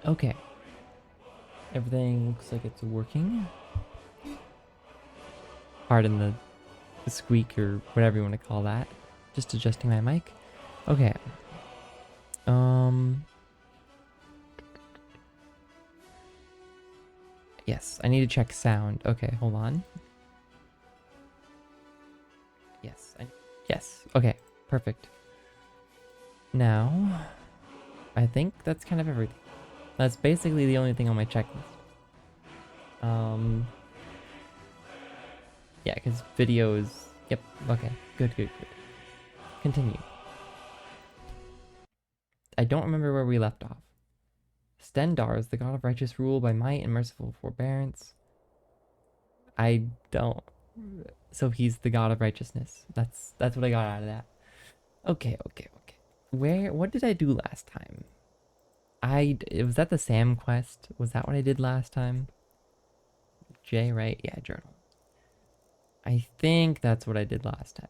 Okay. Everything looks like it's working. Pardon the squeak or whatever you want to call that. Just adjusting my mic. Okay. Yes, I need to check sound. Okay, hold on. Yes. Yes. Okay, perfect. Now, I think that's kind of everything. That's basically the only thing on my checklist. Yeah, because video is... Yep, okay. Good, good, good. Continue. I don't remember where we left off. Stendar is the god of righteous rule by might and merciful forbearance. I don't... So he's the god of righteousness. That's what I got out of that. Okay, okay, okay. What did I do last time? Was that the Sam quest? Was that what I did last time? J, right? Yeah, journal. I think that's what I did last time.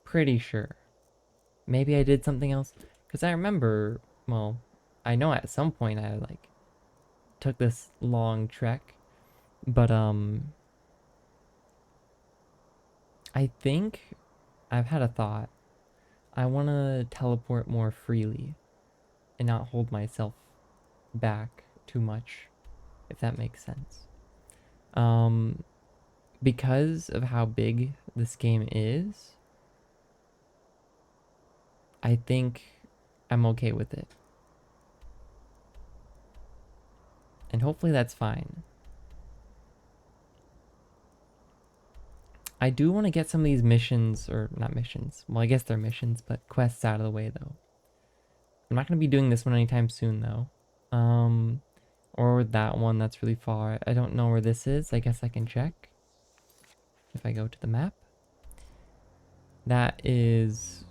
Pretty sure. Maybe I did something else. Because I remember, well, I know at some point I, like, took this long trek. But, I think I've had a thought. I want to teleport more freely and not hold myself back too much, if that makes sense. Because of how big this game is, I think I'm okay with it. And hopefully that's fine. I do want to get some of these missions, or not missions, well I guess they're missions, but quests out of the way though. I'm not going to be doing this one anytime soon though. Or that one that's really far. I don't know where this is. I guess I can check. If I go to the map. That is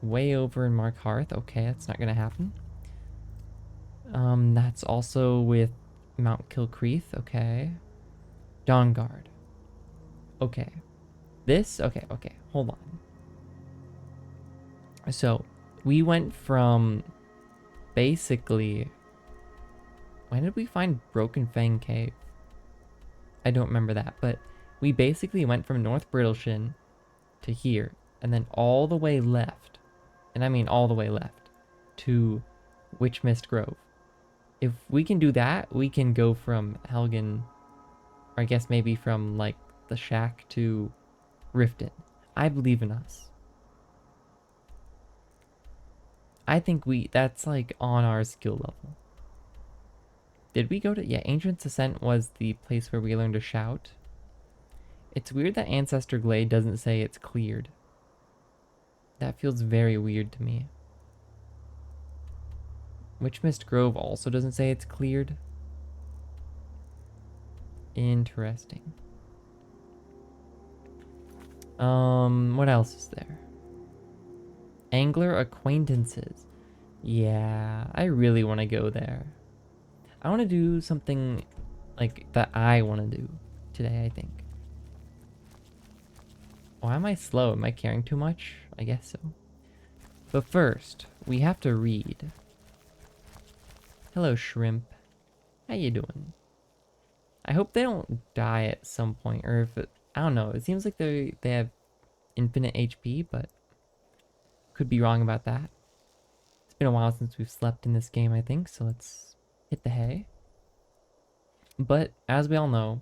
way over in Markhearth. Okay, that's not going to happen. That's also with Mount Kilcreath. Okay. Dawnguard. Okay. This? Okay, okay. Hold on. So, we went from basically... When did we find Broken Fang Cave? I don't remember that, but we basically went from North Brittleshin to here, and then all the way left, and I mean all the way left, to Witchmist Grove. If we can do that, we can go from Helgen, or I guess maybe from, like, the shack to Riften. I believe in us. I think that's, like, on our skill level. Did we go to... Yeah, Ancient Ascent was the place where we learned to shout. It's weird that Ancestor Glade doesn't say it's cleared. That feels very weird to me. Witchmist Grove also doesn't say it's cleared. Interesting. What else is there? Angler Acquaintances. Yeah, I really want to go there. I want to do something like that I want to do today, I think. Why am I slow? Am I caring too much? I guess so. But first, we have to read. Hello, shrimp. How you doing? I hope they don't die at some point, or if it... I don't know. It seems like they have infinite HP, but could be wrong about that. It's been a while since we've slept in this game, I think, so let's hit the hay. But as we all know,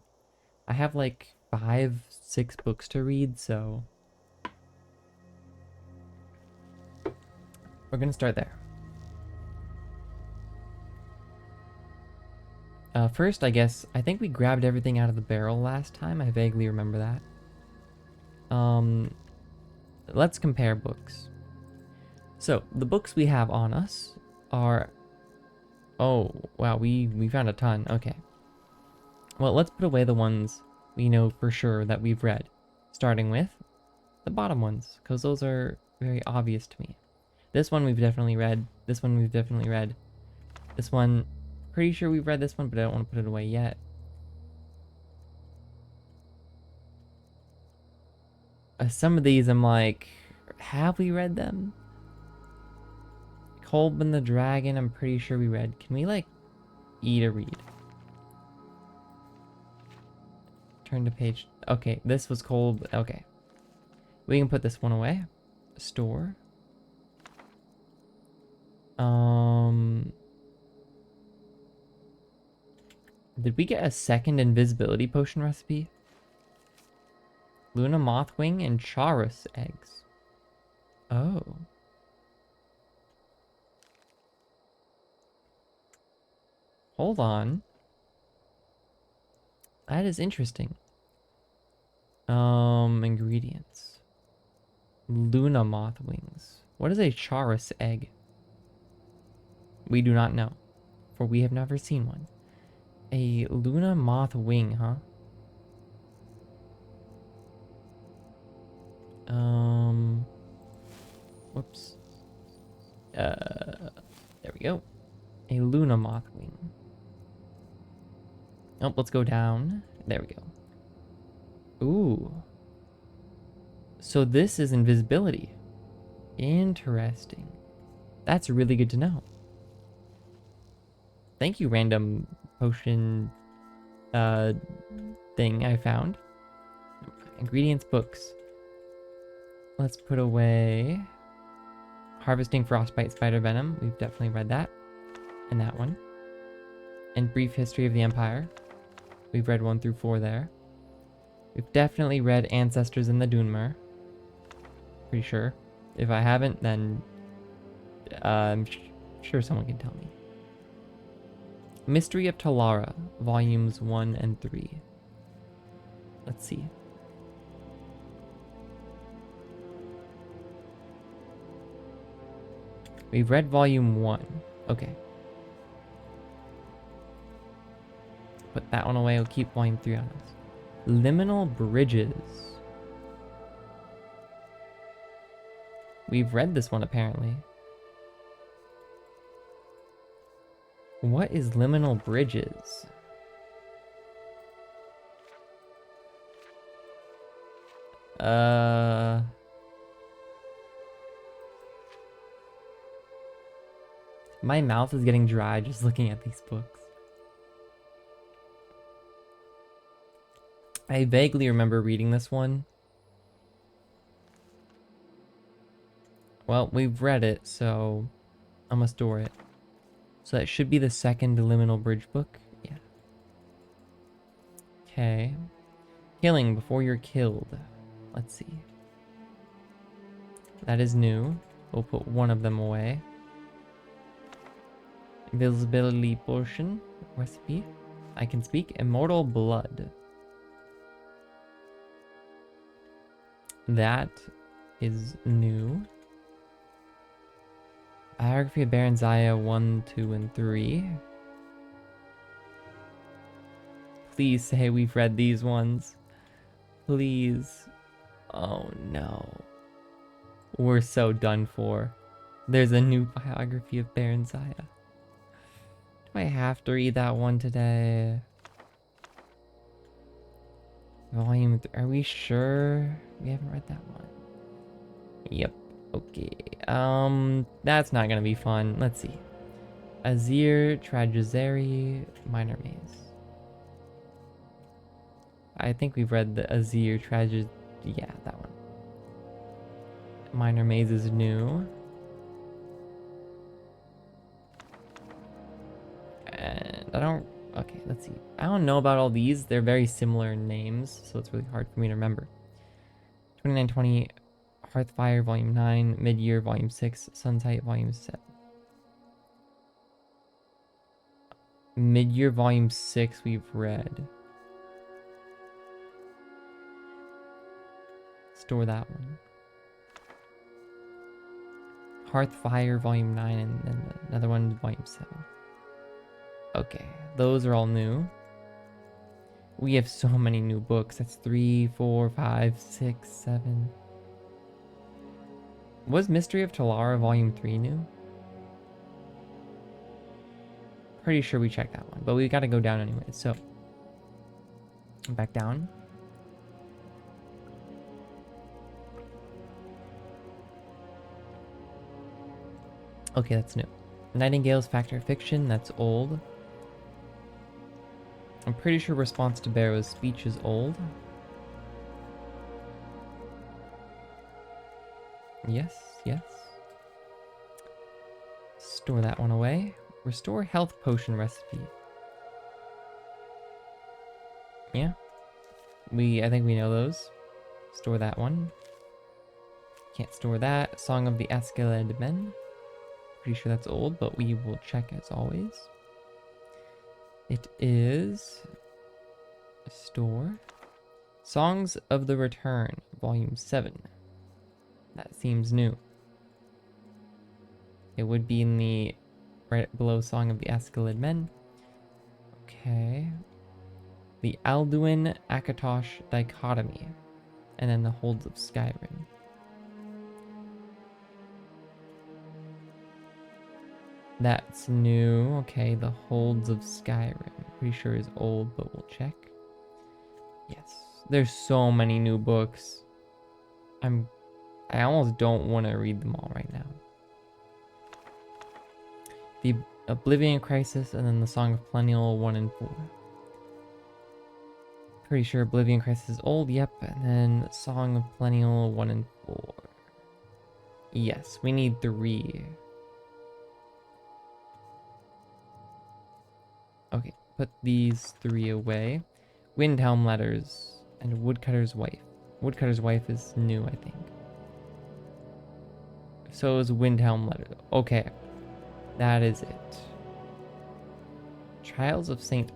I have like 5-6 books to read, so we're gonna start there. First, I guess, I think we grabbed everything out of the barrel last time. I vaguely remember that. Let's compare books. So, the books we have on us are... Oh, wow, we found a ton. Okay. Well, let's put away the ones we know for sure that we've read. Starting with the bottom ones, because those are very obvious to me. This one we've definitely read. This one we've definitely read. This one... Pretty sure we've read this one, but I don't want to put it away yet. Some of these I'm like, Have we read them? Kolben the Dragon, I'm pretty sure we read. Can we, like, eat a read? Turn to page... Okay, this was Kolb... Okay. We can put this one away. Store. Did we get a second invisibility potion recipe? Luna Mothwing and Chaurus eggs. Oh. Hold on. That is interesting. Ingredients. Luna moth wings. What is a Chaurus egg? We do not know, for we have never seen one. A Luna moth wing, huh? Whoops. There we go. A Luna moth wing. Oh, let's go down. There we go. Ooh. So this is invisibility. Interesting. That's really good to know. Thank you, random potion thing I found. Ingredients books. Let's put away Harvesting Frostbite Spider Venom. We've definitely read that. And that one. And Brief History of the Empire. We've read 1 through 4 there. We've definitely read Ancestors in the Dunmer. Pretty sure. If I haven't, then I'm sure someone can tell me. Mystery of Talara, volumes 1 and 3. Let's see. We've read volume 1. Okay. Put that one away. We'll keep volume 3 on us. Liminal Bridges. We've read this one apparently. What is Liminal Bridges? My mouth is getting dry just looking at these books. I vaguely remember reading this one. Well, we've read it, so I'm gonna store it. So that should be the second Liminal Bridge book. Yeah. Okay. Killing before you're killed. Let's see. That is new. We'll put one of them away. Invisibility potion recipe. I can speak. Immortal blood. That is new. Biography of Baron Zaya 1, 2, and 3. Please say we've read these ones. Please. Oh no. We're so done for. There's a new biography of Baron Zaya. Do I have to read that one today? Volume 3. Are we sure? We haven't read that one. Yep. Okay. That's not gonna be fun. Let's see. Azir, Tragizeri, Minor Maze. I think we've read the Azir, yeah, that one. Minor Maze is new. And I don't... Okay, let's see. I don't know about all these. They're very similar names, so it's really hard for me to remember. 2920... Hearthfire, Volume 9, Mid-Year, Volume 6, Sunsight, Volume 7. Mid-Year, Volume 6 we've read. Store that one. Hearthfire, Volume 9, and then another one, Volume 7. Okay, those are all new. We have so many new books. That's 3, 4, 5, 6, 7... Was Mystery of Talara Volume 3 new? Pretty sure we checked that one, but we gotta go down anyway, so. Back down. Okay, that's new. Nightingale's Factor of Fiction, that's old. I'm pretty sure Response to Barrow's speech is old. Yes, yes. Store that one away. Restore health potion recipe. Yeah. I think we know those. Store that one. Can't store that. Song of the Askeladd Men. Pretty sure that's old, but we will check as always. It is... Store. Songs of the Return, Volume 7. That seems new. It would be in the... right below Song of the Askeladd Men. Okay. The Alduin Akatosh Dichotomy. And then the Holds of Skyrim. That's new. Okay, the Holds of Skyrim. Pretty sure is old, but we'll check. Yes. There's so many new books. I almost don't want to read them all right now. The Oblivion Crisis and then the Song of Perennial 1 and 4. Pretty sure Oblivion Crisis is old, yep. And then Song of Perennial 1 and 4. Yes, we need 3. Okay, put these 3 away. Windhelm Letters and Woodcutter's Wife. Woodcutter's Wife is new, I think. So is Windhelm Letters. Okay, that is it. Trials of Saint...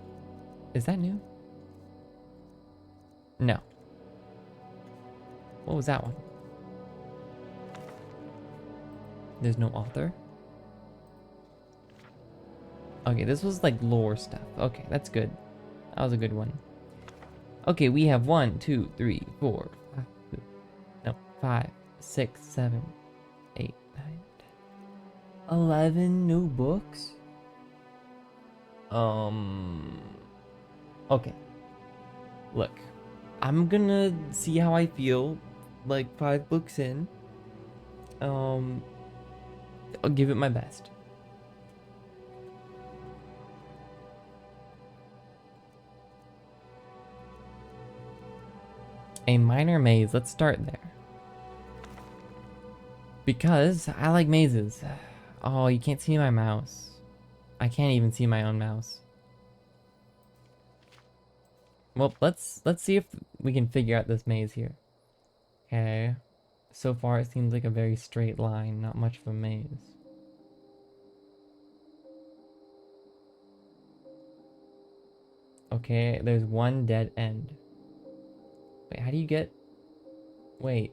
Is that new? No. What was that one? There's no author? Okay, this was like lore stuff. Okay, that's good. That was a good one. Okay, we have 1, 2, 3, 4, 5, 6, 7, 8, 9, 10. 11 new books? Okay. Look, I'm gonna see how I feel like 5 books in. I'll give it my best. A minor maze. Let's start there. Because I like mazes. Oh, you can't see my mouse. I can't even see my own mouse. Well, let's see if we can figure out this maze here. Okay. So far it seems like a very straight line, not much of a maze. Okay, there's one dead end. Wait, how do you get... Wait.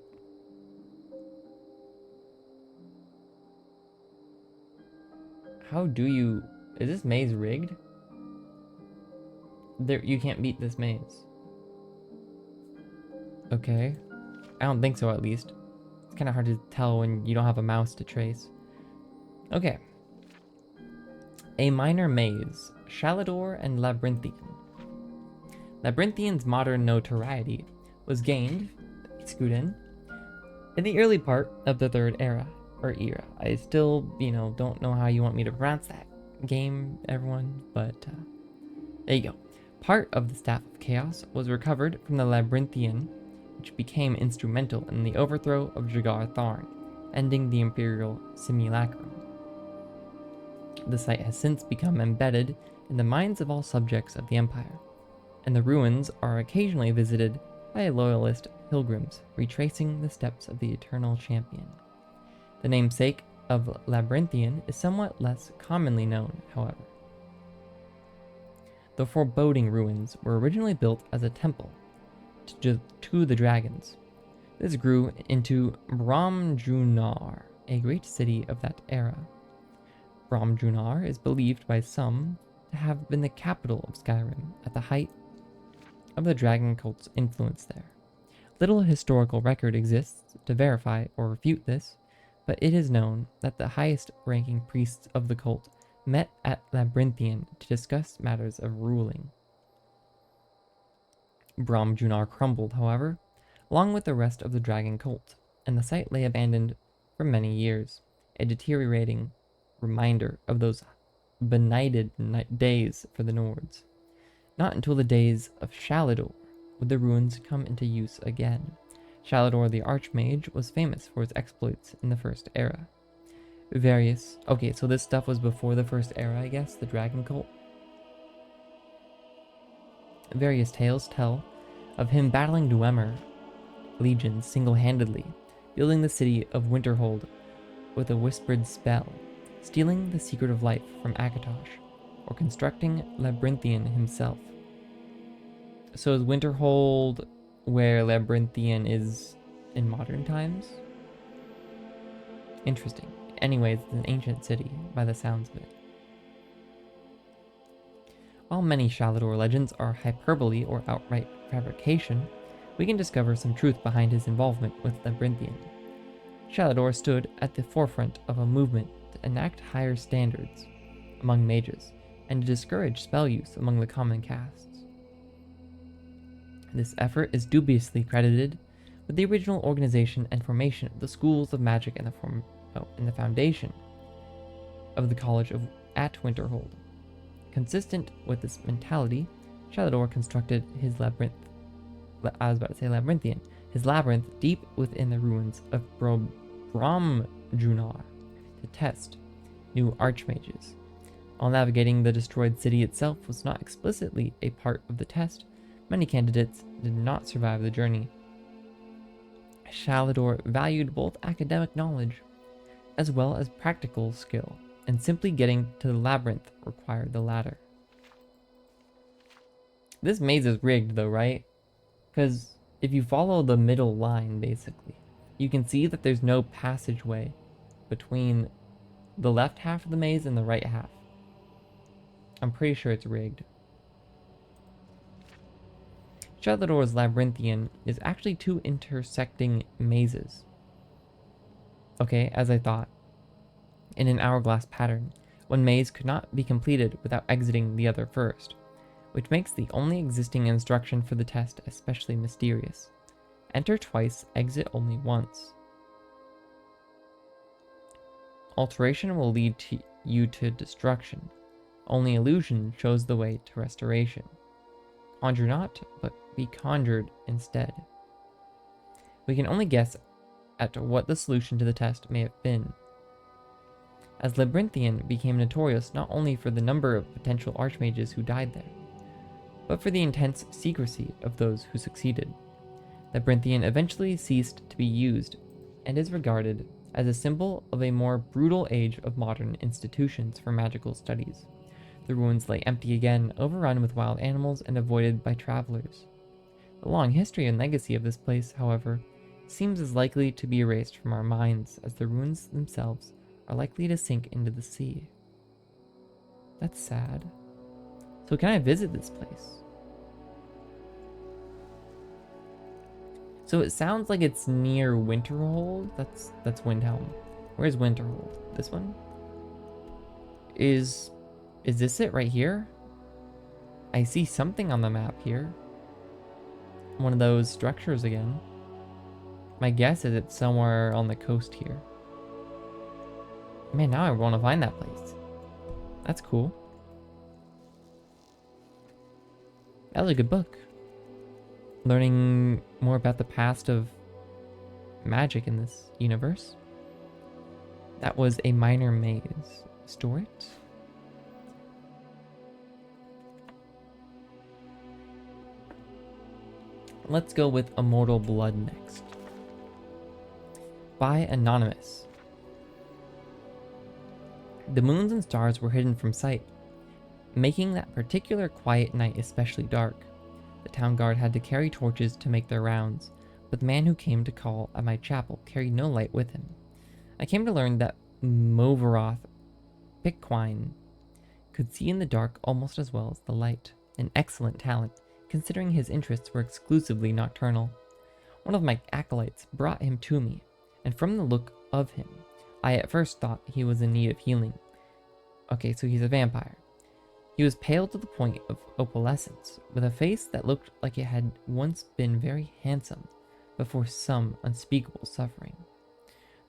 How do you... Is this maze rigged? You can't beat this maze. Okay. I don't think so, at least. It's kind of hard to tell when you don't have a mouse to trace. Okay. A minor maze. Shalador and Labyrinthian. Labyrinthian's modern notoriety was gained, Skuden, in the early part of the Third Era, or Era. I still, don't know how you want me to pronounce that game, everyone, but there you go. Part of the Staff of Chaos was recovered from the Labyrinthian, which became instrumental in the overthrow of Jagar Tharn, ending the Imperial Simulacrum. The site has since become embedded in the minds of all subjects of the Empire, and the ruins are occasionally visited by loyalist pilgrims retracing the steps of the Eternal Champion. The namesake of Labyrinthian is somewhat less commonly known, however. The foreboding ruins were originally built as a temple to the dragons. This grew into Bromjunar, a great city of that era. Bromjunar is believed by some to have been the capital of Skyrim at the height of the dragon cult's influence there. Little historical record exists to verify or refute this, but it is known that the highest-ranking priests of the cult met at Labyrinthian to discuss matters of ruling. Bromjunar crumbled, however, along with the rest of the dragon cult, and the site lay abandoned for many years, a deteriorating reminder of those benighted days for the Nords. Not until the days of Shalador would the ruins come into use again. Shalador the Archmage was famous for his exploits in the First Era. Okay, so this stuff was before the First Era, I guess, the Dragon Cult. Various tales tell of him battling Dwemer legions single-handedly, building the city of Winterhold with a whispered spell, stealing the secret of life from Akatosh, or constructing Labyrinthian himself. So is Winterhold where Labyrinthian is in modern times? Interesting. Anyways, it's an ancient city, by the sounds of it. While many Shalador legends are hyperbole or outright fabrication, we can discover some truth behind his involvement with Labyrinthian. Shalador stood at the forefront of a movement to enact higher standards among mages, and to discourage spell use among the common castes. This effort is dubiously credited with the original organization and formation of the schools of magic and the foundation of the college at Winterhold. Consistent with this mentality, Shalador constructed his Labyrinthian, his labyrinth deep within the ruins of Bromjunar to test new archmages. While navigating the destroyed city itself was not explicitly a part of the test, many candidates did not survive the journey. Shalador valued both academic knowledge as well as practical skill, and simply getting to the labyrinth required the latter. This maze is rigged though, right? Because if you follow the middle line, basically, you can see that there's no passageway between the left half of the maze and the right half. I'm pretty sure it's rigged. Shalador's Labyrinthian is actually two intersecting mazes. Okay, as I thought. In an hourglass pattern, one maze could not be completed without exiting the other first, which makes the only existing instruction for the test especially mysterious. Enter twice, exit only once. Alteration will lead you to destruction. Only illusion shows the way to restoration. Conjure not, but be conjured instead. We can only guess at what the solution to the test may have been, as Labyrinthian became notorious not only for the number of potential archmages who died there, but for the intense secrecy of those who succeeded. Labyrinthian eventually ceased to be used, and is regarded as a symbol of a more brutal age of modern institutions for magical studies. The ruins lay empty again, overrun with wild animals and avoided by travelers. The long history and legacy of this place, however, seems as likely to be erased from our minds as the ruins themselves are likely to sink into the sea. That's sad. So can I visit this place? So it sounds like it's near Winterhold. That's Windhelm. Where's Winterhold? This one? Is this it right here? I see something on the map here. One of those structures again. My guess is it's somewhere on the coast here. Man, now I want to find that place. That's cool. That was a good book. Learning more about the past of magic in this universe. That was a minor maze. Store it. Let's go with Immortal Blood next. By Anonymous. The moons and stars were hidden from sight, making that particular quiet night especially dark. The town guard had to carry torches to make their rounds, but the man who came to call at my chapel carried no light with him. I came to learn that Movaroth Piquine could see in the dark almost as well as the light, an excellent talent, considering his interests were exclusively nocturnal. One of my acolytes brought him to me, and from the look of him, I at first thought he was in need of healing. Okay, so he's a vampire. He was pale to the point of opalescence, with a face that looked like it had once been very handsome before some unspeakable suffering.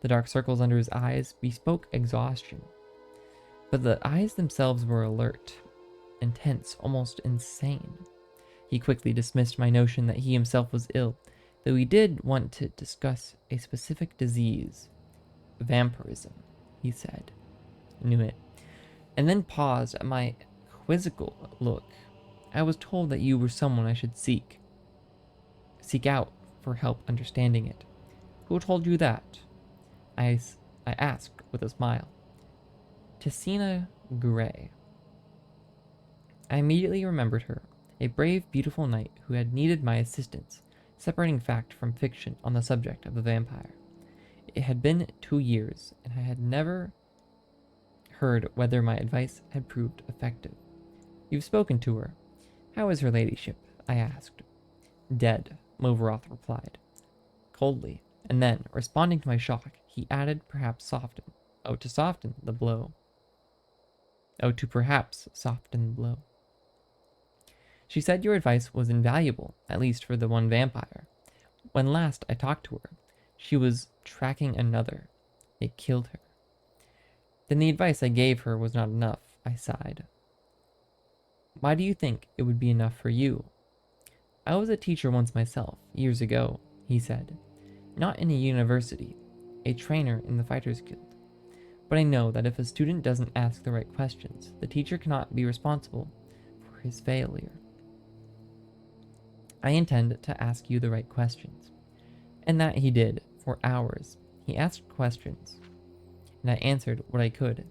The dark circles under his eyes bespoke exhaustion. but the eyes themselves were alert, intense, almost insane. He quickly dismissed my notion that he himself was ill, though he did want to discuss a specific disease. Vampirism, he said. Knew it. And then paused at my quizzical look. I was told that you were someone I should seek out for help understanding it. Who told you that? I asked with a smile. Tessina Gray. I immediately remembered her, a brave, beautiful knight who had needed my assistance, separating fact from fiction on the subject of the vampire. It had been 2 years, and I had never heard whether my advice had proved effective. You've spoken to her. How is her ladyship? I asked. Dead, Moveroth replied, coldly, and then, responding to my shock, he added, perhaps soften. To soften the blow. To perhaps soften the blow. She said your advice was invaluable, at least for the one vampire. When last I talked to her, she was tracking another. It killed her. Then the advice I gave her was not enough, I sighed. Why do you think it would be enough for you? I was a teacher once myself, years ago, he said. Not in a university, a trainer in the Fighters Guild. But I know that if a student doesn't ask the right questions, the teacher cannot be responsible for his failure. I intend to ask you the right questions. And that he did, for hours. He asked questions, and I answered what I could.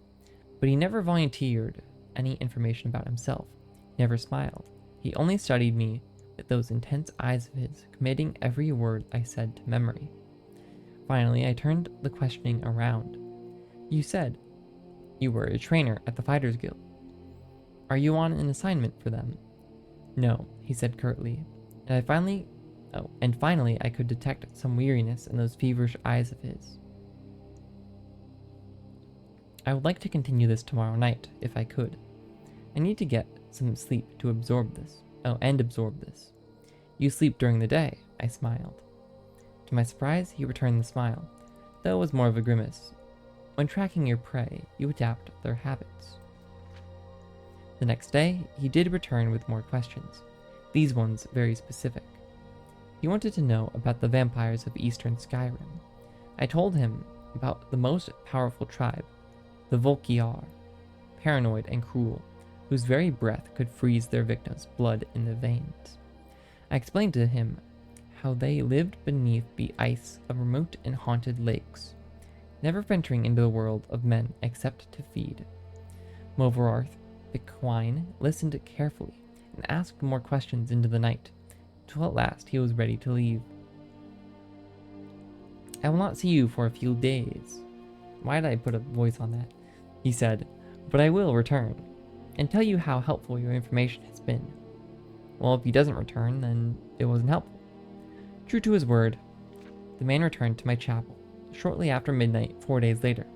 But he never volunteered any information about himself. He never smiled. He only studied me with those intense eyes of his, committing every word I said to memory. Finally, I turned the questioning around. You said you were a trainer at the Fighters Guild. Are you on an assignment for them? No, he said curtly. And finally I could detect some weariness in those feverish eyes of his. I would like to continue this tomorrow night, if I could. I need to get some sleep to absorb this. You sleep during the day, I smiled. To my surprise, he returned the smile, though it was more of a grimace. When tracking your prey, you adapt their habits. The next day, he did return with more questions, these ones very specific. He wanted to know about the vampires of eastern Skyrim. I told him about the most powerful tribe, the Volkiar, paranoid and cruel, whose very breath could freeze their victims' blood in the veins. I explained to him how they lived beneath the ice of remote and haunted lakes, never venturing into the world of men except to feed. Moveroth Bequine listened carefully and asked more questions into the night, till at last he was ready to leave. I will not see you for a few days. Why did I put a voice on that? He said, but I will return, and tell you how helpful your information has been. Well, if he doesn't return, then it wasn't helpful. True to his word, the man returned to my chapel shortly after midnight 4 days later.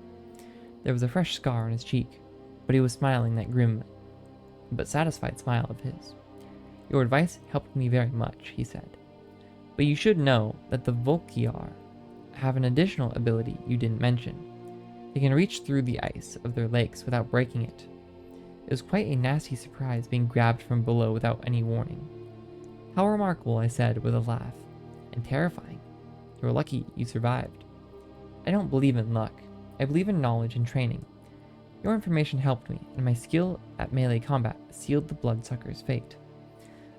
There was a fresh scar on his cheek, but he was smiling that grim but satisfied smile of his. Your advice helped me very much, he said. But you should know that the Volkiar have an additional ability you didn't mention. They can reach through the ice of their lakes without breaking it. It was quite a nasty surprise being grabbed from below without any warning. How remarkable, I said with a laugh. And terrifying. You're lucky you survived. I don't believe in luck. I believe in knowledge and training. Your information helped me, and my skill at melee combat sealed the bloodsucker's fate.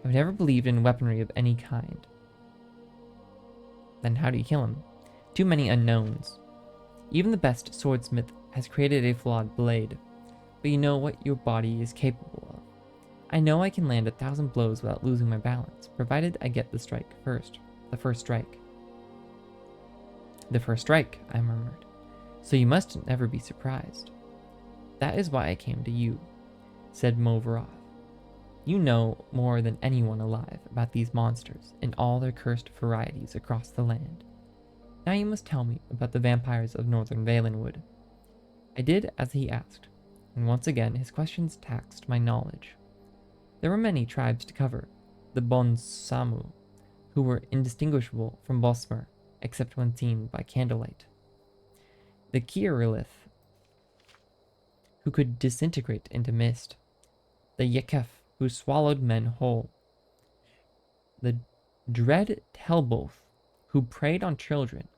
I've never believed in weaponry of any kind. Then how do you kill him? Too many unknowns. Even the best swordsmith has created a flawed blade, but you know what your body is capable of. I know I can land 1,000 blows without losing my balance, provided I get the strike first. The first strike. The first strike, I murmured. So you must never be surprised. That is why I came to you, said Moveroth. You know more than anyone alive about these monsters and all their cursed varieties across the land. Now you must tell me about the vampires of northern Valenwood. I did as he asked, and once again his questions taxed my knowledge. There were many tribes to cover, the Bonsamu, who were indistinguishable from Bosmer, except when seen by candlelight. The Kirilith, who could disintegrate into mist, the Yekef who swallowed men whole, the dread Telboth who preyed on children,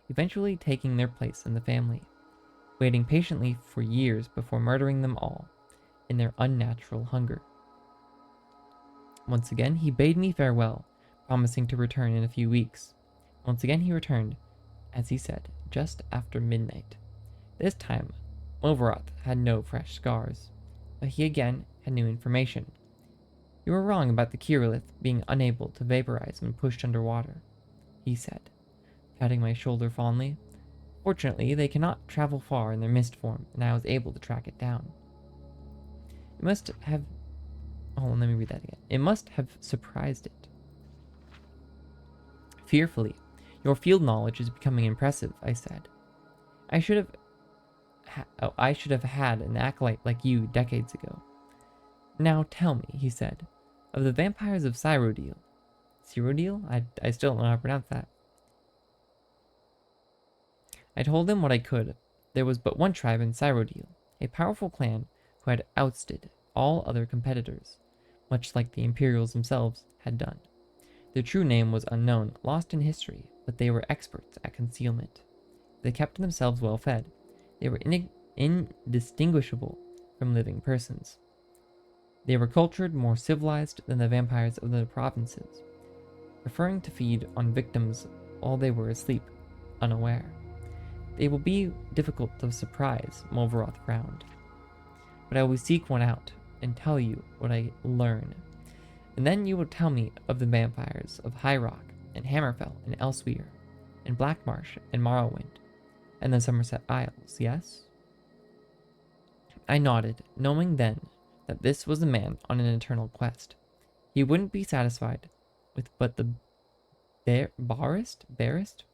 eventually taking their place in the family, waiting patiently for years before murdering them all in their unnatural hunger. Once again he bade me farewell, promising to return in a few weeks. Once again he returned, as he said, just after midnight. This time, Movaroth had no fresh scars, but he again had new information. You were wrong about the Kirillith being unable to vaporize when pushed underwater, he said, patting my shoulder fondly. Fortunately, they cannot travel far in their mist form, and I was able to track it down. It must have... Hold on, let me read that again. It must have surprised it. Fearfully, your field knowledge is becoming impressive, I said. I should have had an acolyte like you decades ago. Now tell me, he said, of the vampires of Cyrodiil. Cyrodiil? I still don't know how to pronounce that. I told him what I could. There was but one tribe in Cyrodiil, a powerful clan who had ousted all other competitors, much like the Imperials themselves had done. Their true name was unknown, lost in history, but they were experts at concealment. They kept themselves well fed. They were indistinguishable from living persons. They were cultured, more civilized than the vampires of the provinces, preferring to feed on victims while they were asleep, unaware. They will be difficult to surprise, Movaroth frowned. But I will seek one out and tell you what I learn. And then you will tell me of the vampires of High Rock and Hammerfell and Elsweir and Blackmarsh and Morrowind and the Somerset Isles, yes? I nodded, knowing then that this was a man on an eternal quest. He wouldn't be satisfied with but the barest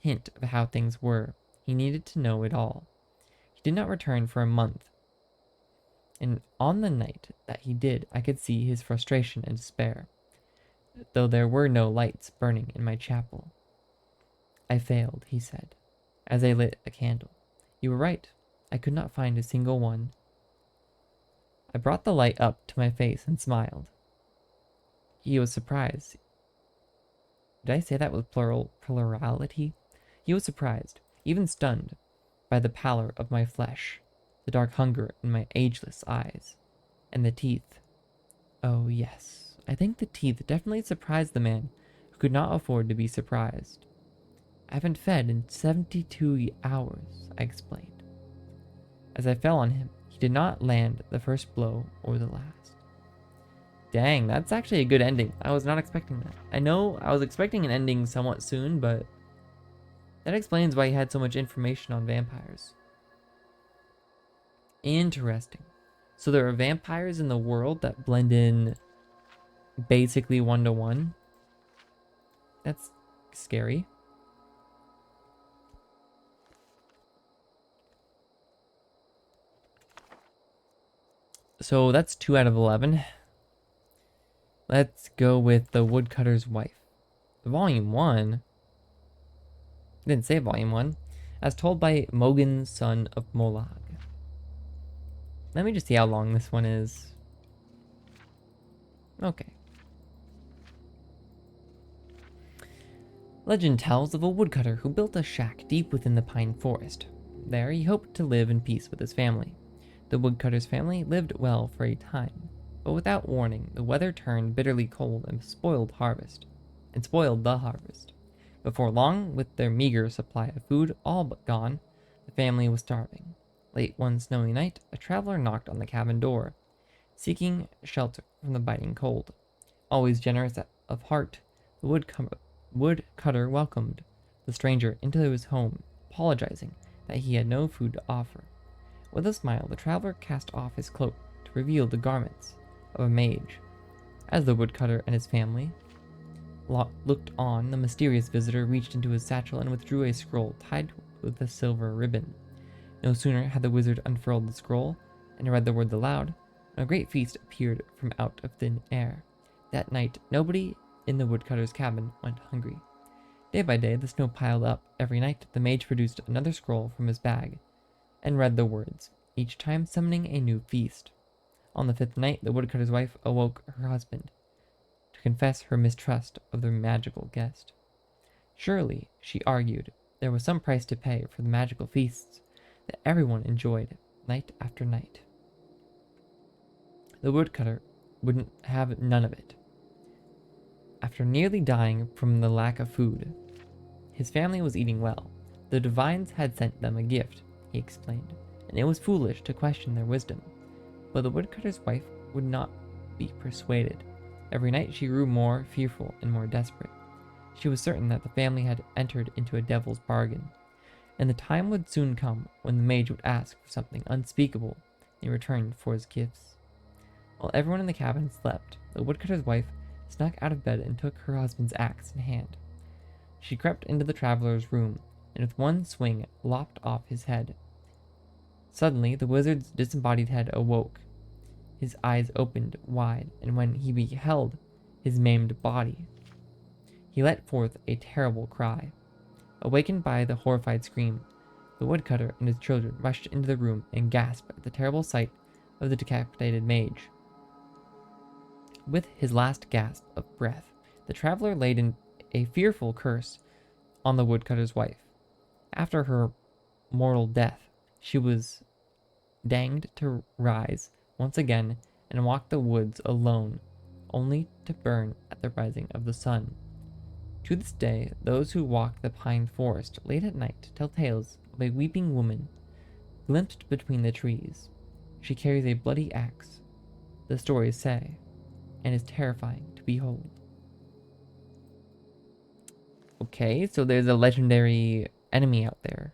hint of how things were. He needed to know it all. He did not return for a month, and on the night that he did, I could see his frustration and despair, though there were no lights burning in my chapel. I failed, he said, as I lit a candle. You were right. I could not find a single one. I brought the light up to my face and smiled. He was surprised. Did I say that with plurality? He was surprised, even stunned, by the pallor of my flesh, the dark hunger in my ageless eyes, and the teeth. Oh yes, I think the teeth definitely surprised the man who could not afford to be surprised. I haven't fed in 72 hours, I explained. As I fell on him, he did not land the first blow or the last. Dang, that's actually a good ending. I was not expecting that. I know I was expecting an ending somewhat soon, but that explains why he had so much information on vampires. Interesting. So there are vampires in the world that blend in basically 1-to-1. That's scary. So that's 2 out of 11. Let's go with The Woodcutter's Wife. Volume 1. Didn't say Volume 1. As told by Mogan, son of Molag. Let me just see how long this one is. Okay. Legend tells of a woodcutter who built a shack deep within the pine forest. There he hoped to live in peace with his family. The woodcutter's family lived well for a time, but without warning, the weather turned bitterly cold and spoiled the harvest. Before long, with their meager supply of food all but gone, the family was starving. Late one snowy night, a traveler knocked on the cabin door, seeking shelter from the biting cold. Always generous of heart, the woodcutter welcomed the stranger into his home, apologizing that he had no food to offer. With a smile, the traveler cast off his cloak to reveal the garments of a mage. As the woodcutter and his family looked on, the mysterious visitor reached into his satchel and withdrew a scroll tied with a silver ribbon. No sooner had the wizard unfurled the scroll and read the words aloud, when a great feast appeared from out of thin air. That night, nobody in the woodcutter's cabin went hungry. Day by day, the snow piled up. Every night, the mage produced another scroll from his bag and read the words, each time summoning a new feast. On the 5th night, the woodcutter's wife awoke her husband to confess her mistrust of the magical guest. Surely, she argued, there was some price to pay for the magical feasts that everyone enjoyed night after night. The woodcutter wouldn't have none of it. After nearly dying from the lack of food, his family was eating well. The divines had sent them a gift, he explained, and it was foolish to question their wisdom. But the woodcutter's wife would not be persuaded. Every night she grew more fearful and more desperate. She was certain that the family had entered into a devil's bargain, and the time would soon come when the mage would ask for something unspeakable in return for his gifts. While everyone in the cabin slept, the woodcutter's wife snuck out of bed and took her husband's axe in hand. She crept into the traveler's room, and with one swing lopped off his head. Suddenly, the wizard's disembodied head awoke. His eyes opened wide, and when he beheld his maimed body, he let forth a terrible cry. Awakened by the horrified scream, the woodcutter and his children rushed into the room and gasped at the terrible sight of the decapitated mage. With his last gasp of breath, the traveler laid in a fearful curse on the woodcutter's wife. After her mortal death, she was danged to rise once again and walk the woods alone, only to burn at the rising of the sun. To this day, those who walk the pine forest late at night tell tales of a weeping woman glimpsed between the trees. She carries a bloody axe, the stories say, and is terrifying to behold. Okay, so there's a legendary enemy out there.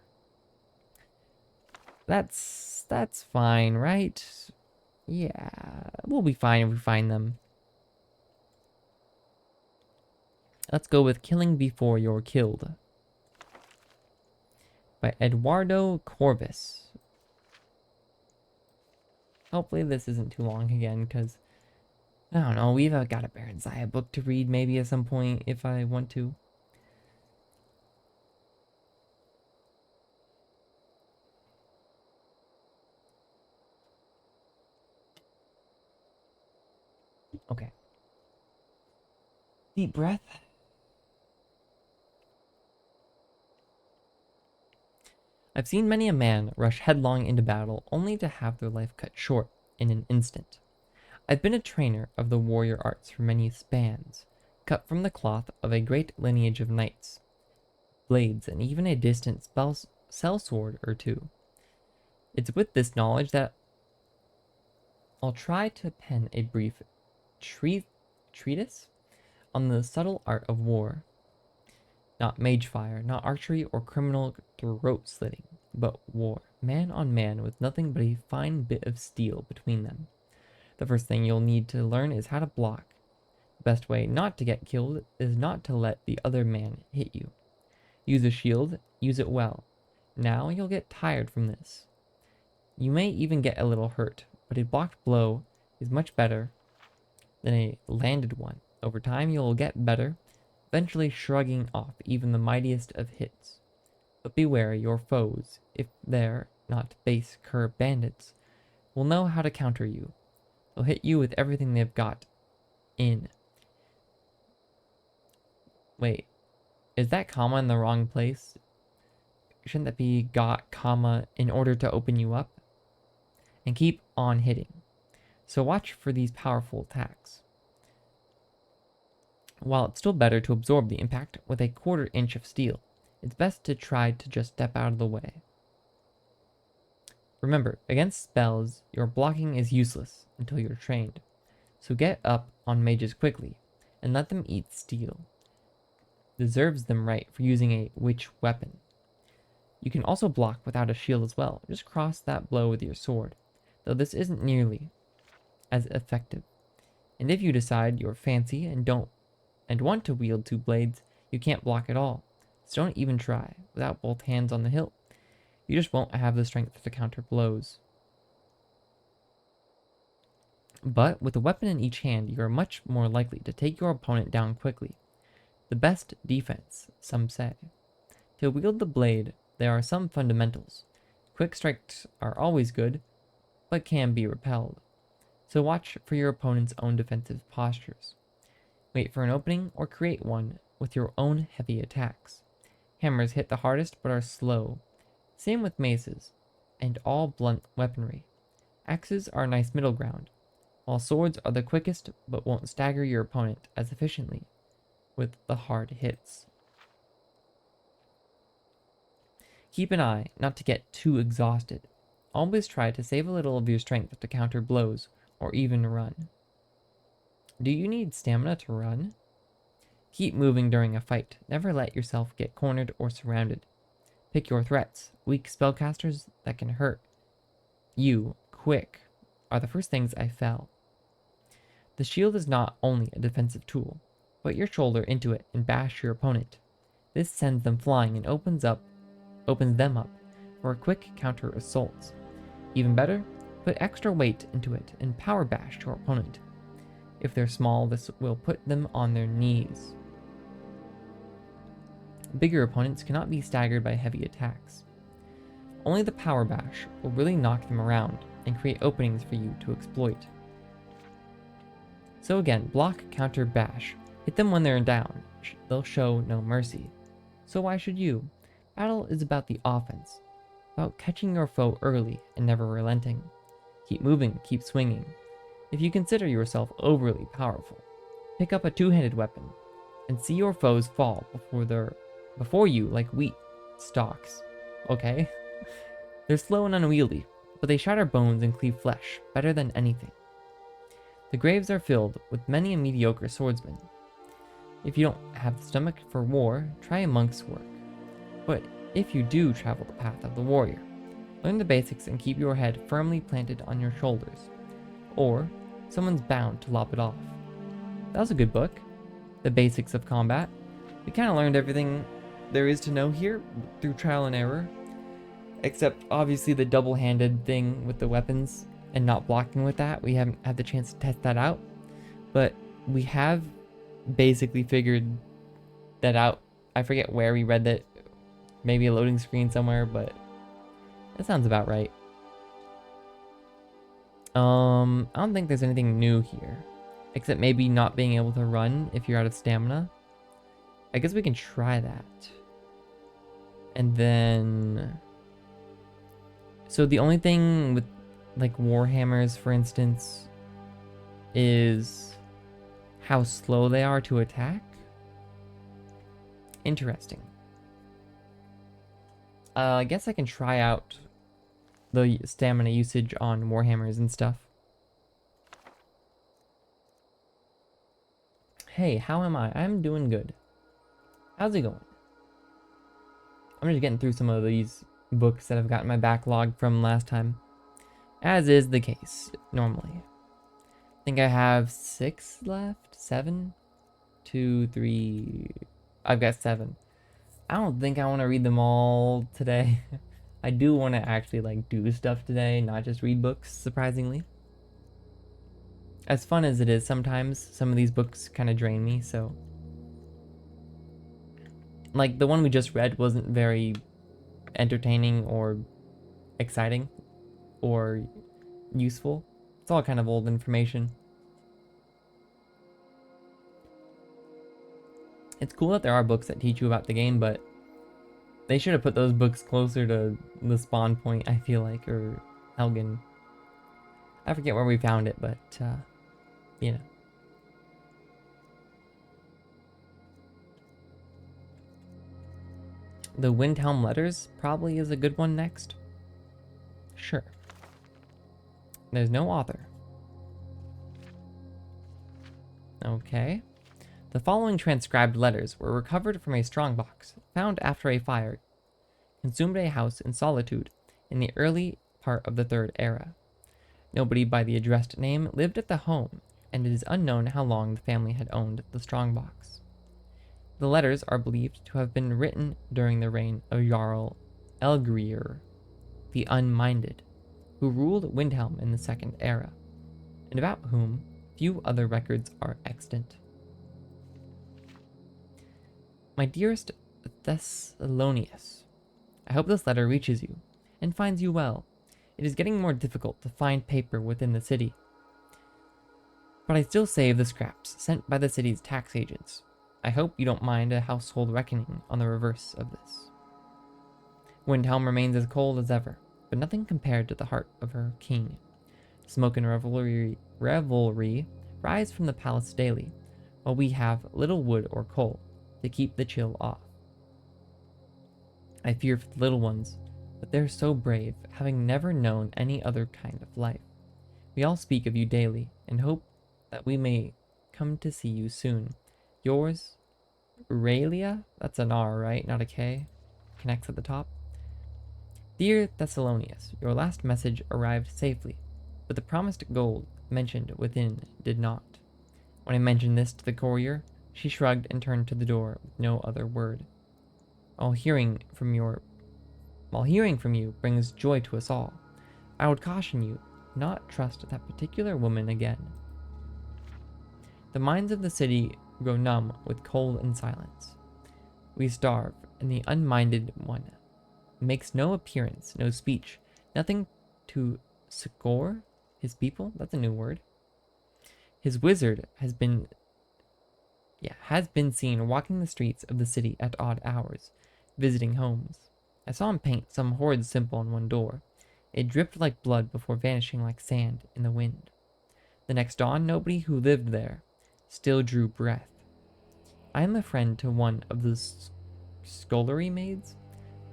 That's fine, right? Yeah, we'll be fine if we find them. Let's go with Killing Before You're Killed by Eduardo Corvus. Hopefully this isn't too long again, because I don't know, we've got a Baron Zaya book to read maybe at some point if I want to. Okay. Deep breath. I've seen many a man rush headlong into battle only to have their life cut short in an instant. I've been a trainer of the warrior arts for many spans, cut from the cloth of a great lineage of knights, blades, and even a distant sellsword or two. It's with this knowledge that I'll try to pen a brief treatise on the subtle art of war. Not mage fire, not archery or criminal throat slitting, but war, man on man with nothing but a fine bit of steel between them. The first thing you'll need to learn is how to block. The best way not to get killed is not to let the other man hit you. Use a shield, use it well. Now you'll get tired from this. You may even get a little hurt, but a blocked blow is much better than a landed one. Over time you'll get better, eventually shrugging off even the mightiest of hits. But beware, your foes, if they're not base cur bandits, will know how to counter you. They'll hit you with everything they've got in. Wait, is that comma in the wrong place? Shouldn't that be got, comma, in order to open you up? And keep on hitting. So watch for these powerful attacks. While it's still better to absorb the impact with a 1/4 inch of steel, it's best to try to just step out of the way. Remember, against spells, your blocking is useless until you're trained. So get up on mages quickly, and let them eat steel. Deserves them right for using a witch weapon. You can also block without a shield as well. Just cross that blow with your sword, though this isn't nearly as effective. And if you decide you're fancy and want to wield 2 blades, you can't block at all. So don't even try. Without both hands on the hilt, you just won't have the strength to counter blows. But with a weapon in each hand, you are much more likely to take your opponent down quickly. The best defense, some say. To wield the blade, there are some fundamentals. Quick strikes are always good, but can be repelled. So watch for your opponent's own defensive postures. Wait for an opening or create one with your own heavy attacks. Hammers hit the hardest but are slow. Same with maces, and all blunt weaponry. Axes are a nice middle ground, while swords are the quickest but won't stagger your opponent as efficiently with the hard hits. Keep an eye not to get too exhausted. Always try to save a little of your strength to counter blows or even run. Do you need stamina to run? Keep moving during a fight. Never let yourself get cornered or surrounded. Pick your threats. Weak spellcasters that can hurt you quick are the first things I fell. The shield is not only a defensive tool. Put your shoulder into it and bash your opponent. This sends them flying and opens them up for quick counter assaults. Even better, put extra weight into it and power bash your opponent. If they're small, this will put them on their knees. Bigger opponents cannot be staggered by heavy attacks. Only the power bash will really knock them around and create openings for you to exploit. So again, block, counter, bash. Hit them when they're down. They'll show no mercy. So why should you? Battle is about the offense. About catching your foe early and never relenting. Keep moving, keep swinging. If you consider yourself overly powerful, pick up a two-handed weapon and see your foes fall before you like wheat stalks. Okay? They're slow and unwieldy, but they shatter bones and cleave flesh better than anything. The graves are filled with many a mediocre swordsman. If you don't have the stomach for war, try a monk's work. But if you do travel the path of the warrior, learn the basics and keep your head firmly planted on your shoulders, or someone's bound to lop it off. That was a good book. The Basics of Combat. We kind of learned everything there is to know here through trial and error, except obviously the double-handed thing with the weapons and not blocking with that. We haven't had the chance to test that out, but we have basically figured that out. I forget where we read that, maybe a loading screen somewhere, but that sounds about right. I don't think there's anything new here, except maybe not being able to run if you're out of stamina. I guess we can try that. And then, so the only thing with like warhammers, for instance, is how slow they are to attack. Interesting. I guess I can try out the stamina usage on warhammers and stuff. Hey, how am I? I'm doing good. How's it going? I'm just getting through some of these books that I've got in my backlog from last time, as is the case normally. I think I have 6 left? 7? 2, 3... I've got 7. I don't think I want to read them all today. I do want to actually like do stuff today, not just read books, surprisingly. As fun as it is, sometimes some of these books kind of drain me, so... Like, the one we just read wasn't very entertaining or exciting or useful. It's all kind of old information. It's cool that there are books that teach you about the game, but they should have put those books closer to the spawn point, I feel like, or Elgin. I forget where we found it, but, you know. The Windhelm Letters probably is a good one next. Sure. There's no author. Okay. The following transcribed letters were recovered from a strongbox found after a fire consumed a house in Solitude in the early part of the Third Era. Nobody by the addressed name lived at the home, and it is unknown how long the family had owned the strongbox. The letters are believed to have been written during the reign of Jarl Elgrir, the Unminded, who ruled Windhelm in the Second Era, and about whom few other records are extant. My dearest Thessalonius, I hope this letter reaches you. and finds you well. It is getting more difficult to find paper within the city, but I still save the scraps sent by the city's tax agents. I hope you don't mind a household reckoning on the reverse of this. Windhelm remains as cold as ever, but nothing compared to the heart of her king. Smoke and revelry rise from the palace daily, while we have little wood or coal to keep the chill off. I fear for the little ones, but they're so brave, having never known any other kind of life. We all speak of you daily, and hope that we may come to see you soon. Yours, Aurelia, that's an R, right? Not a K. Connects at the top. Dear Thessalonius, your last message arrived safely, but the promised gold mentioned within did not. When I mentioned this to the courier, she shrugged and turned to the door with no other word. While hearing from you brings joy to us all, I would caution you not trust that particular woman again. The minds of the city grow numb with cold and silence. We starve, and the unminded one makes no appearance, no speech, nothing to succor his people. That's a new word. His wizard has been seen walking the streets of the city at odd hours, visiting homes. I saw him paint some horrid symbol on one door. It dripped like blood before vanishing like sand in the wind. The next dawn, nobody who lived there still drew breath. I am a friend to one of the scullery maids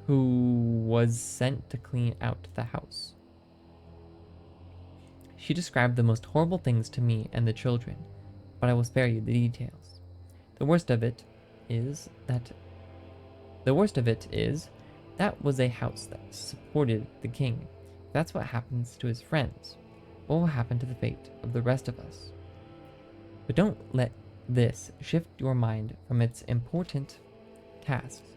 who was sent to clean out the house. She described the most horrible things to me and the children, but I will spare you the details. The worst of it is that was a house that supported the king. If that's what happens to his friends, what will happen to the fate of the rest of us? But don't let this shift your mind from its important tasks.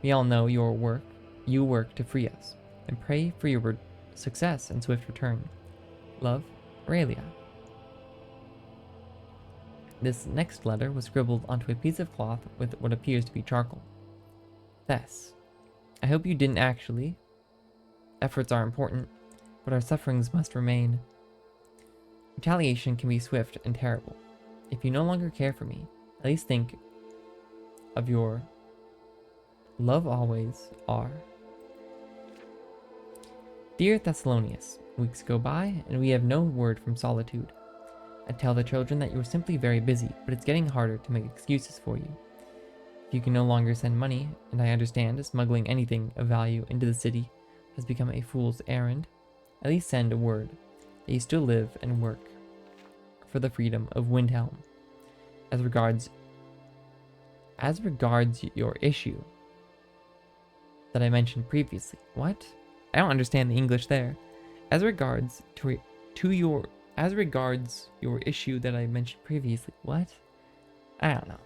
We all know you work to free us, and pray for your success and swift return. Love, Aurelia. This next letter was scribbled onto a piece of cloth with what appears to be charcoal. Thess, I hope you didn't actually. Efforts are important, but our sufferings must remain. Retaliation can be swift and terrible. If you no longer care for me, at least think of your love always, R. Dear Thessalonius, weeks go by and we have no word from Solitude. I tell the children that you are simply very busy, but it's getting harder to make excuses for you. If you can no longer send money, and I understand smuggling anything of value into the city has become a fool's errand, at least send a word that you still live and work for the freedom of Windhelm. As regards your issue that I mentioned previously. What? I don't understand the English there. As regards your issue that I mentioned previously. What? I don't know.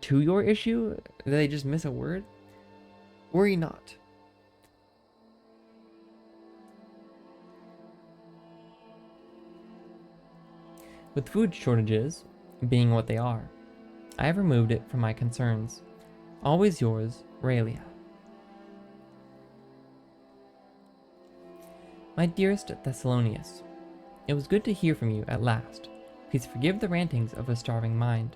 To your issue? Did they just miss a word? Worry not. With food shortages being what they are, I have removed it from my concerns. Always yours, Aurelia. My dearest Thessalonius, it was good to hear from you at last. Please forgive the rantings of a starving mind.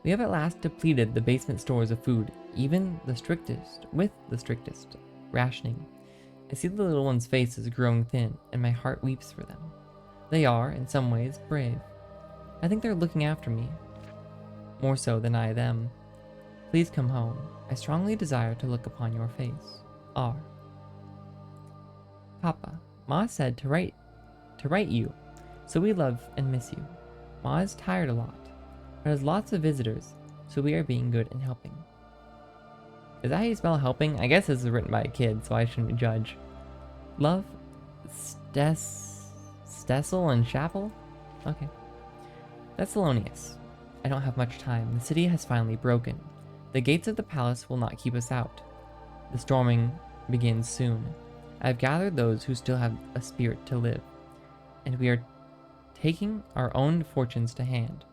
We have at last depleted the basement stores of food, even with the strictest rationing. I see the little ones' faces growing thin, and my heart weeps for them. They are, in some ways, brave. I think they're looking after me, more so than I them. Please come home. I strongly desire to look upon your face. R. Papa, Ma said to write you, so we love and miss you. Ma is tired a lot, but has lots of visitors, so we are being good and helping. Is that how you spell helping? I guess this is written by a kid, so I shouldn't judge. Love, Stessel and Chapel? Okay. Thessalonius, I don't have much time. The city has finally broken. The gates of the palace will not keep us out. The storming begins soon. I have gathered those who still have a spirit to live, and we are taking our own fortunes to hand.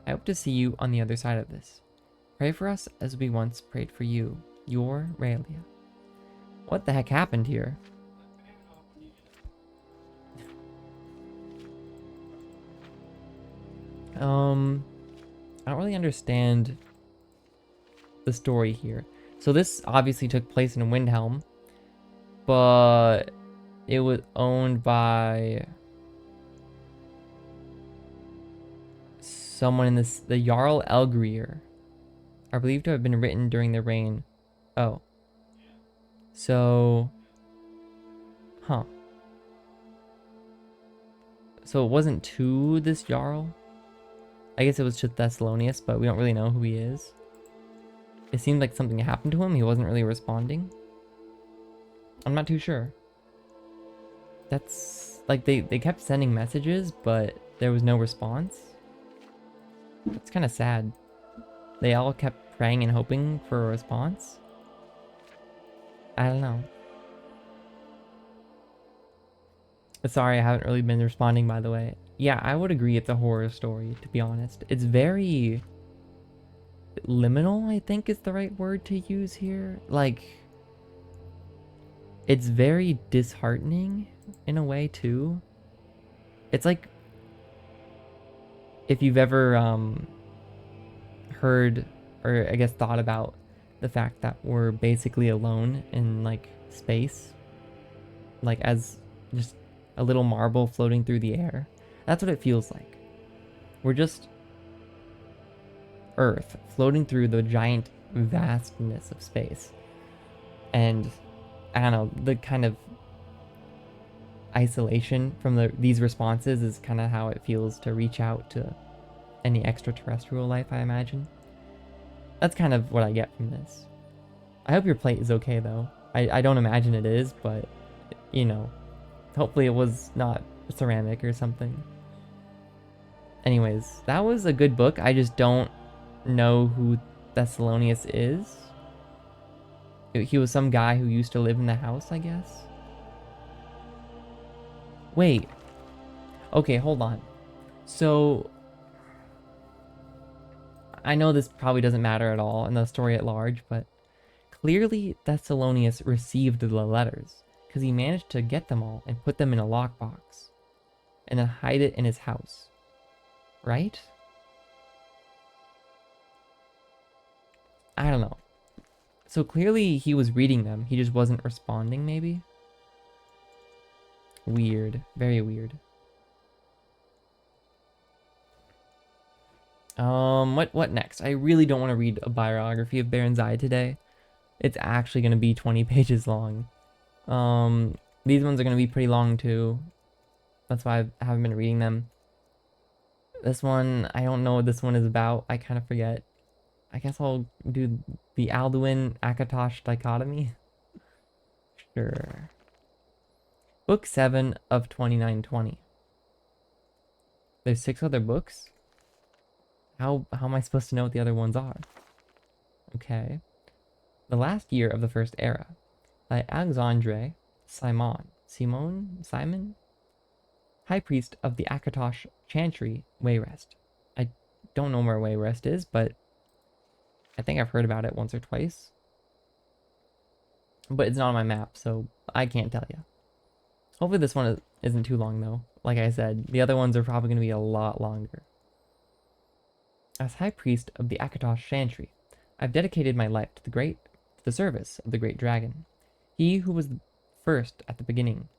I hope to see you on the other side of this. Pray for us as we once prayed for you. Your Aurelia. What the heck happened here? I don't really understand the story here. So this obviously took place in Windhelm, but it was owned by someone in this, the Jarl Elgrir, are believed to have been written during the reign. Oh. So, huh. So it wasn't to this Jarl? I guess it was to Thessalonius, but we don't really know who he is. It seemed like something happened to him. He wasn't really responding. I'm not too sure. That's like they kept sending messages, but there was no response. That's kind of sad. They all kept praying and hoping for a response. I don't know. Sorry, I haven't really been responding, by the way. Yeah, I would agree it's a horror story, to be honest. It's very liminal, I think is the right word to use here. Like, it's very disheartening in a way, too. It's like, if you've ever heard, or I guess thought about the fact that we're basically alone in, like, space. Like, as just a little marble floating through the air. That's what it feels like. We're just Earth floating through the giant vastness of space. And I don't know, the kind of isolation from these responses is kind of how it feels to reach out to any extraterrestrial life, I imagine. That's kind of what I get from this. I hope your plate is okay, though. I don't imagine it is, but, you know, hopefully it was not ceramic or something. Anyways, that was a good book. I just don't know who Thessalonius is. He was some guy who used to live in the house, I guess. Wait. Okay, hold on. So, I know this probably doesn't matter at all in the story at large, but clearly Thessalonius received the letters because he managed to get them all and put them in a lockbox and then hide it in his house. Right? I don't know. So clearly he was reading them. He just wasn't responding, maybe? Weird. Very weird. What next? I really don't want to read a biography of Baron Zai today. It's actually going to be 20 pages long. These ones are going to be pretty long too. That's why I haven't been reading them. This one, I don't know what this one is about. I kind of forget. I guess I'll do the Alduin-Akatosh dichotomy. Sure. Book 7 of 2920. There's 6 other books? How am I supposed to know what the other ones are? Okay. The Last Year of the First Era by Alexandre Simon? High Priest of the Akatosh Chantry, Wayrest. I don't know where Wayrest is, but I think I've heard about it once or twice. But it's not on my map, so I can't tell you. Hopefully this one isn't too long, though. Like I said, the other ones are probably going to be a lot longer. As High Priest of the Akatosh Chantry, I've dedicated my life to the service of the great dragon. He who was the first at the beginning.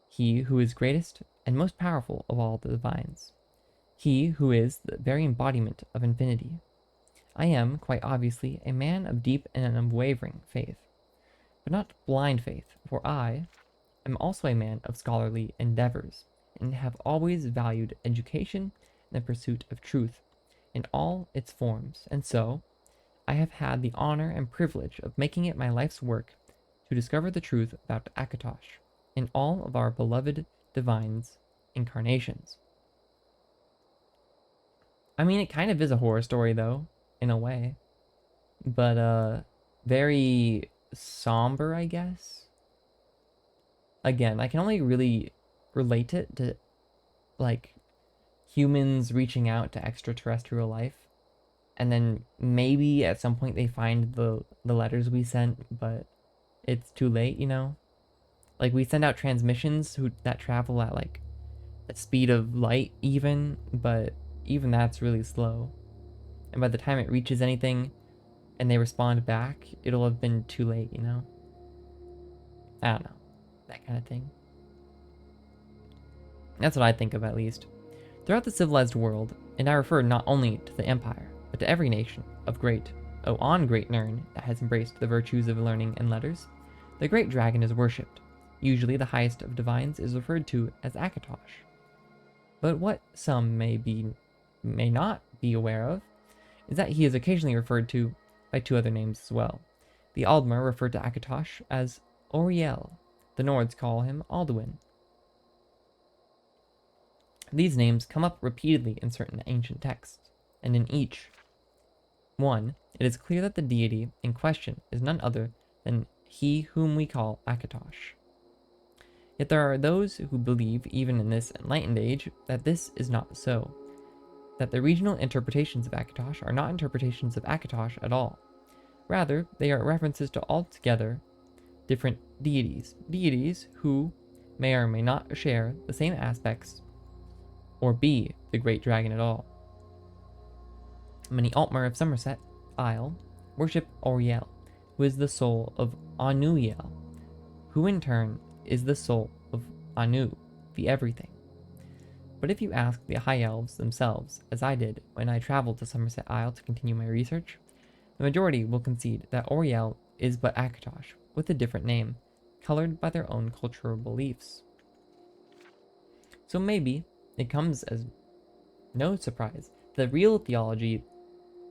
He who is greatest and most powerful of all the divines. He who is the very embodiment of infinity. I am, quite obviously, a man of deep and unwavering faith. But not blind faith, for I am also a man of scholarly endeavors, and have always valued education and the pursuit of truth in all its forms, and so I have had the honor and privilege of making it my life's work to discover the truth about Akatosh in all of our beloved divines' incarnations. I mean, it kind of is a horror story, though, in a way, but very somber, I guess. Again, I can only really relate it to, like, humans reaching out to extraterrestrial life, and then maybe at some point they find the letters we sent, but it's too late, you know? Like, we send out transmissions that travel at, like, the speed of light even, but even that's really slow. And by the time it reaches anything and they respond back, it'll have been too late, you know? I don't know. That kind of thing. That's what I think of, at least. Throughout the civilized world, and I refer not only to the Empire, but to every nation on Great Nirn that has embraced the virtues of learning and letters, the great dragon is worshipped. Usually the highest of divines is referred to as Akatosh. But what some may not be aware of is that he is occasionally referred to by two other names as well. The Aldmer referred to Akatosh as Oriel. The Nords call him Alduin. These names come up repeatedly in certain ancient texts, and in each one, it is clear that the deity in question is none other than he whom we call Akatosh. Yet there are those who believe, even in this enlightened age, that this is not so, that the regional interpretations of Akatosh are not interpretations of Akatosh at all. Rather, they are references to altogether different deities who may or may not share the same aspects or be the great dragon at all. Many Altmer of Somerset Isle worship Oriel, who is the soul of Anuiel, who in turn is the soul of Anu, the everything. But if you ask the High Elves themselves, as I did when I traveled to Somerset Isle to continue my research, the majority will concede that Oriel is but Akatosh, with a different name, colored by their own cultural beliefs. So maybe it comes as no surprise that the real theology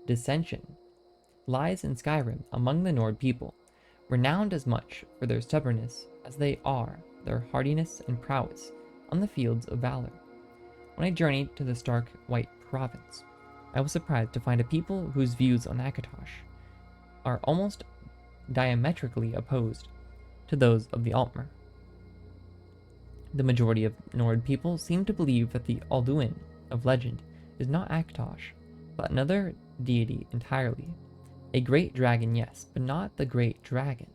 dissension lies in Skyrim among the Nord people, renowned as much for their stubbornness as they are their hardiness and prowess on the fields of valor. When I journeyed to the stark White Province, I was surprised to find a people whose views on Akatosh are almost diametrically opposed to those of the Altmer. The majority of Nord people seem to believe that the Alduin of legend is not Akatosh, but another deity entirely. A great dragon, yes, but not the great dragon.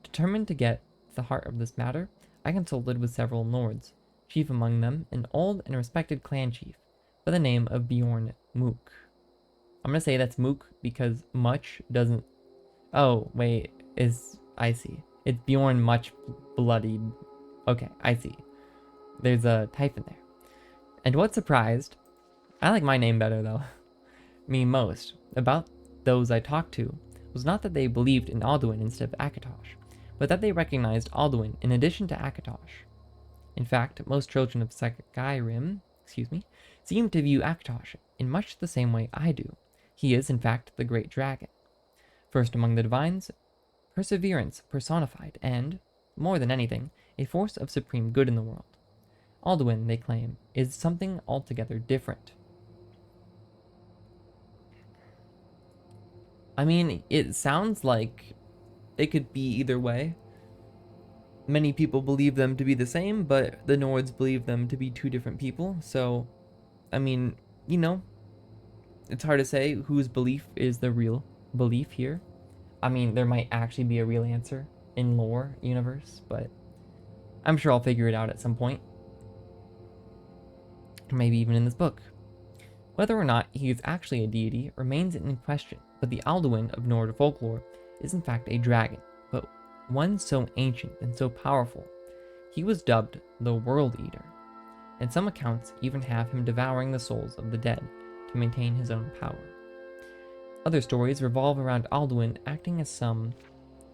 Determined to get to the heart of this matter, I consulted with several Nords, chief among them an old and respected clan chief by the name of Bjorn Mook. I'm gonna say that's Mook because much doesn't... Oh, wait, I see. It's Bjorn Much Bloody. Okay, I see. There's a type in there. And what surprised, I like my name better though, me most, about those I talked to, was not that they believed in Alduin instead of Akatosh, but that they recognized Alduin in addition to Akatosh. In fact, most children of Skyrim, seem to view Akatosh in much the same way I do. He is, in fact, the great dragon. First among the divines, perseverance personified, and, more than anything, a force of supreme good in the world. Alduin, they claim, is something altogether different. I mean, it sounds like it could be either way. Many people believe them to be the same, but the Nords believe them to be two different people. So, I mean, you know, it's hard to say whose belief is the real belief here. I mean, there might actually be a real answer in lore universe, but I'm sure I'll figure it out at some point. Maybe even in this book. Whether or not he is actually a deity remains in question, but the Alduin of Nord folklore is in fact a dragon, but one so ancient and so powerful. He was dubbed the World Eater, and some accounts even have him devouring the souls of the dead to maintain his own power. Other stories revolve around Alduin acting as some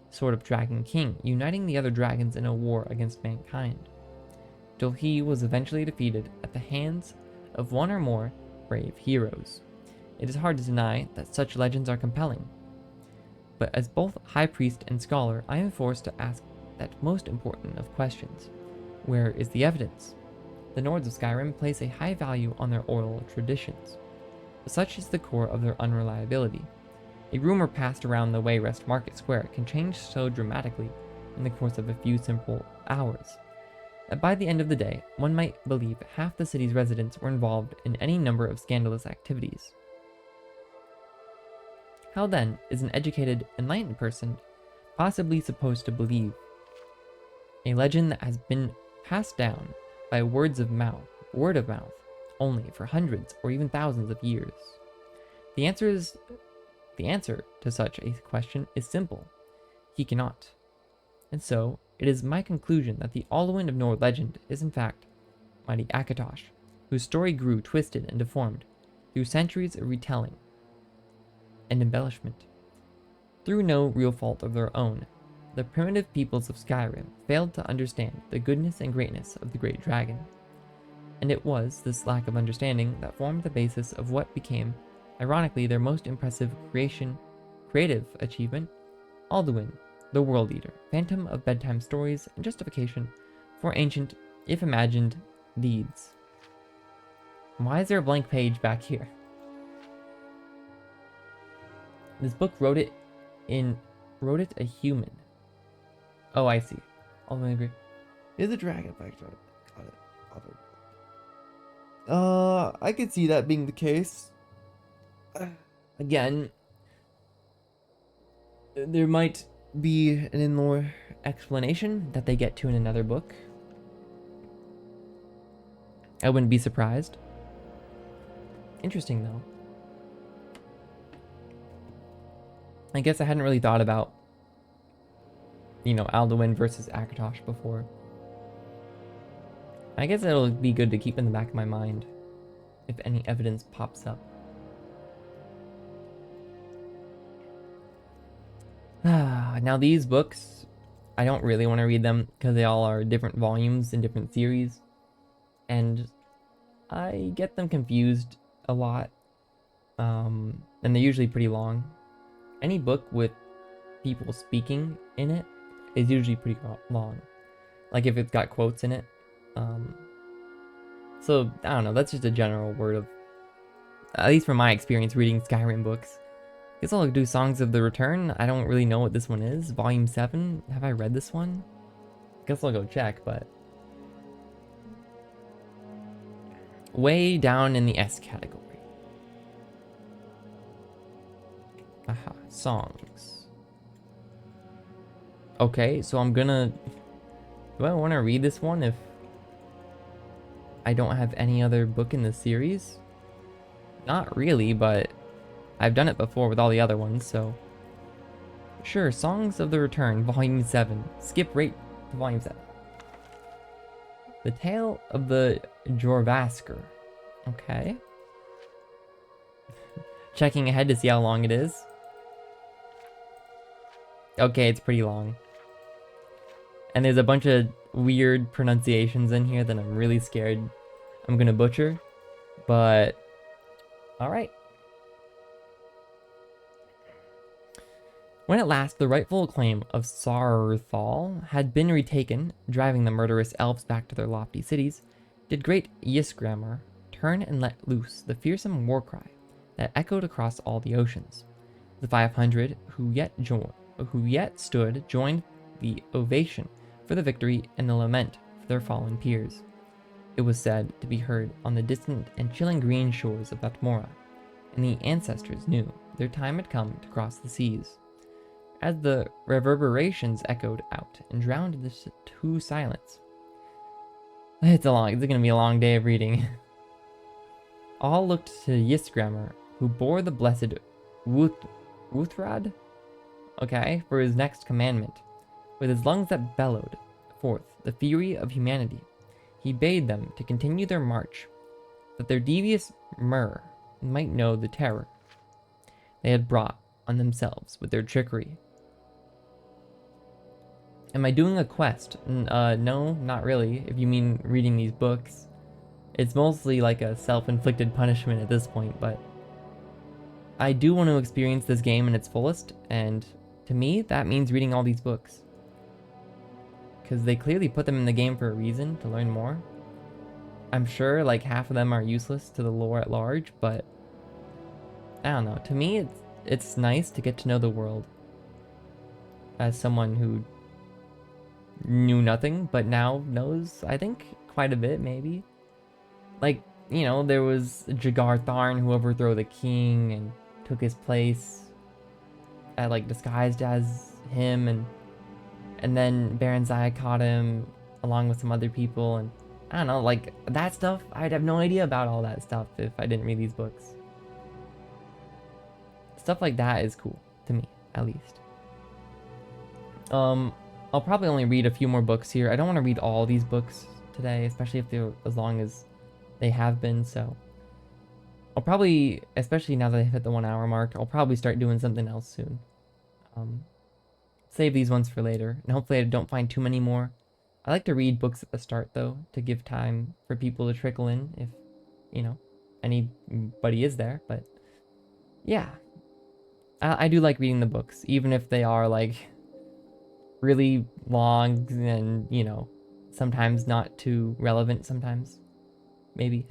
sort of dragon king, uniting the other dragons in a war against mankind, till he was eventually defeated at the hands of one or more brave heroes. It is hard to deny that such legends are compelling, but as both high priest and scholar, I am forced to ask that most important of questions. Where is the evidence? The Nords of Skyrim place a high value on their oral traditions. Such is the core of their unreliability. A rumor passed around the Wayrest Market Square can change so dramatically in the course of a few simple hours, that by the end of the day, one might believe half the city's residents were involved in any number of scandalous activities. How then is an educated, enlightened person possibly supposed to believe. A legend that has been passed down by word of mouth, only for hundreds or even thousands of years. The answer to such a question is simple. He cannot. And so, it is my conclusion that the Alduin of Nord legend is in fact mighty Akatosh, whose story grew twisted and deformed through centuries of retelling and embellishment. Through no real fault of their own, the primitive peoples of Skyrim failed to understand the goodness and greatness of the great dragon. And it was this lack of understanding that formed the basis of what became, ironically, their most impressive creative achievement, Alduin, the World Eater, phantom of bedtime stories and justification for ancient, if imagined, deeds. Why is there a blank page back here? This book wrote it a human. Oh, I see. Alduin agree. Is a dragon back? Got it. I could see that being the case. Again, There might be an in-lore explanation that they get to in another book. I wouldn't be surprised. Interesting, though. I guess I hadn't really thought about, Alduin versus Akatosh before. I guess it'll be good to keep in the back of my mind if any evidence pops up. Now these books, I don't really want to read them because they all are different volumes in different series, and I get them confused a lot, and they're usually pretty long. Any book with people speaking in it is usually pretty long, like if it's got quotes in it. So I don't know, that's just a general word of, at least from my experience reading Skyrim books. Guess I'll do Songs of the Return. I don't really know what this one is. Volume 7. Have I read this one? Guess I'll go check, but way down in the S category. Aha, songs. Okay, so I'm gonna... Do I want to read this one if I don't have any other book in the series? Not really, but I've done it before with all the other ones, so... Sure, Songs of the Return, Volume 7. Skip right to Volume 7. The Tale of the Jorvasker. Okay. Checking ahead to see how long it is. Okay, it's pretty long. And there's a bunch of weird pronunciations in here that I'm really scared I'm gonna butcher. But... alright. When at last the rightful claim of Saarthal had been retaken, driving the murderous elves back to their lofty cities, did great Ysgramor turn and let loose the fearsome war cry that echoed across all the oceans. The 500 who yet stood joined the ovation for the victory and the lament for their fallen peers. It was said to be heard on the distant and chilling green shores of Atmora, and the ancestors knew their time had come to cross the seas. As the reverberations echoed out and drowned the to silence. It's gonna be a long day of reading. All looked to Ysgramor, who bore the blessed Uthrad, for his next commandment. With his lungs that bellowed forth the fury of humanity, he bade them to continue their march, that their devious myrrh might know the terror they had brought on themselves with their trickery. Am I doing a quest? No, not really, if you mean reading these books. It's mostly like a self-inflicted punishment at this point, but I do want to experience this game in its fullest, and to me, that means reading all these books. Because they clearly put them in the game for a reason, to learn more. I'm sure like half of them are useless to the lore at large, but I don't know. To me, it's nice to get to know the world as someone who knew nothing, but now knows, I think, quite a bit, maybe. Like, there was Jagar Tharn who overthrew the king and took his place, disguised as him, and then Baron Zaya caught him along with some other people, and I don't know, like that stuff. I'd have no idea about all that stuff if I didn't read these books. Stuff like that is cool to me, at least. I'll probably only read a few more books here. I don't want to read all these books today, especially if they're as long as they have been, so I'll probably, especially now that I've hit the 1 hour mark, I'll probably start doing something else soon. Save these ones for later, and hopefully I don't find too many more. I like to read books at the start, though, to give time for people to trickle in if, you know, anybody is there, but yeah. I do like reading the books, even if they are, like, really long and, you know, sometimes not too relevant sometimes. Maybe.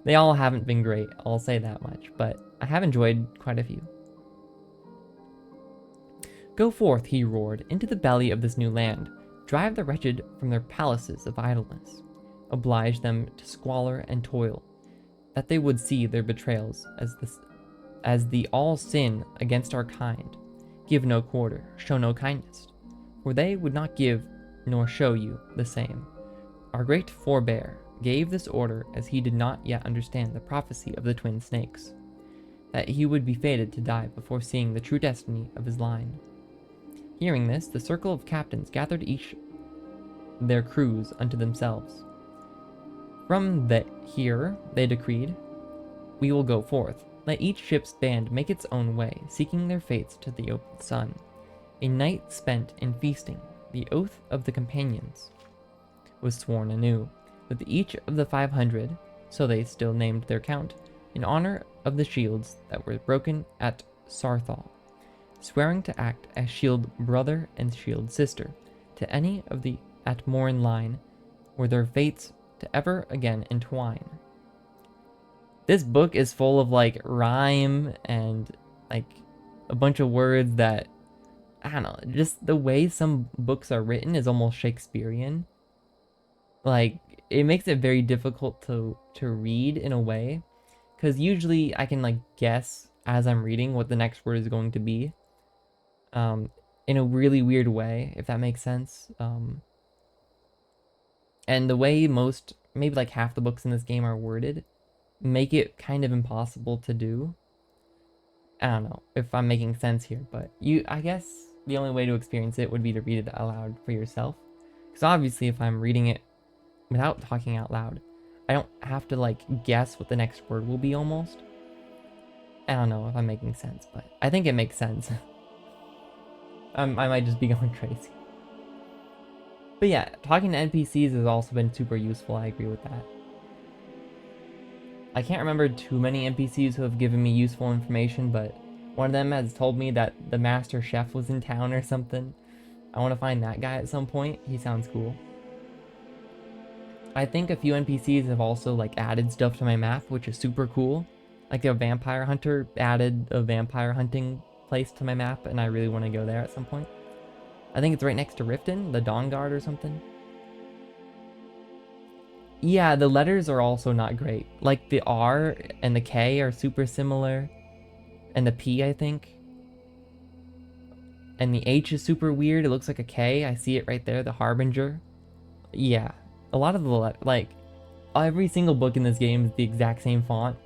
They all haven't been great, I'll say that much, but I have enjoyed quite a few. Go forth, he roared, into the belly of this new land. Drive the wretched from their palaces of idleness. Oblige them to squalor and toil, that they would see their betrayals as the all sin against our kind. Give no quarter, show no kindness, for they would not give nor show you the same. Our great forebear gave this order as he did not yet understand the prophecy of the twin snakes, that he would be fated to die before seeing the true destiny of his line. Hearing this, the circle of captains gathered each their crews unto themselves. From that here, they decreed, we will go forth. Let each ship's band make its own way, seeking their fates to the open sun. A night spent in feasting, the oath of the companions was sworn anew, with each of the 500, so they still named their count, in honor of the shields that were broken at Sarthal, swearing to act as shield brother and shield sister to any of the Atmoran line, were their fates to ever again entwine. This book is full of like rhyme and like a bunch of words that, I don't know, just the way some books are written is almost Shakespearean. Like, it makes it very difficult to read in a way, because usually I can like guess as I'm reading what the next word is going to be, in a really weird way, if that makes sense. And the way most, maybe like half the books in this game are worded, make it kind of impossible to do. I don't know if I'm making sense here, but I guess the only way to experience it would be to read it aloud for yourself. Because obviously if I'm reading it without talking out loud, I don't have to like guess what the next word will be almost. I don't know if I'm making sense, but I think it makes sense. I might just be going crazy. But yeah, talking to NPCs has also been super useful, I agree with that. I can't remember too many NPCs who have given me useful information, but one of them has told me that the master chef was in town or something. I want to find that guy at some point. He sounds cool. I think a few NPCs have also like added stuff to my map, which is super cool. Like the vampire hunter added a vampire hunting place to my map, and I really want to go there at some point. I think it's right next to Riften, the Dawn Guard or something. Yeah, the letters are also not great. Like the R and the K are super similar, and the P, I think. And the H is super weird. It looks like a K. I see it right there, the Harbinger. Yeah, a lot of the like every single book in this game is the exact same font,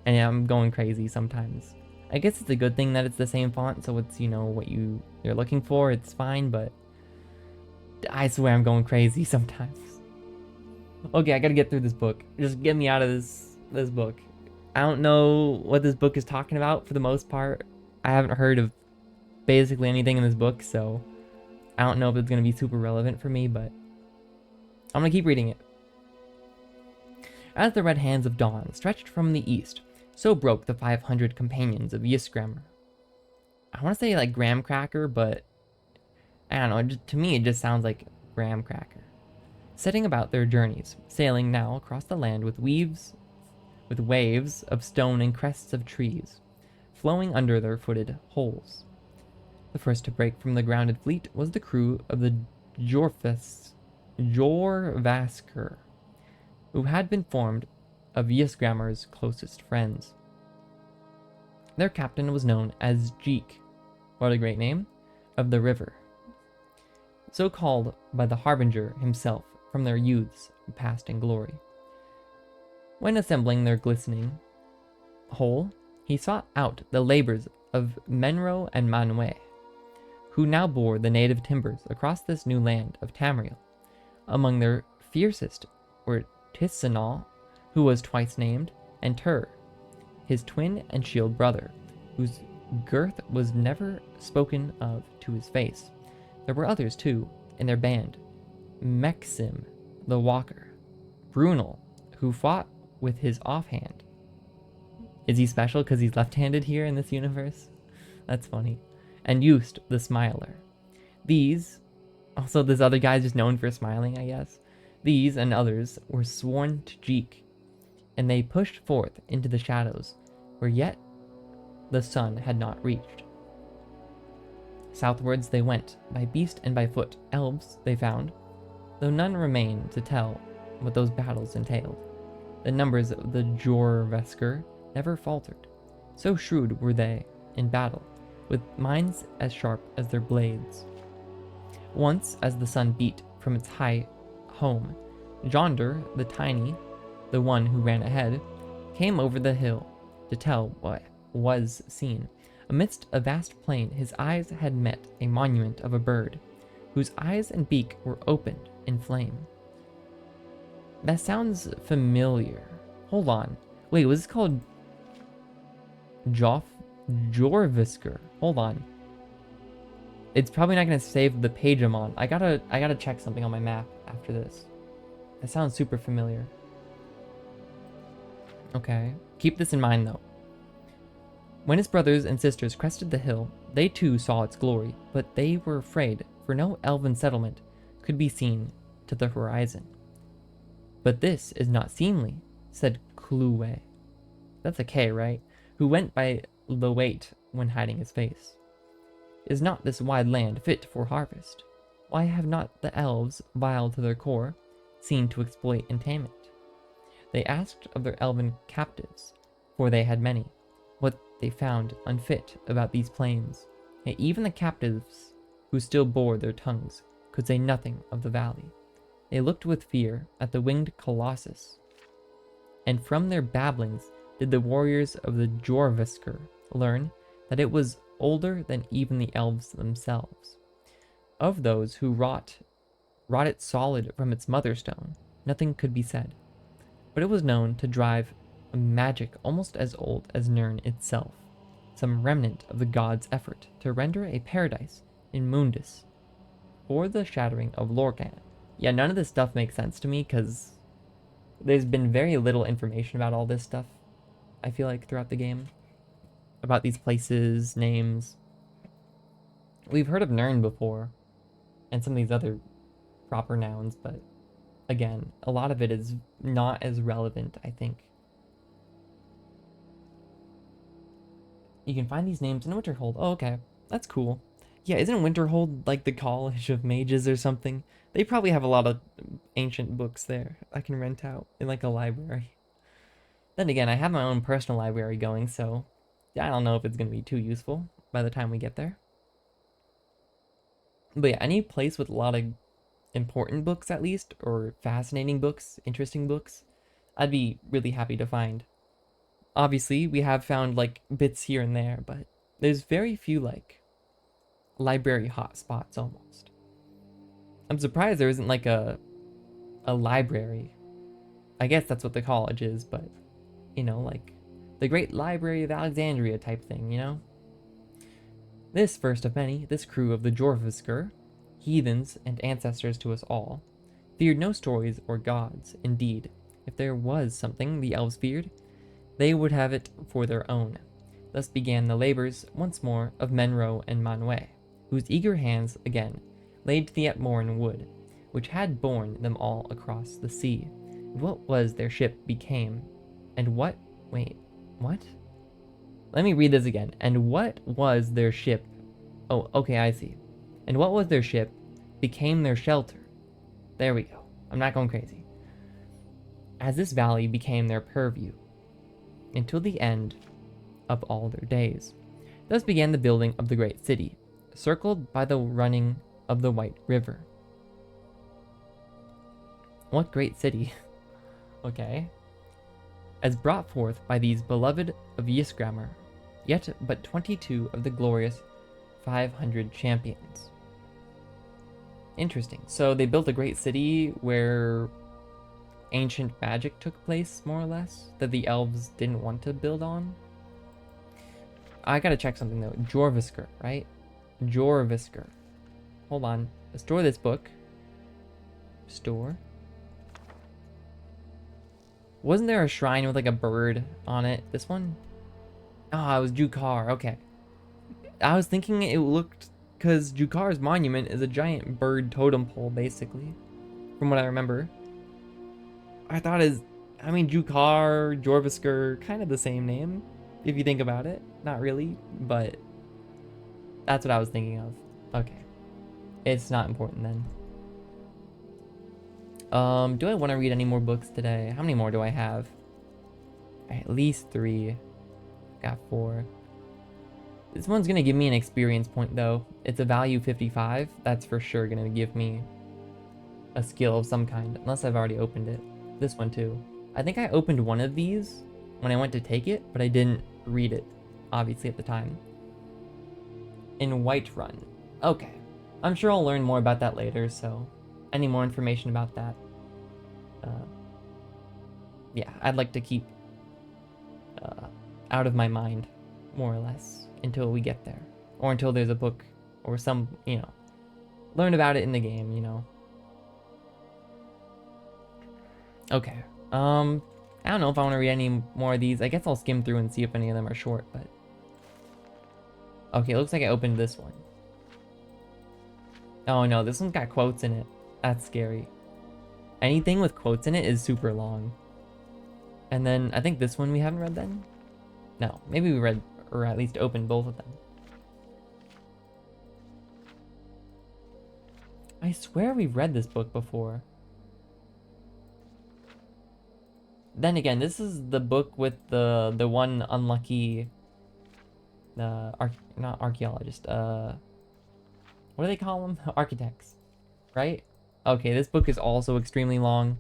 and I'm going crazy sometimes. I guess it's a good thing that it's the same font, so it's, you know, what you're looking for, it's fine, but I swear I'm going crazy sometimes. Okay, I gotta get through this book. Just get me out of this book. I don't know what this book is talking about for the most part. I haven't heard of basically anything in this book, so I don't know if it's gonna be super relevant for me, but I'm gonna keep reading it. As the red hands of dawn stretched from the east, so broke the 500 companions of Ysgramr. I want to say like graham cracker, but I don't know. To me, it just sounds like graham cracker. Setting about their journeys, sailing now across the land with waves of stone and crests of trees, flowing under their footed holes. The first to break from the grounded fleet was the crew of the Jorvasker, who had been formed of Ysgramr's closest friends. Their captain was known as Jeek. What a great name. of the river, so called by the harbinger himself from their youths past in glory. When assembling their glistening whole, he sought out the labors of Menro and Manwe, who now bore the native timbers across this new land of Tamriel. Among their fiercest were Tissanal, who was twice named, and Tur, his twin and shield brother, whose girth was never spoken of to his face. There were others too in their band: Mexim the Walker, Brunel, who fought with his offhand. Is he special because he's left-handed here in this universe? That's funny. And Just the Smiler. These, also this other guy's just known for smiling, I guess. These and others were sworn to Jeek, and they pushed forth into the shadows, where yet the sun had not reached. Southwards they went, by beast and by foot. Elves they found, though none remained to tell what those battles entailed. The numbers of the dwarf-esque never faltered, so shrewd were they in battle, with minds as sharp as their blades. Once, as the sun beat from its high home, Jonder the tiny, the one who ran ahead, came over the hill to tell what was seen. Amidst a vast plain, his eyes had met a monument of a bird, whose eyes and beak were opened in flame. That sounds familiar. Hold on. Wait, was this called Jorvisker? Hold on. It's probably not going to save the page I'm on. I gotta check something on my map after this. That sounds super familiar. Okay. Keep this in mind, though. When his brothers and sisters crested the hill, they too saw its glory, but they were afraid, for no elven settlement could be seen to the horizon. But this is not seemly, said Kluwe. That's a K, right? Who went by the weight when hiding his face. Is not this wide land fit for harvest? Why have not the elves, vile to their core, seen to exploit and tame it? They asked of their elven captives, for they had many, what they found unfit about these plains. Yet even the captives, who still bore their tongues, could say nothing of the valley. They looked with fear at the winged colossus, and from their babblings did the warriors of the Jorvisker learn that it was older than even the elves themselves. Of those who wrought it solid from its mother stone, nothing could be said, but it was known to drive a magic almost as old as Nirn itself, some remnant of the god's effort to render a paradise in Mundus, or the shattering of Lorcan. Yeah, none of this stuff makes sense to me because there's been very little information about all this stuff, I feel like, throughout the game. About these places, names. We've heard of Nirn before, and some of these other proper nouns, but again, a lot of it is not as relevant, I think. You can find these names in Winterhold. Oh, okay. That's cool. Yeah, isn't Winterhold like the College of Mages or something? They probably have a lot of ancient books there I can rent out in like a library. Then again, I have my own personal library going, so I don't know if it's going to be too useful by the time we get there. But yeah, any place with a lot of important books at least, or fascinating books, interesting books, I'd be really happy to find. Obviously, we have found like bits here and there, but there's very few like library hotspots almost. I'm surprised there isn't like a library. I guess that's what the college is, but you know, like the Great Library of Alexandria type thing, you know? This first of many, this crew of the Jorvisker, heathens and ancestors to us all, feared no stories or gods. Indeed, if there was something the elves feared, they would have it for their own. Thus began the labors once more of Menro and Manwe, whose eager hands again laid to the Etmorn wood, which had borne them all across the sea. And what was their ship became, and what? Wait, what? Let me read this again. And what was their ship? Oh, okay, I see. And what was their ship became their shelter. There we go. I'm not going crazy. As this valley became their purview, until the end of all their days. Thus began the building of the great city, circled by the running of the White River. What great city. Okay. As brought forth by these beloved of Ysgramor, yet but 22 of the glorious 500 champions. Interesting. So they built a great city where ancient magic took place, more or less, that the elves didn't want to build on. I gotta check something though. Jorvisker, right? Jorvisker. Hold on. Store this book. Store. Wasn't there a shrine with like a bird on it? This one? Ah, it was Jukar. Okay. I was thinking it looked... Because Jukar's monument is a giant bird totem pole, basically. From what I remember. I thought I mean, Jukar, Jorvisker, kind of the same name. If you think about it. Not really, but... That's what I was thinking of. Okay. It's not important then. Do I want to read any more books today? How many more do I have? At least 3. Got 4. This one's gonna give me an experience point though. It's a value 55. That's for sure gonna give me a skill of some kind, unless I've already opened it. This one too. I think I opened one of these when I went to take it, but I didn't read it, obviously, at the time. In Whiterun. Okay. I'm sure I'll learn more about that later, so any more information about that, yeah, I'd like to keep out of my mind, more or less, until we get there. Or until there's a book or some, you know, learn about it in the game, you know. Okay. I don't know if I want to read any more of these. I guess I'll skim through and see if any of them are short, but... Okay, it looks like I opened this one. Oh no, this one's got quotes in it. That's scary. Anything with quotes in it is super long. And then, I think this one we haven't read then? No, maybe we read, or at least opened both of them. I swear we've read this book before. Then again, this is the book with the one unlucky... not archaeologist, what do they call them? Architects, right? Okay, this book is also extremely long.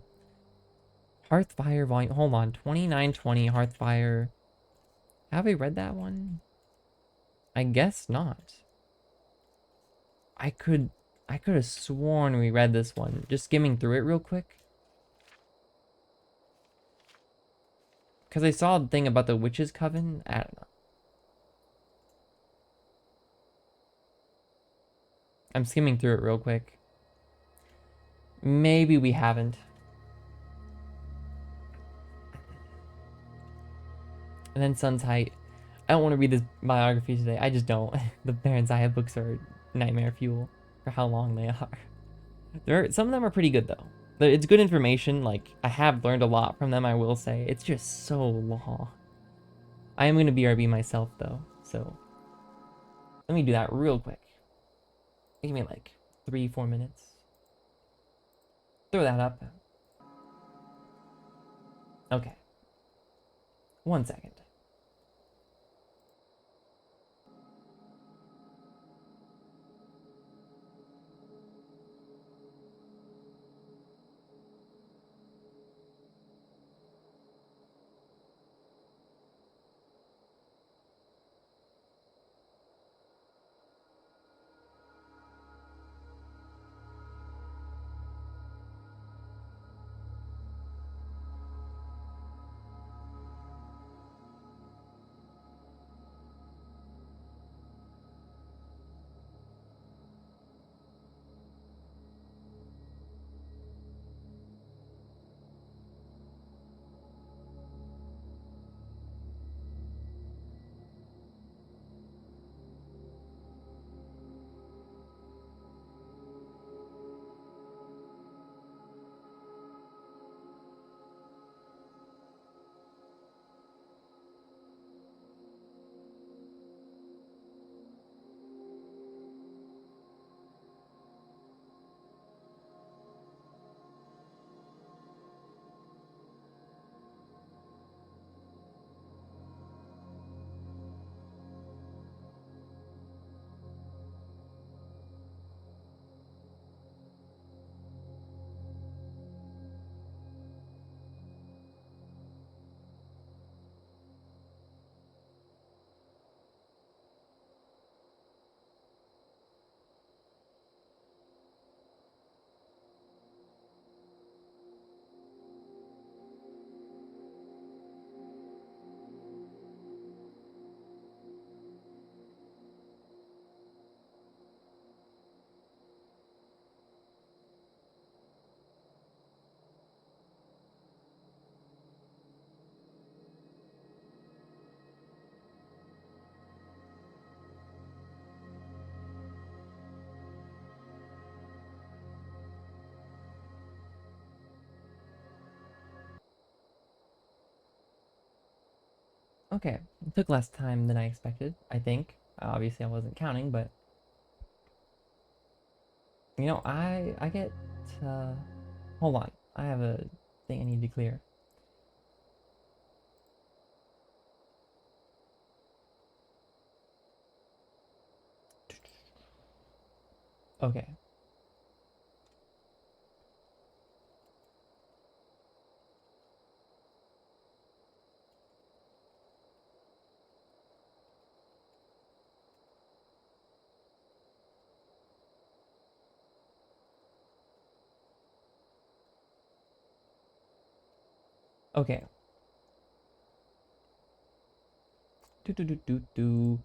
Hearthfire volume, hold on, 2920 Hearthfire. Have we read that one? I guess not. I could have sworn we read this one. Just skimming through it real quick. Because I saw the thing about the witch's coven. I don't know. I'm skimming through it real quick. Maybe we haven't. And then Sun's Height. I don't want to read this biography today. I just don't. The Baron Zaya books are nightmare fuel for how long they are. Some of them are pretty good though. It's good information. Like, I have learned a lot from them, I will say. It's just so long. I am going to BRB myself though, so let me do that real quick. Give me like 3-4 minutes. Throw that up. Okay. 1 second. Okay, it took less time than I expected, I think. Obviously, I wasn't counting, but you know, I get. Hold on, I have a thing I need to clear. Okay. Okay. Do do do do do.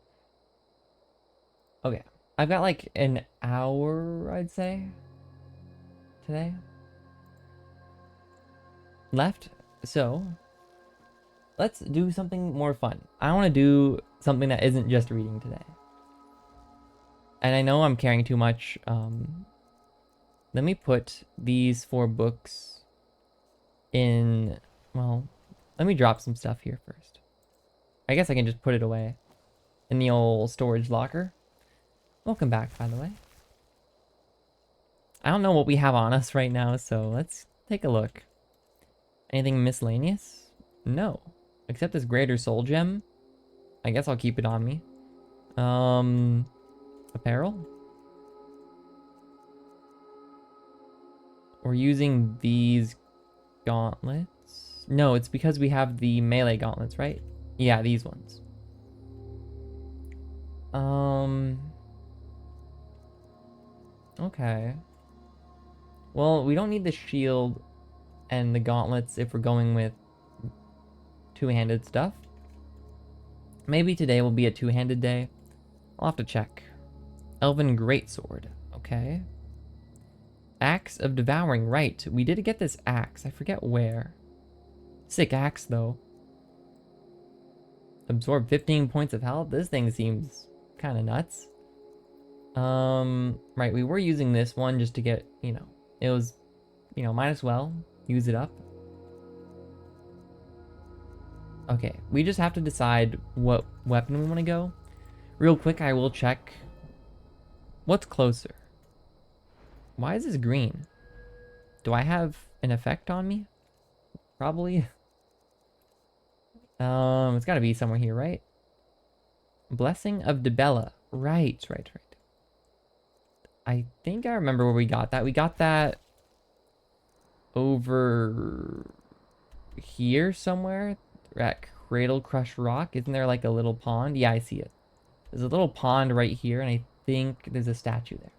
Okay. I've got like an hour, I'd say, today left. So let's do something more fun. I want to do something that isn't just reading today. And I know I'm carrying too much. Let me put these 4 books in. Well, let me drop some stuff here first. I guess I can just put it away in the old storage locker. Welcome back, by the way. I don't know what we have on us right now, so let's take a look. Anything miscellaneous? No. Except this greater soul gem. I guess I'll keep it on me. Apparel? We're using these gauntlets. No, it's because we have the melee gauntlets, right? Yeah, these ones. Okay. Well, we don't need the shield and the gauntlets if we're going with two-handed stuff. Maybe today will be a two-handed day. I'll have to check. Elven greatsword. Okay. Axe of devouring. Right. We did get this axe. I forget where. Sick axe, though. Absorb 15 points of health. This thing seems kind of nuts. Right. We were using this one just to get, you know, it was, you know, might as well use it up. Okay. We just have to decide what weapon we want to go. Real quick, I will check. What's closer? Why is this green? Do I have an effect on me? Probably. It's gotta be somewhere here, right? Blessing of Debella. Right. I think I remember where we got that. We got that over here somewhere at Cradle Crush Rock. Isn't there like a little pond? Yeah, I see it. There's a little pond right here, and I think there's a statue there.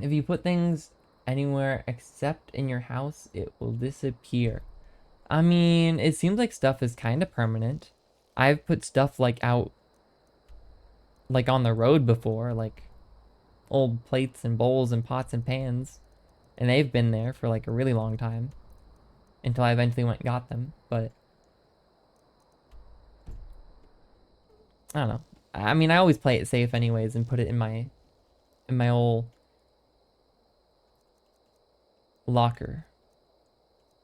If you put things anywhere except in your house, it will disappear. I mean, it seems like stuff is kind of permanent. I've put stuff like out, like on the road before, like old plates and bowls and pots and pans. And they've been there for like a really long time. Until I eventually went and got them. But I don't know. I mean, I always play it safe anyways and put it in my old locker,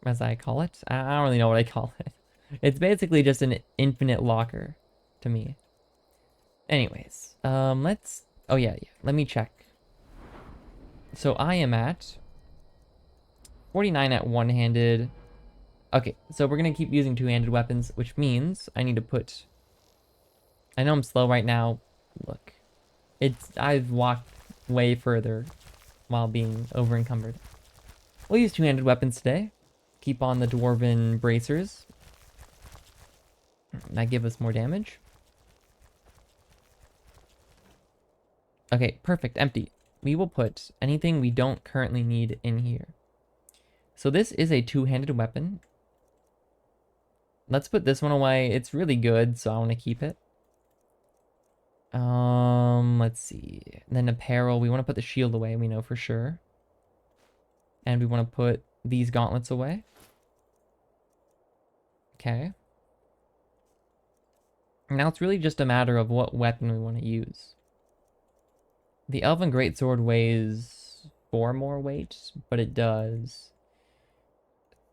as I call it. I don't really know what I call it. It's basically just an infinite locker to me. Anyways, let's, oh yeah, let me check. So I am at 49 at one-handed. Okay, so we're gonna keep using two-handed weapons, which means I need to put, I know I'm slow right now. Look, I've walked way further while being over encumbered. We'll use two-handed weapons today. Keep on the dwarven bracers. That give us more damage. Okay, perfect, empty. We will put anything we don't currently need in here. So this is a two-handed weapon. Let's put this one away. It's really good, so I want to keep it. Let's see. And then apparel, we want to put the shield away, we know for sure. And we want to put these gauntlets away. Okay. Now it's really just a matter of what weapon we want to use. The Elven Greatsword weighs 4 more weight, but it does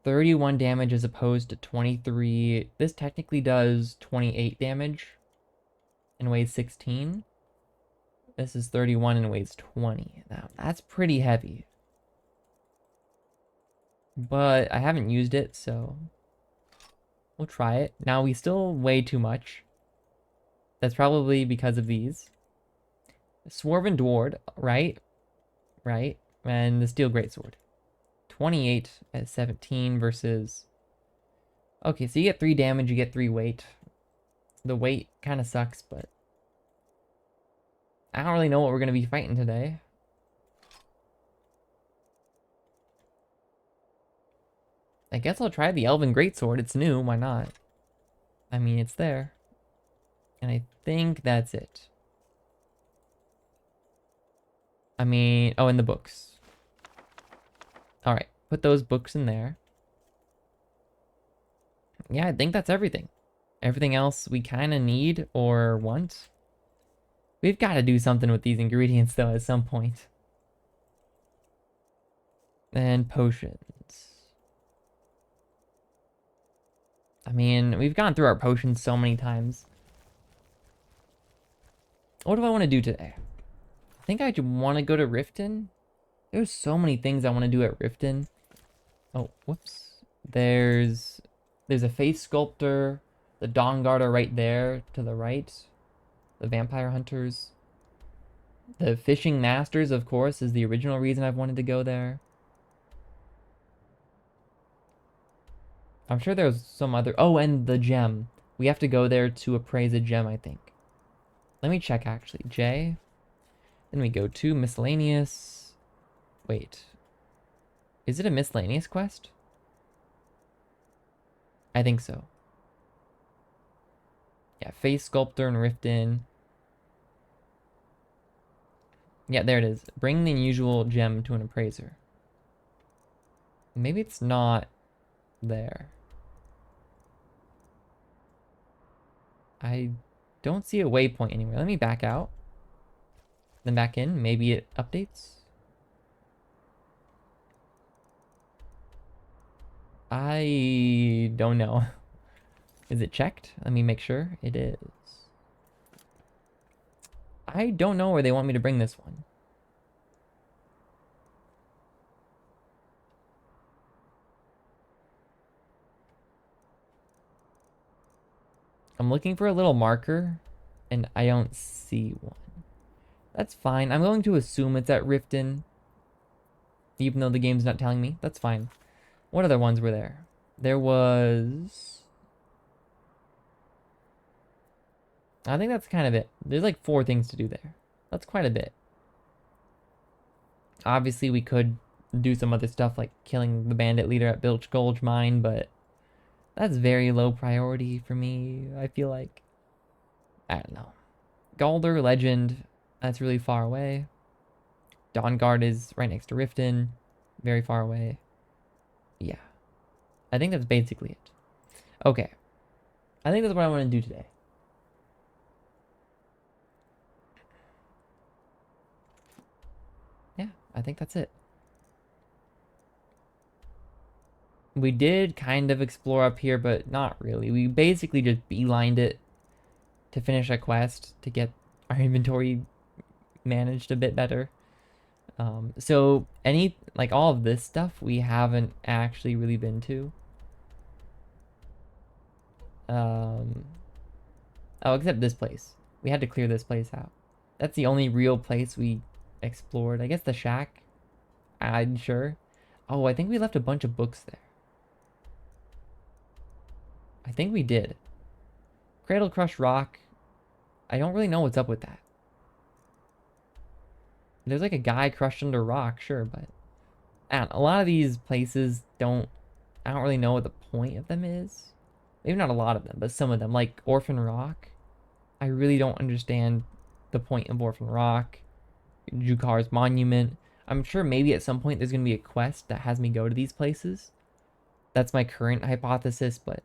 31 damage as opposed to 23. This technically does 28 damage and weighs 16. This is 31 and weighs 20. Now, that's pretty heavy. But I haven't used it, so we'll try it. Now, we still weigh too much. That's probably because of these. Swarven Dward, right? Right. And the Steel Greatsword. 28 at 17 versus... Okay, so you get 3 damage, you get 3 weight. The weight kind of sucks, but... I don't really know what we're going to be fighting today. I guess I'll try the Elven Greatsword. It's new, why not? I mean, it's there. And I think that's it. I mean, oh, in the books. Alright, put those books in there. Yeah, I think that's everything. Everything else we kind of need or want. We've got to do something with these ingredients, though, at some point. And potions. I mean, we've gone through our potions so many times. What do I want to do today? I think I want to go to Riften. There's so many things I want to do at Riften. Oh, whoops. There's a face sculptor. The Dawnguard are right there to the right. The vampire hunters. The fishing masters, of course, is the original reason I've wanted to go there. I'm sure there's some other... Oh, and the gem. We have to go there to appraise a gem, I think. Let me check, actually. J. Then we go to miscellaneous. Wait. Is it a miscellaneous quest? I think so. Yeah, face sculptor and Riften. Yeah, there it is. Bring the unusual gem to an appraiser. Maybe it's not there. I don't see a waypoint anywhere. Let me back out. Then back in. Maybe it updates. I don't know. Is it checked? Let me make sure. It is. I don't know where they want me to bring this one. I'm looking for a little marker, and I don't see one. That's fine. I'm going to assume it's at Riften, even though the game's not telling me. That's fine. What other ones were there? There was... I think that's kind of it. There's like 4 things to do there. That's quite a bit. Obviously, we could do some other stuff like killing the bandit leader at Bilge Gulch Mine, but that's very low priority for me, I feel like. I don't know. Galder Legend, that's really far away. Dawnguard is right next to Riften, very far away. Yeah. I think that's basically it. Okay. I think that's what I want to do today. Yeah, I think that's it. We did kind of explore up here, but not really. We basically just beelined it to finish a quest to get our inventory managed a bit better. So all of this stuff we haven't actually really been to. Oh, except this place. We had to clear this place out. That's the only real place we explored. I guess the shack. I'm sure. Oh, I think we left a bunch of books there. I think we did. Cradle Crush Rock. I don't really know what's up with that. There's like a guy crushed under rock, sure, but a lot of these places I don't really know what the point of them is. Maybe not a lot of them, but some of them, like Orphan Rock. I really don't understand the point of Orphan Rock. Jukar's Monument. I'm sure maybe at some point there's going to be a quest that has me go to these places. That's my current hypothesis, but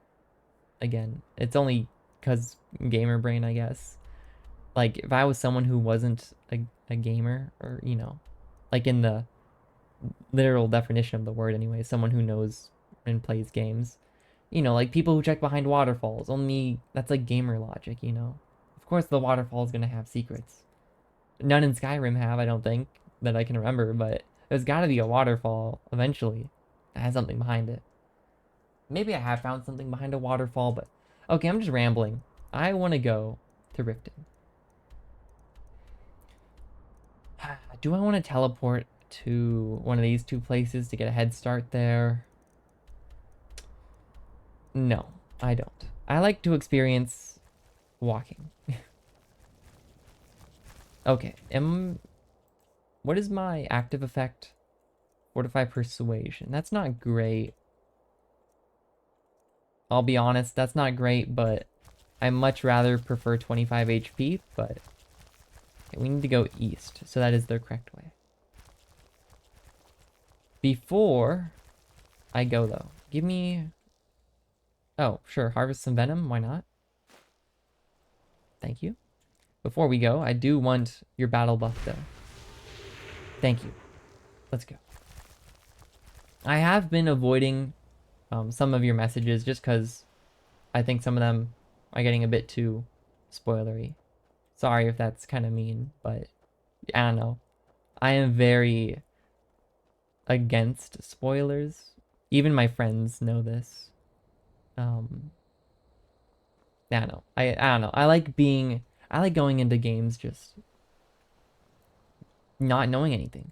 again, it's only because gamer brain, I guess. Like, if I was someone who wasn't a gamer, or, you know, like in the literal definition of the word anyway, someone who knows and plays games. You know, like people who check behind waterfalls. Only that's like gamer logic, you know. Of course the waterfall is gonna have secrets. None in Skyrim have, I don't think, that I can remember, but there's gotta be a waterfall eventually that has something behind it. Maybe I have found something behind a waterfall, but okay, I'm just rambling. I want to go to Riften. Do I want to teleport to one of these two places to get a head start there? No, I don't. I like to experience walking. Okay, what is my active effect? Fortify persuasion. That's not great. I'll be honest, that's not great, but I much rather prefer 25 HP, but okay, we need to go east, so that is the correct way. Before I go though, give me... Oh, sure, harvest some venom, why not? Thank you. Before we go, I do want your battle buff though. Thank you. Let's go. I have been avoiding some of your messages just because I think some of them are getting a bit too spoilery. Sorry if that's kind of mean, but I don't know. I am very against spoilers. Even my friends know this. I don't know. I don't know. I like going into games just not knowing anything.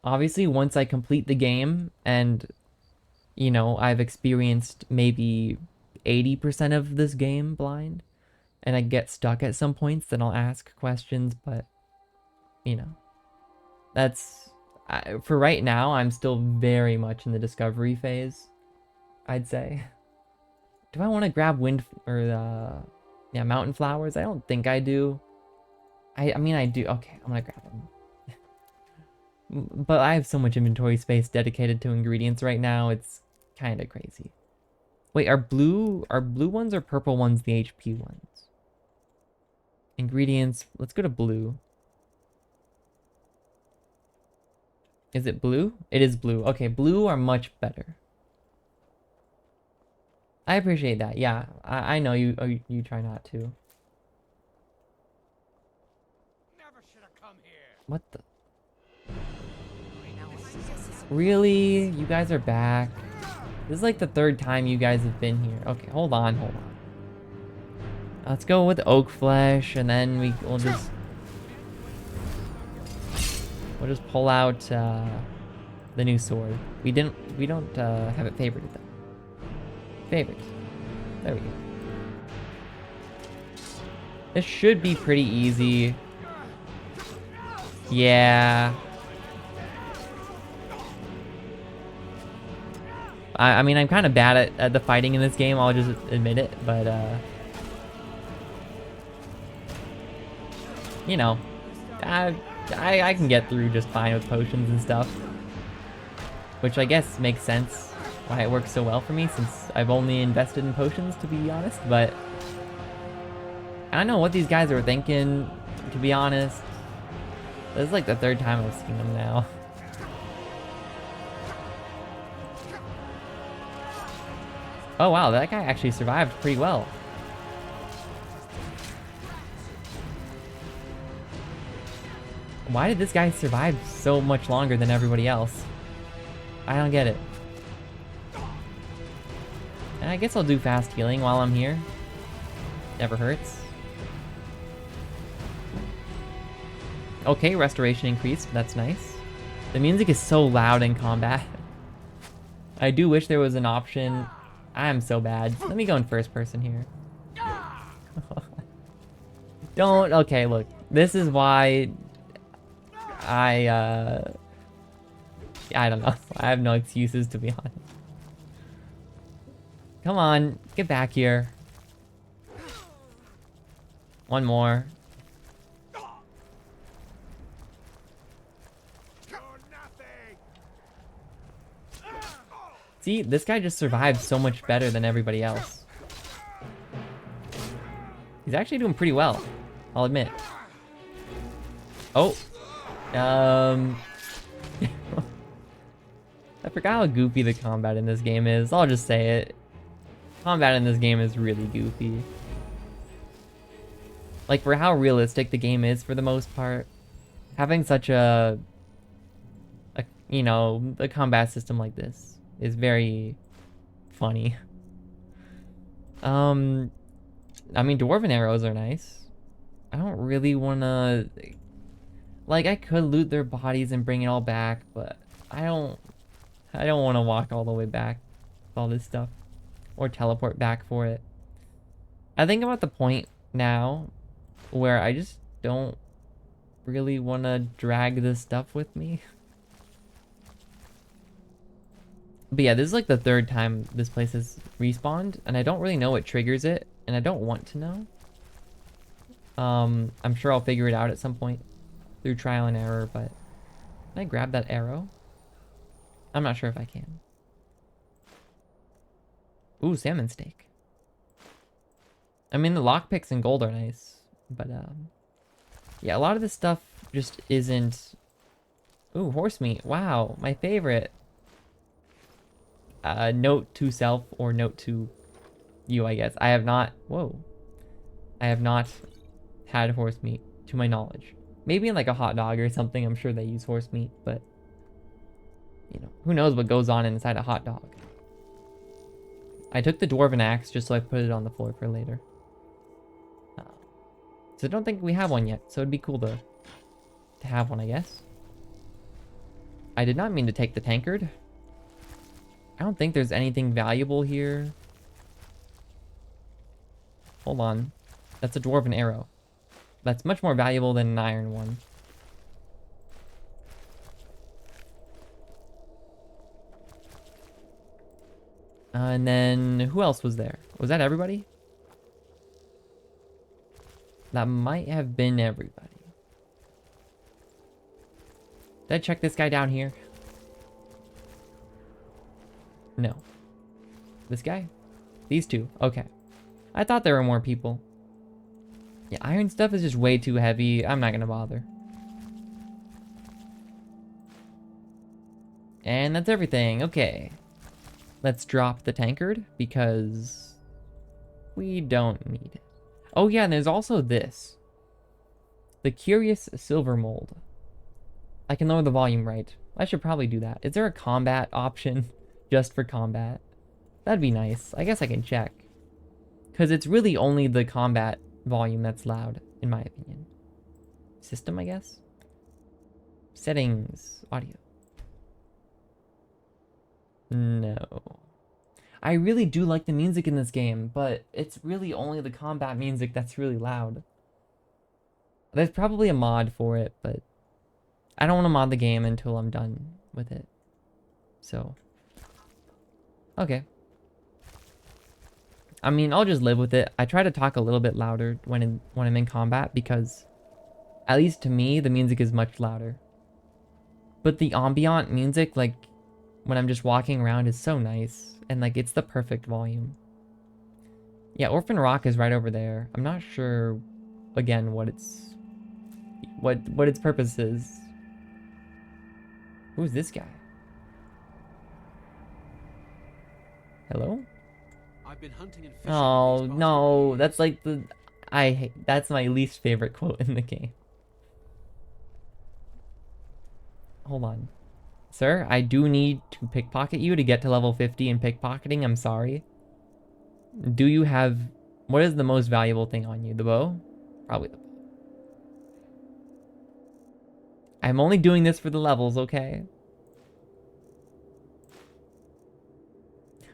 Obviously, once I complete the game and, you know, I've experienced maybe 80% of this game blind, and I get stuck at some points, then I'll ask questions, but, you know, that's... for right now, I'm still very much in the discovery phase, I'd say. Do I want to grab mountain flowers? I don't think I do. I mean, I do. Okay, I'm gonna grab them. But I have so much inventory space dedicated to ingredients right now, it's kind of crazy. Wait, are blue ones or purple ones the HP ones? Ingredients, let's go to blue. Is it blue? It is blue. Okay, blue are much better. I appreciate that. Yeah, I know you try not to. Never should have come here. What the? Really? You guys are back? This is like the third time you guys have been here. Okay, hold on. Let's go with oak flesh, and then we'll just pull out the new sword. We don't have it favorited though. Favorite. There we go. This should be pretty easy. Yeah. I mean, I'm kind of bad at the fighting in this game, I'll just admit it, but, you know, I can get through just fine with potions and stuff. Which I guess makes sense why it works so well for me, since I've only invested in potions, to be honest, but I don't know what these guys are thinking, to be honest. This is like the third time I've seen them now. Oh wow, that guy actually survived pretty well. Why did this guy survive so much longer than everybody else? I don't get it. And I guess I'll do fast healing while I'm here. Never hurts. Okay, restoration increased, that's nice. The music is so loud in combat. I do wish there was an option. I'm so bad. Let me go in first person here. Don't, okay, look. This is why I don't know. I have no excuses, to be honest. Come on, get back here. One more. See, this guy just survived so much better than everybody else. He's actually doing pretty well, I'll admit. Oh. I forgot how goofy the combat in this game is. I'll just say it. Combat in this game is really goofy. Like, for how realistic the game is for the most part, having such a you know, a combat system like this is very funny. I mean, dwarven arrows are nice. I don't really want to... Like, I could loot their bodies and bring it all back, but I don't want to walk all the way back with all this stuff. Or teleport back for it. I think I'm at the point now where I just don't really want to drag this stuff with me. But yeah, this is like the third time this place has respawned, and I don't really know what triggers it, and I don't want to know. I'm sure I'll figure it out at some point through trial and error, but can I grab that arrow? I'm not sure if I can. Ooh, salmon steak. I mean, the lockpicks and gold are nice, but yeah, a lot of this stuff just isn't... Ooh, horse meat. Wow, my favorite. Note to self, or note to you, I guess. I have not... Whoa. I have not had horse meat, to my knowledge. Maybe in like a hot dog or something, I'm sure they use horse meat, but... You know, who knows what goes on inside a hot dog. I took the dwarven axe just so I put it on the floor for later. So I don't think we have one yet, so it'd be cool to have one, I guess. I did not mean to take the tankard. I don't think there's anything valuable here. Hold on. That's a dwarven arrow. That's much more valuable than an iron one. And then, who else was there? Was that everybody? That might have been everybody. Did I check this guy down here? No. This guy? These two. Okay. I thought there were more people. Yeah, iron stuff is just way too heavy. I'm not gonna bother. And that's everything. Okay. Let's drop the tankard because we don't need it. Oh yeah, and there's also this. The curious silver mold. I can lower the volume right. I should probably do that. Is there a combat option just for combat? That'd be nice. I guess I can check. Because it's really only the combat volume that's loud, in my opinion. System, I guess? Settings. Audio. No. I really do like the music in this game, but it's really only the combat music that's really loud. There's probably a mod for it, but I don't want to mod the game until I'm done with it. So, okay. I mean, I'll just live with it. I try to talk a little bit louder when I'm in combat because, at least to me, the music is much louder. But the ambient music, like, when I'm just walking around is so nice. And, like, it's the perfect volume. Yeah, Orphan Rock is right over there. I'm not sure, again, what its purpose is. Who's this guy? Hello? I've been hunting and fishing Oh, in these parts no. for That's years. like that's my least favorite quote in the game. Hold on. Sir, I do need to pickpocket you to get to level 50 in pickpocketing. I'm sorry. Do you have... What is the most valuable thing on you? The bow? Probably the bow. I'm only doing this for the levels, okay?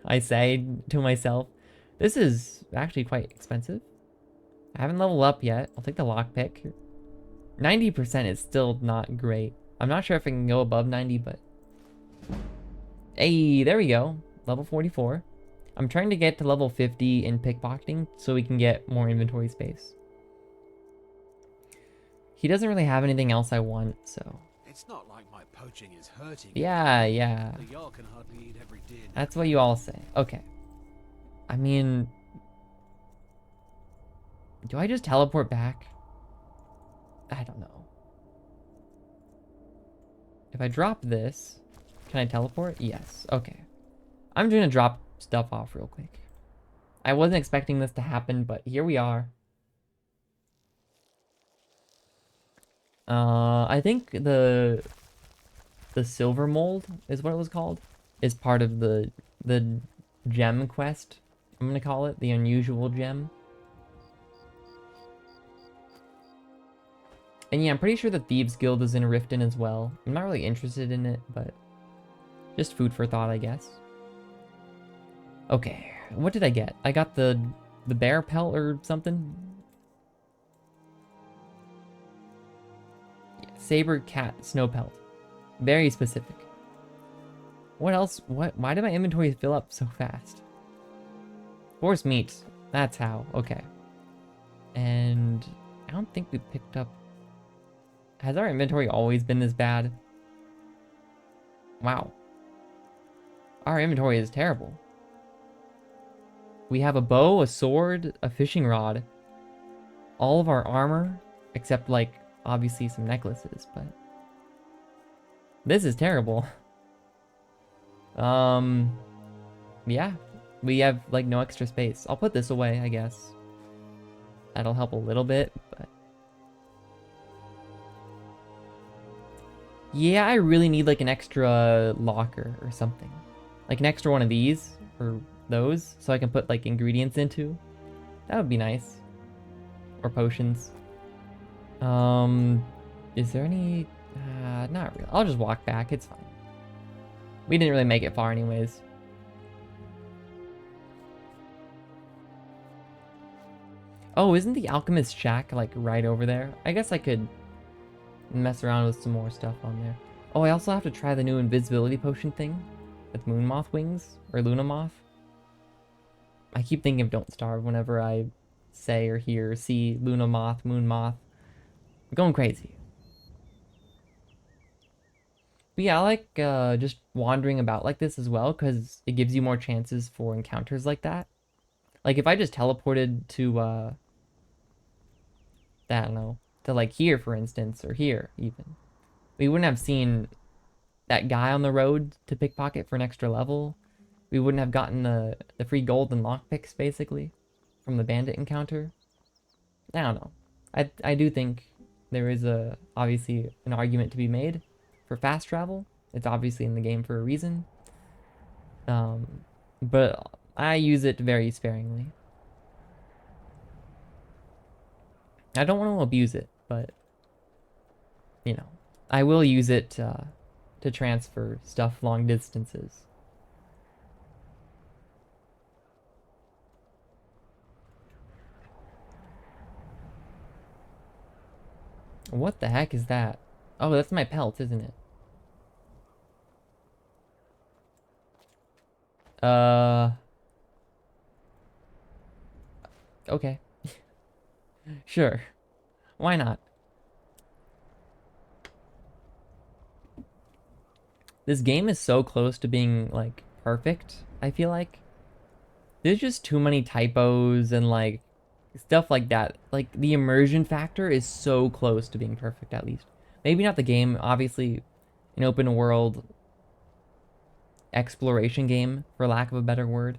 I say to myself. This is actually quite expensive. I haven't leveled up yet. I'll take the lockpick. 90% is still not great. I'm not sure if I can go above 90, but... Hey, there we go. Level 44. I'm trying to get to level 50 in pickpocketing so we can get more inventory space. He doesn't really have anything else I want, so... It's not like my poaching is hurting. Yeah, yeah. The Jarl can hardly eat every dinner. That's what you all say. Okay. I mean... Do I just teleport back? I don't know. If I drop this... Can I teleport? Yes. Okay. I'm just gonna drop stuff off real quick. I wasn't expecting this to happen, but here we are. I think the silver mold is what it was called, is part of the gem quest. I'm gonna call it the unusual gem. And yeah, I'm pretty sure the Thieves Guild is in Riften as well. I'm not really interested in it, but just food for thought, I guess. Okay, what did I get? I got the bear pelt or something. Saber cat snow pelt. Very specific. What else? Why did my inventory fill up so fast? Force meat. That's how. Okay. And I don't think we picked up... Has our inventory always been this bad? Wow. Our inventory is terrible. We have a bow, a sword, a fishing rod. All of our armor, except like, obviously some necklaces, but... This is terrible. Yeah. We have, like, no extra space. I'll put this away, I guess. That'll help a little bit, but... Yeah, I really need, like, an extra locker or something. Like, an extra one of these, or those, so I can put, like, ingredients into. That would be nice. Or potions. Is there any... not really. I'll just walk back, it's fine. We didn't really make it far anyways. Oh, isn't the alchemist shack like right over there? I guess I could mess around with some more stuff on there. Oh, I also have to try the new invisibility potion thing with moon moth wings or Luna moth. I keep thinking of Don't Starve whenever I say or hear or see Luna moth, moon moth. I'm going crazy. But yeah, I like just wandering about like this as well because it gives you more chances for encounters like that. Like if I just teleported to I don't know, to like here for instance, or here even, we wouldn't have seen that guy on the road to pickpocket for an extra level. We wouldn't have gotten the free gold and lockpicks basically from the bandit encounter. I don't know. I do think there is obviously an argument to be made for fast travel. It's obviously in the game for a reason. But I use it very sparingly. I don't want to abuse it, but you know, I will use it to transfer stuff long distances. What the heck is that? Oh, that's my pelt, isn't it? Okay. Sure. Why not? This game is so close to being, like, perfect, I feel like. There's just too many typos and, like, stuff like that. Like, the immersion factor is so close to being perfect, at least. Maybe not the game, obviously, an open world exploration game, for lack of a better word,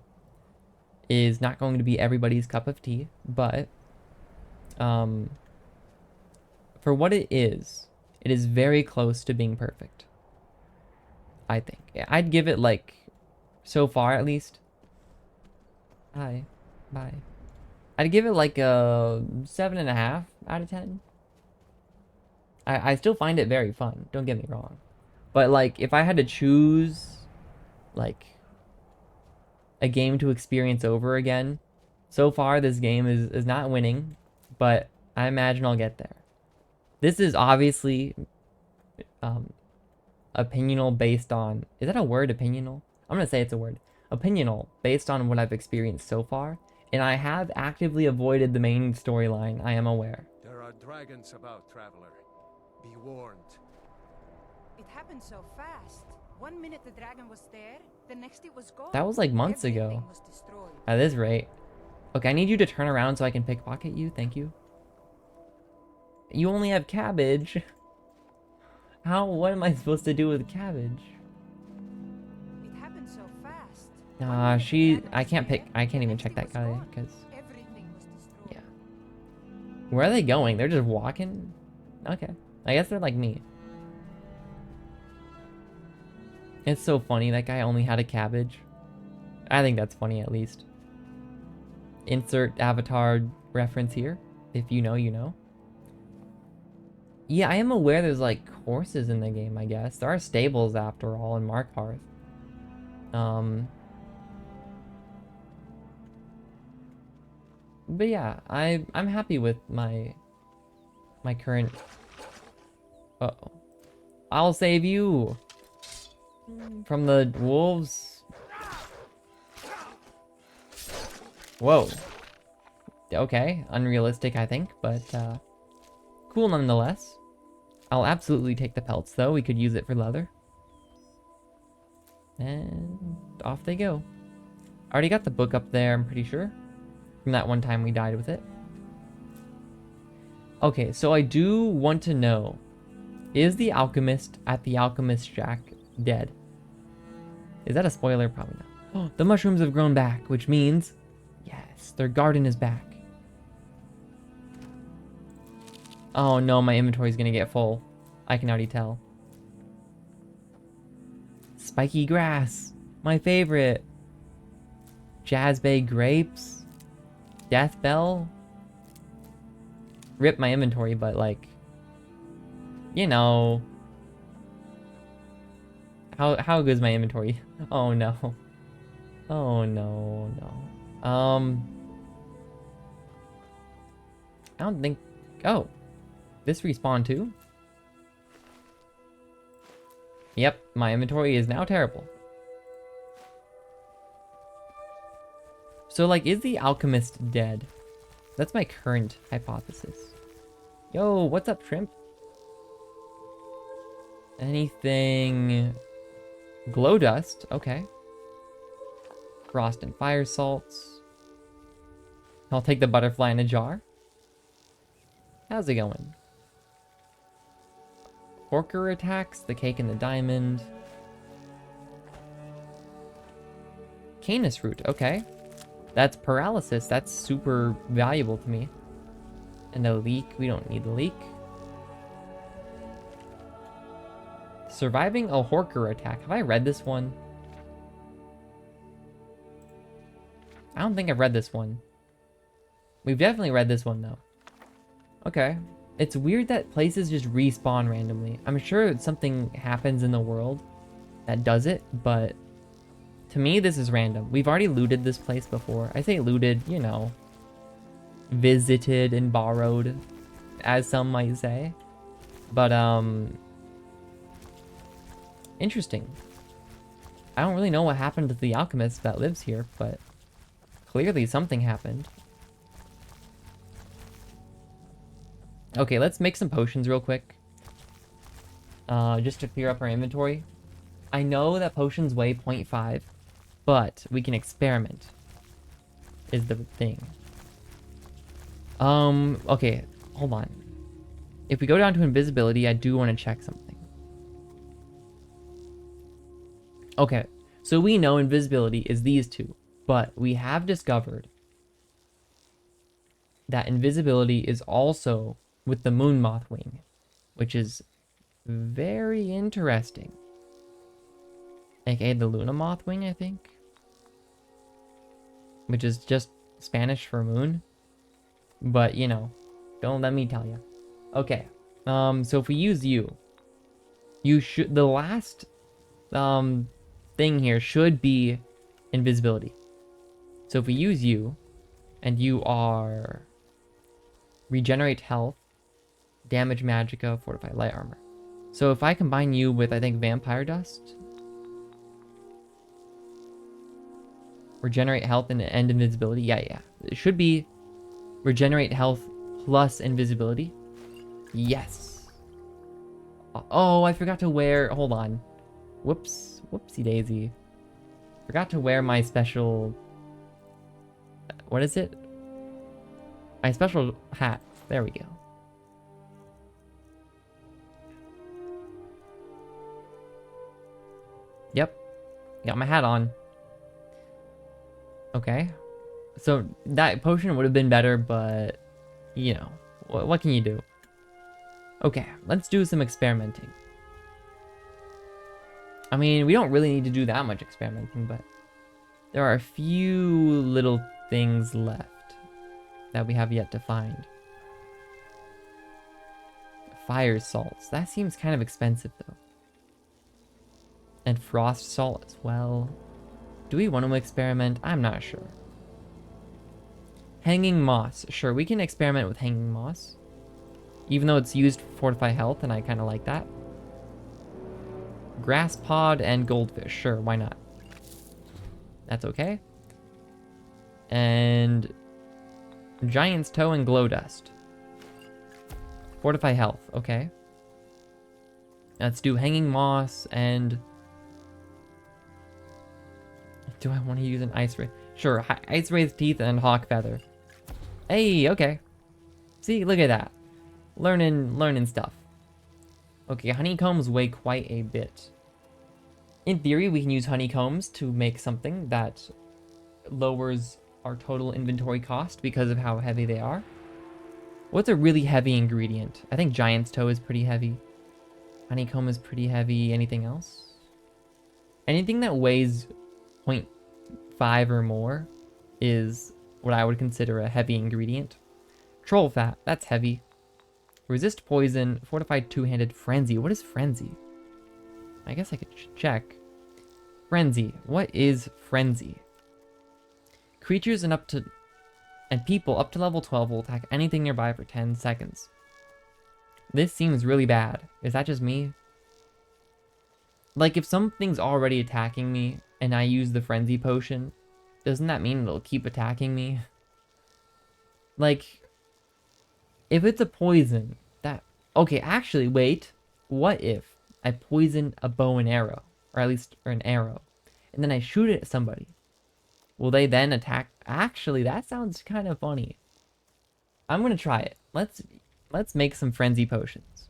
is not going to be everybody's cup of tea, but for what it is very close to being perfect, I think. I'd give it, like, so far at least, hi, bye, I'd give it like a 7.5 out of 10. I still find it very fun, don't get me wrong, but like if I had to choose like a game to experience over again, so far this game is not winning, but I imagine I'll get there. This is obviously opinional based on, is that a word, opinional? I'm gonna say it's a word. Opinional based on what I've experienced so far, and I have actively avoided the main storyline, I am aware. There are dragons about, traveler. Be warned. It happened so fast. 1 minute the dragon was there, the next it was gone. That was like months ago. Everything was destroyed. At this rate. Okay, I need you to turn around so I can pickpocket you, thank you. You only have cabbage. What am I supposed to do with cabbage? so fast. Nah, I can't pick. I can't even check that guy because. Everything was destroyed. Yeah. Where are they going? They're just walking? Okay. I guess they're like me. It's so funny. That guy only had a cabbage. I think that's funny at least. Insert avatar reference here. If you know, you know. Yeah, I am aware there's like horses in the game, I guess. There are stables after all in Markarth. But yeah, I'm happy with my current. Uh-oh. I'll save you from the wolves. Whoa. Okay, unrealistic I think, but cool nonetheless. I'll absolutely take the pelts though. We could use it for leather. And off they go. I already got the book up there, I'm pretty sure. From that one time we died with it. Okay, so I do want to know, is the alchemist at the alchemist shack dead? Is that a spoiler? Probably not. Oh, the mushrooms have grown back, which means, yes, their garden is back. Oh no, my inventory is gonna get full. I can already tell. Spiky grass, my favorite. Jazzbay grapes. Death bell. Rip my inventory, but like, you know. How good is my inventory? Oh no. Oh no, no. I don't think. Oh, this respawned too? Yep, my inventory is now terrible. So like, is the alchemist dead? That's my current hypothesis. Yo, what's up, shrimp? Anything? Glow dust, okay. Frost and fire salts. I'll take the butterfly in a jar. How's it going? Porker attacks, the cake and the diamond. Canis root, okay. That's paralysis, that's super valuable to me. And a leek, we don't need the leek. Surviving a Horker attack. Have I read this one? I don't think I've read this one. We've definitely read this one though. Okay. It's weird that places just respawn randomly. I'm sure something happens in the world that does it, but to me this is random. We've already looted this place before. I say looted, you know, visited and borrowed, as some might say. But interesting. I don't really know what happened to the alchemist that lives here, but clearly something happened. Okay, let's make some potions real quick. Just to clear up our inventory. I know that potions weigh 0.5, but we can experiment, is the thing. Okay, hold on. If we go down to invisibility, I do want to check something. Okay, so we know invisibility is these two, but we have discovered that invisibility is also with the moon moth wing, which is very interesting. AKA the Luna moth wing, I think. Which is just Spanish for moon. But, you know, don't let me tell you. Okay, so if we use you should, the last thing here should be invisibility. So if we use you, and you are regenerate health, damage magicka, fortify light armor. So if I combine you with, I think, vampire dust, regenerate health and end invisibility. Yeah. It should be regenerate health plus invisibility. Yes. Oh, I forgot to wear, hold on. Whoopsie daisy. Forgot to wear my special, what is it? My special hat. There we go. Yep. Got my hat on. Okay. So that potion would have been better, but you know, what can you do? Okay, let's do some experimenting. I mean, we don't really need to do that much experimenting, but there are a few little things left that we have yet to find. Fire salts. That seems kind of expensive, though. And frost salt as well. Do we want to experiment? I'm not sure. Hanging moss. Sure, we can experiment with hanging moss. Even though it's used for fortify health, and I kind of like that. Grass pod and goldfish. Sure, why not? That's okay. And giant's toe and glow dust. Fortify health. Okay. Let's do hanging moss and... Do I want to use an ice wraith? Sure, ice wraith teeth and hawk feather. Hey, okay. See, look at that. Learning stuff. Okay, honeycombs weigh quite a bit. In theory, we can use honeycombs to make something that lowers our total inventory cost because of how heavy they are. What's a really heavy ingredient? I think giant's toe is pretty heavy. Honeycomb is pretty heavy. Anything else? Anything that weighs 0.5 or more is what I would consider a heavy ingredient. Troll fat, that's heavy. Resist poison, fortified two-handed frenzy. What is frenzy? I guess I could check. Frenzy. What is frenzy? Creatures and people up to level 12 will attack anything nearby for 10 seconds. This seems really bad. Is that just me? Like, if something's already attacking me and I use the frenzy potion, doesn't that mean it'll keep attacking me? Like, if it's a poison, that... Okay, actually, wait. What if I poison a bow and arrow? Or at least an arrow. And then I shoot it at somebody. Will they then attack? Actually, that sounds kind of funny. I'm gonna try it. Let's make some frenzy potions.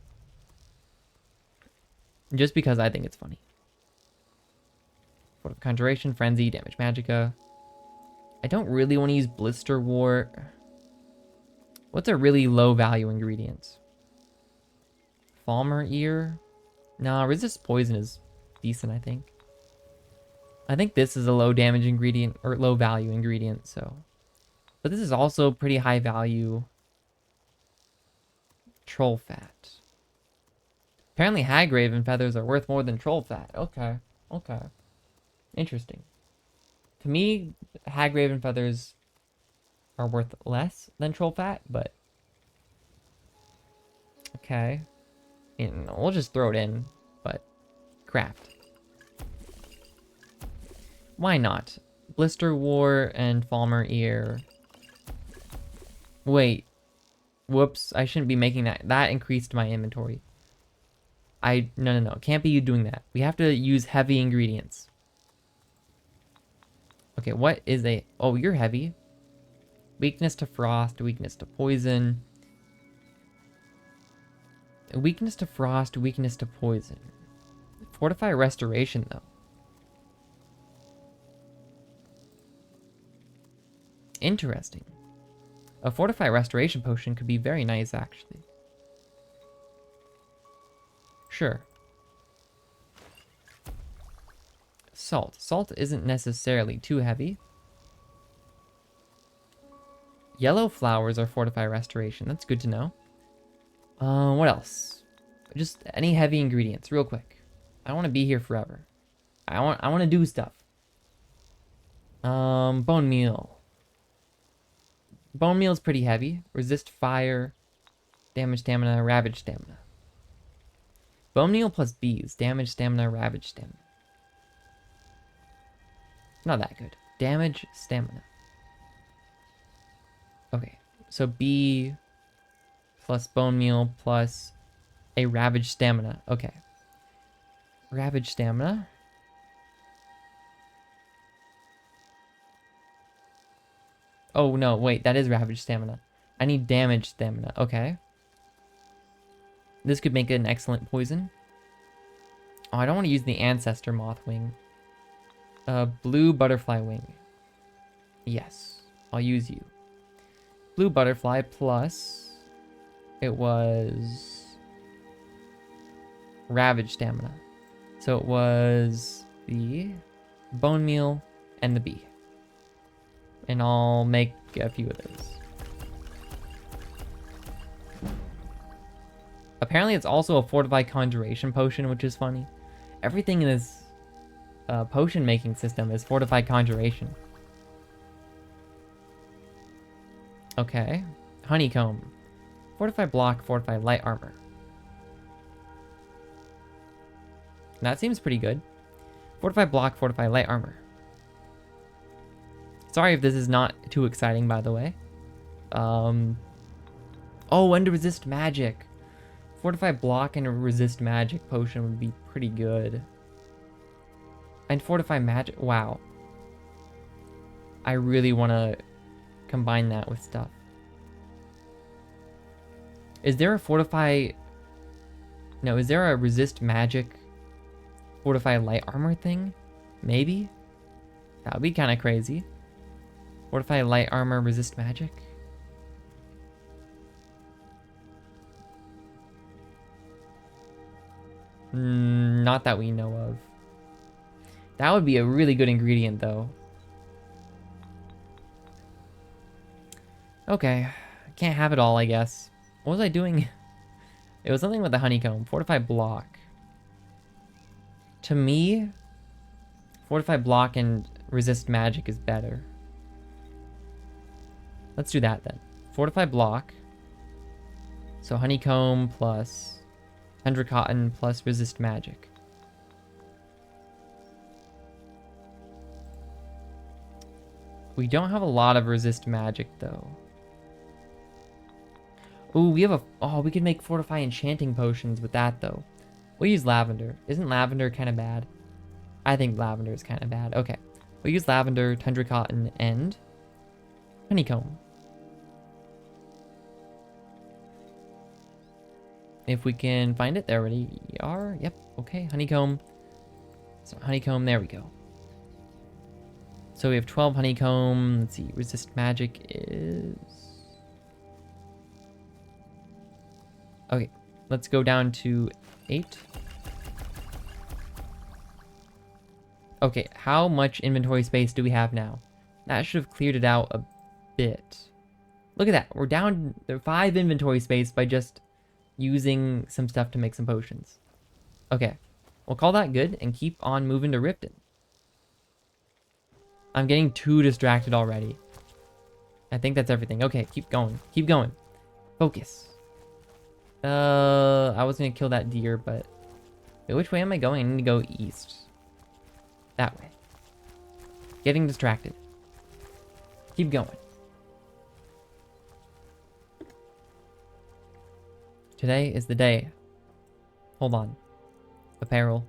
Just because I think it's funny. Fort of Conjuration, Frenzy, Damage Magicka. I don't really want to use Blister Wart. What's a really low value ingredient? Falmer Ear? No, Resist Poison is decent, I think. I think this is a low damage ingredient, or low value ingredient, so. But this is also pretty high value. Troll Fat. Apparently Hagraven feathers are worth more than troll fat. Okay. Okay. Interesting. To me, Hagraven feathers are worth less than troll fat, but... Okay. We'll just throw it in, but... Craft. Why not? Blister War and Falmer Ear. Wait. Whoops, I shouldn't be making that. That increased my inventory. No. Can't be you doing that. We have to use heavy ingredients. Okay, what is a... Oh, you're heavy. Weakness to frost, weakness to poison. Weakness to frost, weakness to poison. Fortify restoration, though. Interesting. A fortify restoration potion could be very nice, actually. Sure. Salt. Salt isn't necessarily too heavy. Yellow flowers are fortify restoration. That's good to know. What else? Just any heavy ingredients, real quick. I don't want to be here forever. I want to do stuff. Bone meal. Bone meal is pretty heavy. Resist fire, damage stamina, ravage stamina. Bone meal plus bees, damage stamina, ravage stamina. Not that good. Damage stamina. Okay, so bee plus bone meal plus a ravage stamina. Okay. Ravage stamina. Oh, no, wait, that is ravage stamina. I need damage stamina. Okay. This could make it an excellent poison. Oh, I don't want to use the ancestor moth wing. Blue butterfly wing. Yes, I'll use you. Blue butterfly plus it was ravage stamina. So it was the bone meal and the bee. And I'll make a few of those. Apparently it's also a fortified conjuration potion, which is funny. Everything in this potion making system is fortified conjuration. Okay. Honeycomb. Fortified block, fortified light armor. That seems pretty good. Fortified block, fortified light armor. Sorry if this is not too exciting, by the way. Oh, and to resist magic. Fortified block and a resist magic potion would be pretty good. And fortify magic. Wow. I really want to combine that with stuff. Is there a fortify... No, is there a resist magic fortify light armor thing? Maybe? That would be kind of crazy. Fortify light armor, resist magic? Not that we know of. That would be a really good ingredient, though. Okay. Can't have it all, I guess. What was I doing? It was something with the honeycomb. Fortified block. To me, fortified block and resist magic is better. Let's do that then. Fortified block. So honeycomb plus tundra cotton plus resist magic. We don't have a lot of resist magic though. Ooh, we have a... Oh, we could make fortify enchanting potions with that though. We'll use lavender. Isn't lavender kind of bad? I think lavender is kind of bad. Okay. We'll use lavender, tundra cotton, and honeycomb. If we can find it, there we are. Yep, okay, honeycomb. So honeycomb, there we go. So we have 12 honeycomb. Let's see, resist magic is... Okay, let's go down to 8. Okay, how much inventory space do we have now? That should have cleared it out a bit. Look at that, we're down to 5 inventory space by just using some stuff to make some potions. Okay, we'll call that good and keep on moving to Riften. I'm getting too distracted already. I think that's everything. Okay, keep going. Keep going. Focus. I was gonna kill that deer, but... Wait, which way am I going? I need to go east. That way. Getting distracted. Keep going. Today is the day. Hold on. Apparel.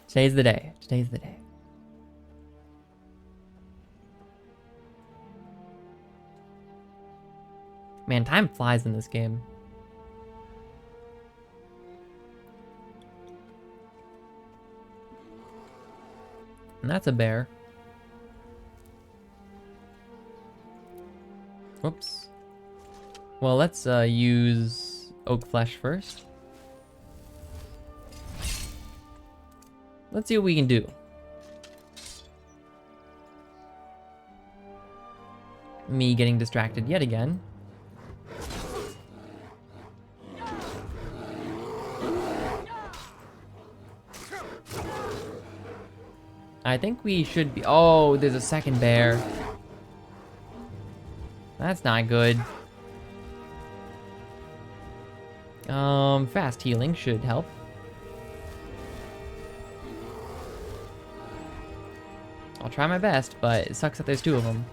Today's the day. Today's the day. Man, time flies in this game. And that's a bear. Whoops. Well, let's use oak flesh first. Let's see what we can do. Me getting distracted yet again. I think we should be... Oh, there's a second bear. That's not good. Fast healing should help. I'll try my best, but it sucks that there's 2 of them.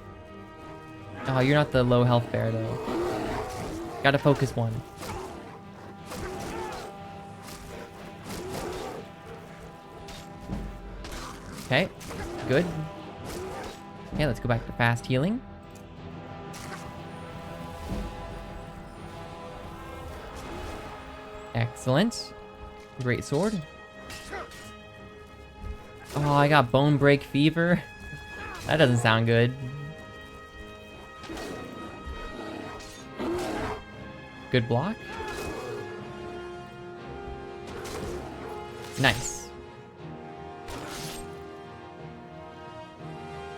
Oh, you're not the low health bear, though. Gotta focus one. Okay, good. Okay, let's go back to fast healing. Excellent. Great sword. Oh, I got bone break fever. That doesn't sound good. Good block. Nice.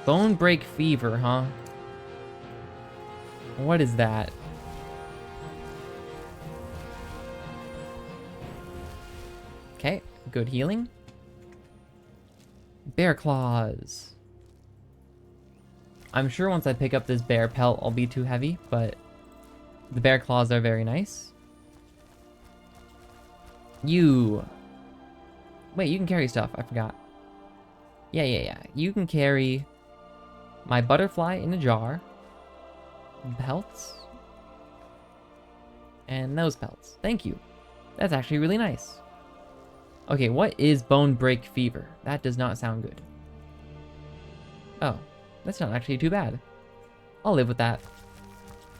Bone break fever, huh? What is that? Okay, good healing. Bear claws. I'm sure once I pick up this bear pelt, I'll be too heavy, but the bear claws are very nice. You. Wait, you can carry stuff. I forgot. Yeah. You can carry my butterfly in a jar. Pelts. And those pelts. Thank you. That's actually really nice. Okay, what is bone break fever? That does not sound good. Oh, that's not actually too bad. I'll live with that.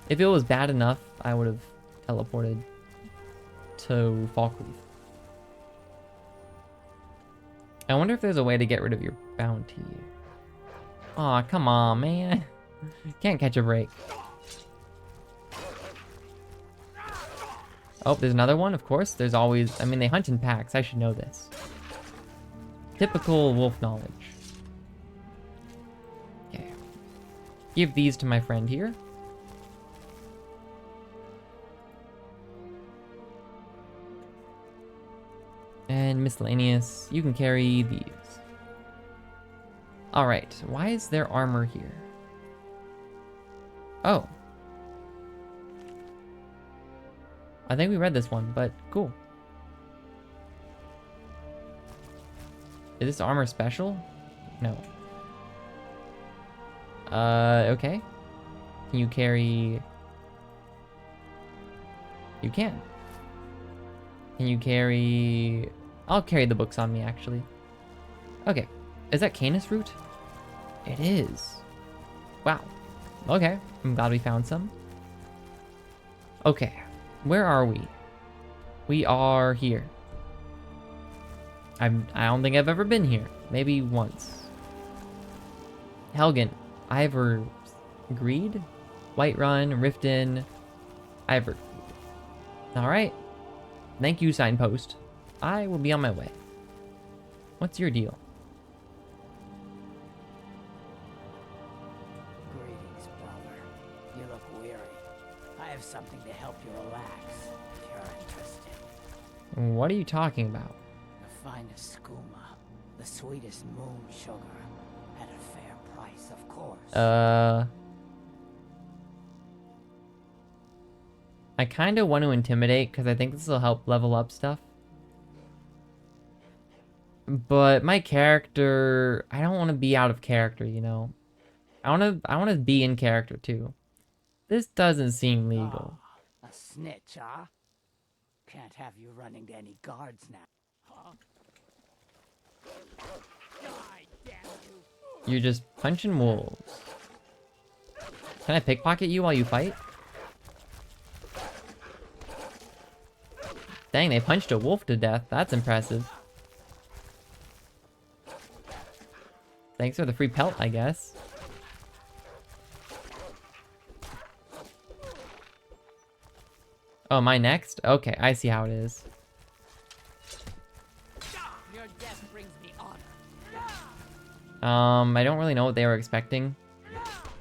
If it was bad enough, I would have teleported to Falkreath. I wonder if there's a way to get rid of your bounty. Aw, come on, man. Can't catch a break. Oh, there's another one, of course. There's always... I mean, they hunt in packs. I should know this. Typical wolf knowledge. Okay. Give these to my friend here. And miscellaneous. You can carry these. Alright. Why is there armor here? Oh. I think we read this one, but cool. Is this armor special? No. Okay. Can you carry... You can. Can you carry... I'll carry the books on me, actually. Okay. Is that Canis root? It is. Wow. Okay. I'm glad we found some. Okay. Where are we? We are here. I don't think I've ever been here. Maybe once. Helgen. Ivor... Greed? Whiterun, Riften, Ivor. Alright. Thank you, signpost. I will be on my way. What's your deal? Greetings, brother. You look weary. I have something to help you relax, if you're interested. What are you talking about? The finest skooma, the sweetest moon sugar, at a fair price, of course. I kind of want to intimidate because I think this will help level up stuff. But my character, I don't want to be out of character, you know. I want to be in character too. This doesn't seem legal. A snitch, huh? Can't have you running to any guards now. Huh? Die, damn you. You're just punching wolves. Can I pickpocket you while you fight? Dang, they punched a wolf to death. That's impressive. Thanks for the free pelt, I guess. Oh, am I next? Okay, I see how it is. Your death brings me honor. I don't really know what they were expecting.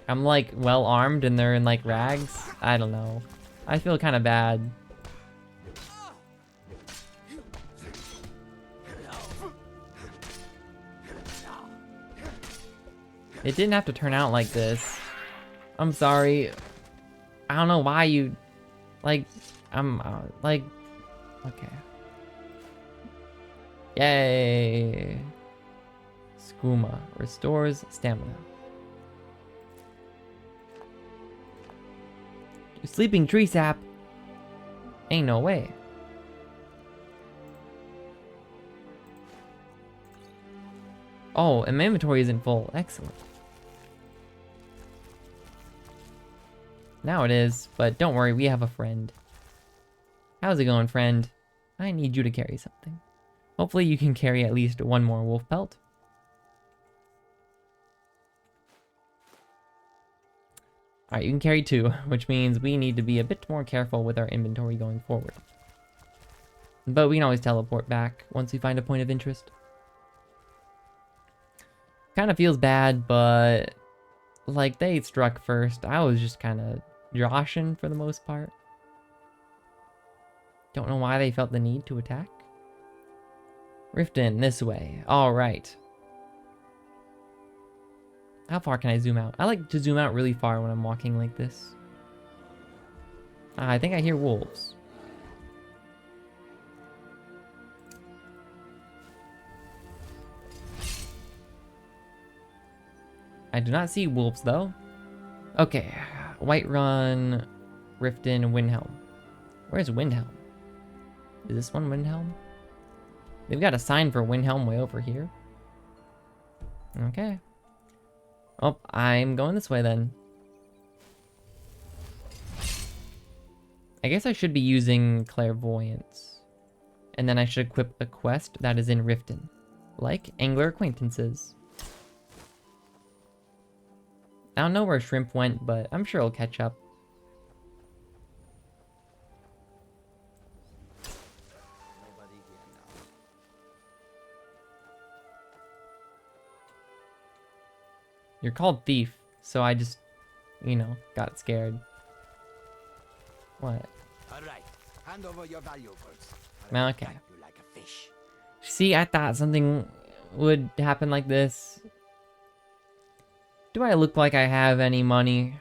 I'm like well armed and they're in like rags. I don't know. I feel kind of bad. It didn't have to turn out like this. I'm sorry. I don't know why you... Like, I'm... like... Okay. Yay! Skooma. Restores stamina. Sleeping tree sap! Ain't no way. Oh, and my inventory isn't full. Excellent. Now it is, but don't worry, we have a friend. How's it going, friend? I need you to carry something. Hopefully you can carry at least one more wolf pelt. Alright, you can carry 2, which means we need to be a bit more careful with our inventory going forward. But we can always teleport back once we find a point of interest. Kind of feels bad, but like they struck first. I was just kind of joshing for the most part. Don't know why they felt the need to attack. Riften, this way. Alright. How far can I zoom out? I like to zoom out really far when I'm walking like this. I think I hear wolves. I do not see wolves though. Okay, Whiterun, Riften, Windhelm. Where's Windhelm? Is this one Windhelm? They've got a sign for Windhelm way over here. Okay. Oh, I'm going this way then. I guess I should be using clairvoyance. And then I should equip a quest that is in Riften. Like Angler Acquaintances. I don't know where Shrimp went, but I'm sure he'll catch up. You're called Thief, so I just, you know, got scared. What? All right, hand over your valuables. Malacath. You like a fish. See, I thought something would happen like this. Do I look like I have any money?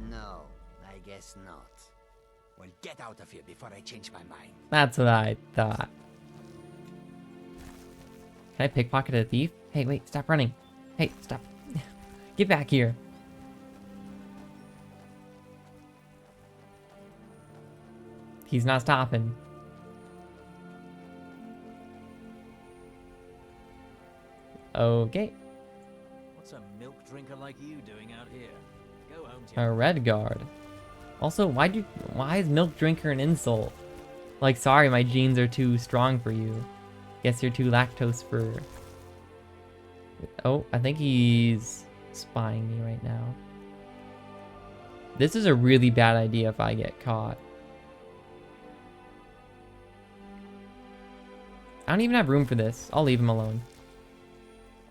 No, I guess not. Well, get out of here before I change my mind. That's what I thought. Can I pickpocket a thief? Hey, wait, stop running. Hey, stop. Get back here. He's not stopping. Okay. What's a milk drinker like you doing out here? Go home to A your red guard. Also, why is milk drinker an insult? Like, sorry, my genes are too strong for you. Guess you're too lactose for... Oh, I think he's spying me right now. This is a really bad idea if I get caught. I don't even have room for this. I'll leave him alone.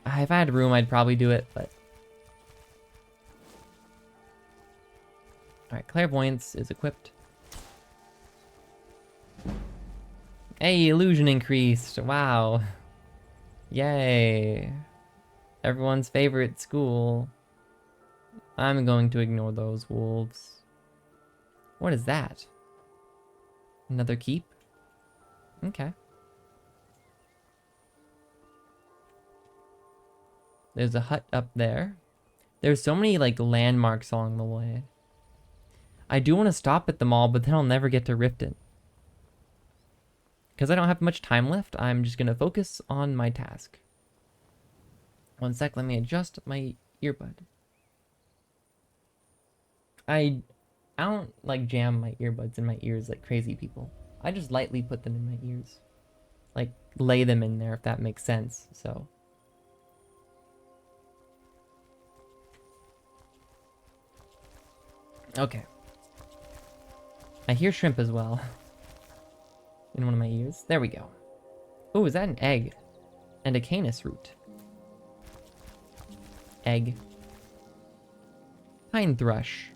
If I had room, I'd probably do it, but... Alright, clairvoyance is equipped. Hey, illusion increased. Wow. Yay. Everyone's favorite school. I'm going to ignore those wolves. What is that? Another keep? Okay. There's a hut up there. There's so many like landmarks along the way. I do want to stop at the mall, but then I'll never get to Riften. Because I don't have much time left, I'm just going to focus on my task. One sec, let me adjust my earbud. I don't like jam my earbuds in my ears like crazy people. I just lightly put them in my ears. Like lay them in there if that makes sense, so. Okay. I hear shrimp as well. In one of my ears. There we go. Oh, is that an egg? And a canis root. Egg. Pine thrush.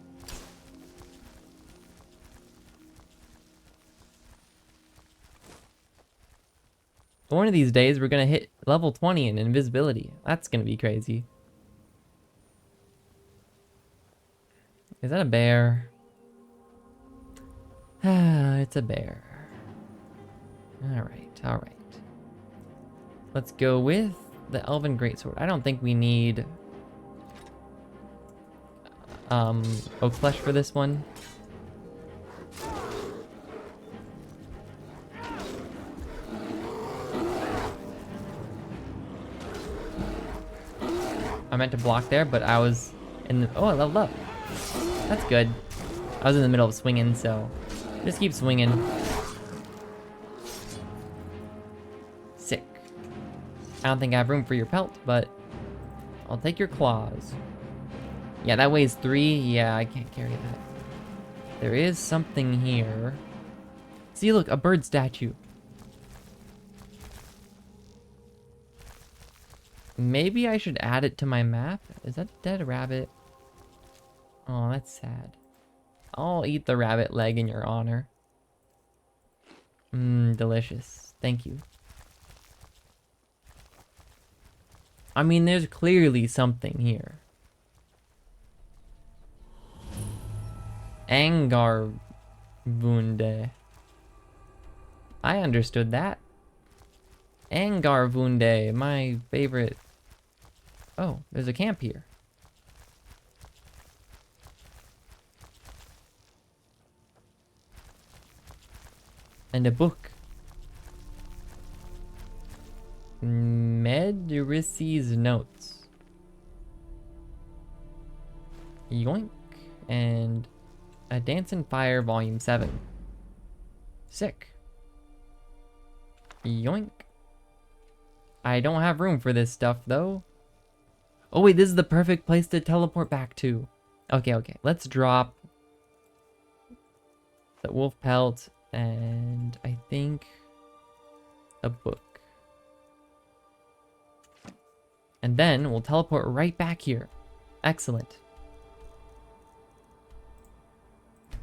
One of these days, we're gonna hit level 20 in invisibility. That's gonna be crazy. Is that a bear? Ah, it's a bear. Alright, alright. Let's go with the Elven Greatsword. I don't think we need oak flesh for this one. I meant to block there, but I was in the... Oh, I leveled up. That's good. I was in the middle of swinging, so just keep swinging. Sick. I don't think I have room for your pelt, but I'll take your claws. Yeah, that weighs 3. Yeah, I can't carry that. There is something here. See, look, a bird statue. Maybe I should add it to my map. Is that a dead rabbit? Oh, that's sad. I'll eat the rabbit leg in your honor. Mmm, delicious. Thank you. I mean, there's clearly something here. Angarvunde. I understood that. Angarvunde, my favorite. Oh, there's a camp here. And a book. Medrisi's notes. Yoink. And A Dance in Fire Volume 7. Sick. Yoink. I don't have room for this stuff, though. Oh, wait, this is the perfect place to teleport back to. Okay, okay. Let's drop the wolf pelt and I think a book. And then we'll teleport right back here. Excellent.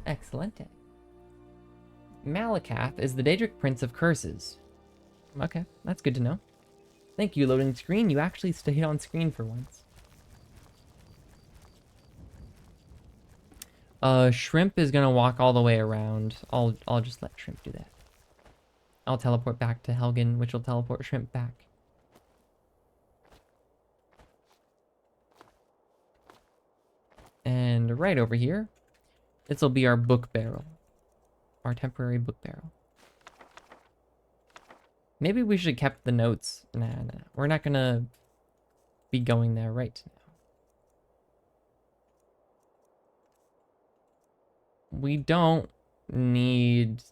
Excellent. Malacath is the Daedric Prince of Curses. Okay, that's good to know. Thank you, loading screen. You actually stayed on screen for once. Shrimp is gonna walk all the way around. I'll just let Shrimp do that. I'll teleport back to Helgen, which will teleport Shrimp back. And right over here, this will be our book barrel. Our temporary book barrel. Maybe we should have kept the notes. Nah. We're not gonna be going there right now. We don't need...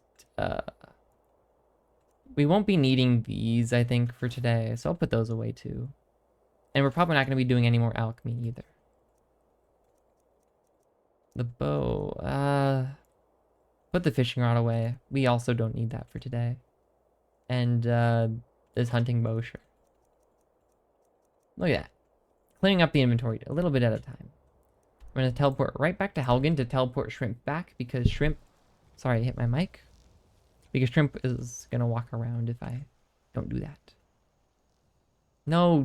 we won't be needing these, I think, for today. So I'll put those away too. And we're probably not going to be doing any more alchemy either. The bow... put the fishing rod away. We also don't need that for today. And this hunting bow, sure. Look at that. Cleaning up the inventory a little bit at a time. I'm going to teleport right back to Helgen to teleport Shrimp back because Shrimp... Sorry, I hit my mic. Because Shrimp is going to walk around if I don't do that. No.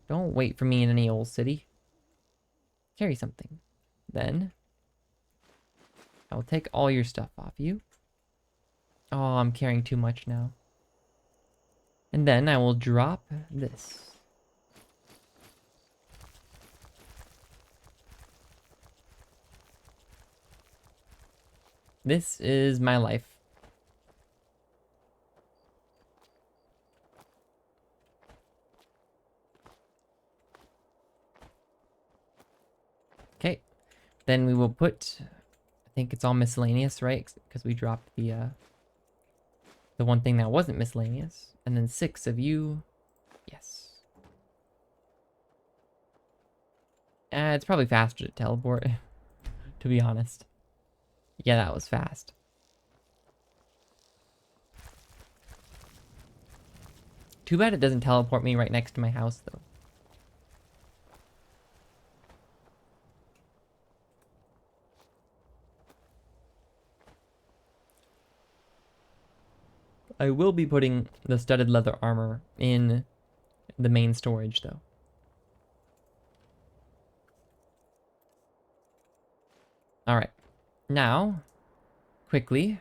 Don't wait for me in any old city. Carry something. Then I will take all your stuff off you. Oh, I'm carrying too much now. And then I will drop this. This is my life. Okay. Then we will put, I think it's all miscellaneous, right? Because we dropped the one thing that wasn't miscellaneous. And then 6 of you. Yes. It's probably faster to teleport, to be honest. Yeah, that was fast. Too bad it doesn't teleport me right next to my house, though. I will be putting the studded leather armor in the main storage, though. Alright. Now, quickly,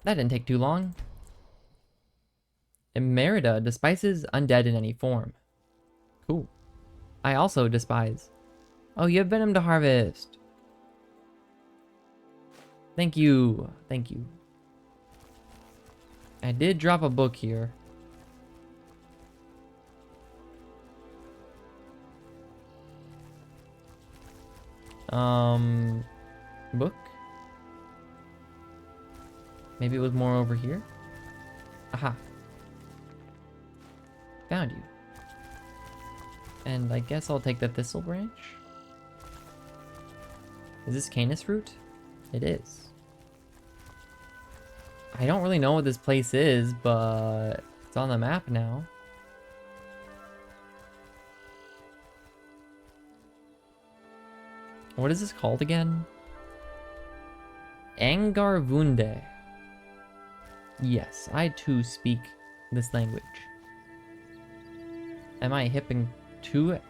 that didn't take too long. Merida despises undead in any form. Cool. I also despise. Oh, you have venom to harvest. Thank you. Thank you. I did drop a book here. Book? Maybe it was more over here? Aha. Found you. And I guess I'll take the thistle branch. Is this canis root? It is. I don't really know what this place is, but it's on the map now. What is this called again? Angarvunde. Yes, I too speak this language. Am I hip and two? What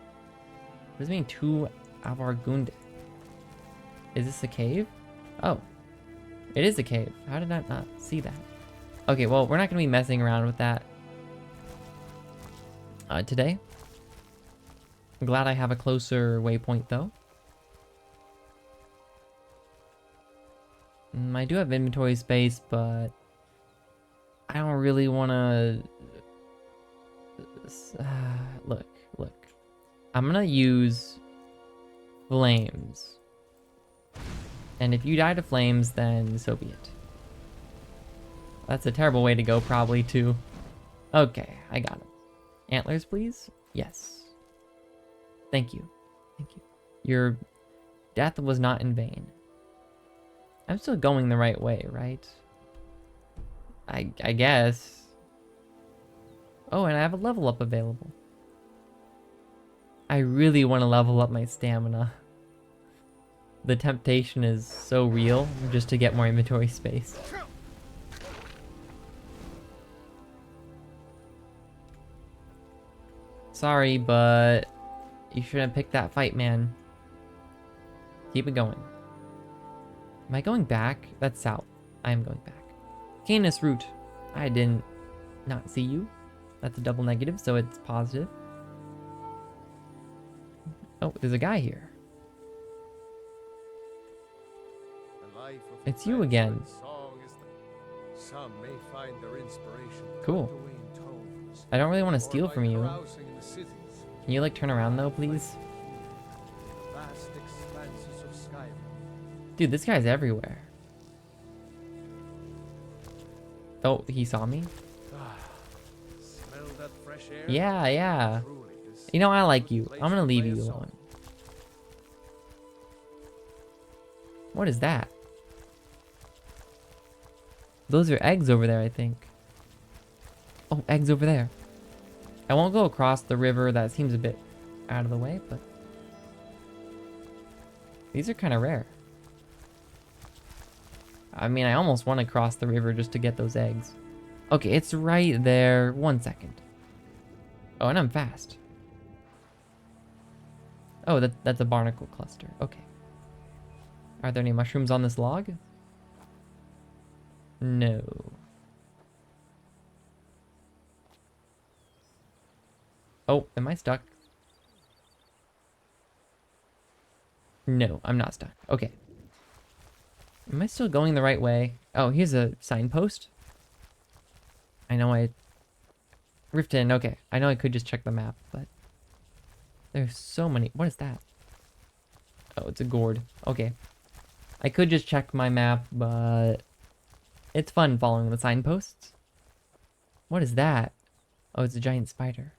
does it mean, two Avargunde? Is this a cave? Oh, it is a cave. How did I not see that? Okay, well, we're not going to be messing around with that today. I'm glad I have a closer waypoint, though. I do have inventory space, but I don't really want to... Look. I'm going to use flames. And if you die to flames, then so be it. That's a terrible way to go, probably, too. Okay, I got it. Antlers, please? Yes. Thank you. Your death was not in vain. I'm still going the right way, right? I guess. Oh, and I have a level up available. I really want to level up my stamina. The temptation is so real just to get more inventory space. Sorry, but you shouldn't have picked that fight, man. Keep it going. Am I going back? That's south. I am going back. Canis root. I didn't not see you. That's a double negative, so it's positive. Oh, there's a guy here. It's you again. Some may find their inspiration Cool. tucked away in tomes, I don't really want to or steal by from you. carousing in the cities, Can you like turn around though, please? the vast expanses of Skyrim. Dude, this guy's everywhere. Oh, he saw me? Smell that fresh air? Yeah. Truly, this You know, I like is a you. place I'm gonna to leave play a you song. alone. What is that? Those are eggs over there, I think. Oh, eggs over there. I won't go across the river. That seems a bit out of the way, but these are kind of rare. I mean, I almost want to cross the river just to get those eggs. Okay, it's right there. 1 second. Oh, and I'm fast. Oh, that's a barnacle cluster. Okay. Are there any mushrooms on this log? No. Oh, am I stuck? No, I'm not stuck. Okay. Am I still going the right way? Oh, here's a signpost. I know Riften, okay. I know I could just check the map, but there's so many. What is that? Oh, it's a gourd. Okay. I could just check my map, but it's fun following the signposts. What is that? Oh, it's a giant spider.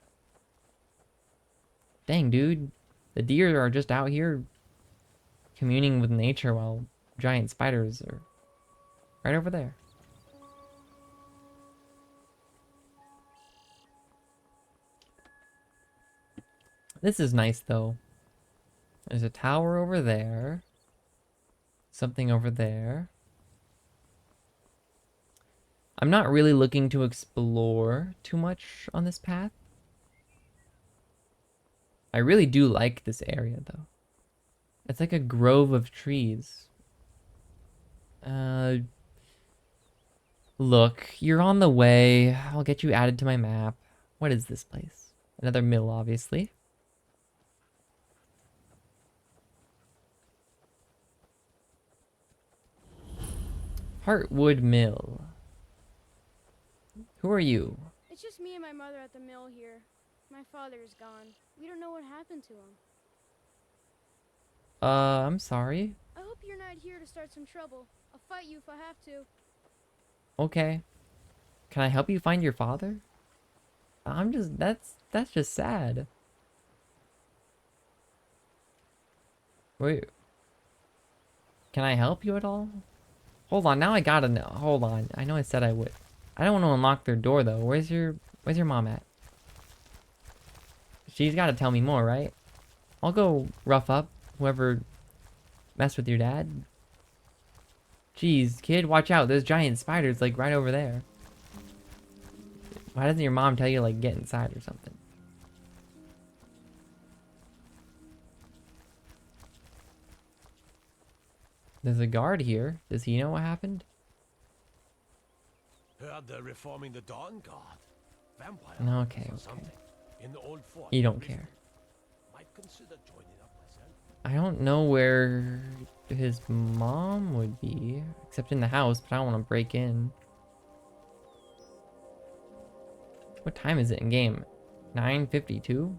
Dang, dude. The deer are just out here communing with nature while giant spiders are right over there. This is nice, though. There's a tower over there. Something over there. I'm not really looking to explore too much on this path. I really do like this area, though. It's like a grove of trees. Look, you're on the way. I'll get you added to my map. What is this place? Another mill, obviously. Heartwood Mill. Who are you? It's just me and my mother at the mill here. My father is gone. We don't know what happened to him. I'm sorry. I hope you're not here to start some trouble. I'll fight you if I have to. Okay. Can I help you find your father? That's just sad. Wait. Can I help you at all? Hold on, now I gotta know. Hold on. I know I said I would. I don't want to unlock their door though. Where's your mom at? She's gotta tell me more, right? I'll go rough up whoever messed with your dad. Jeez, kid, watch out. There's giant spiders like right over there. Why doesn't your mom tell you like get inside or something? There's a guard here. Does he know what happened? Heard they're reforming the Dawn Guard. Vampire No, hunters okay, or okay. something. In the old fort. You don't Riften. care. Might consider joining up myself. I don't know where his mom would be, except in the house, but I don't want to break in. What time is it in game? 9:52?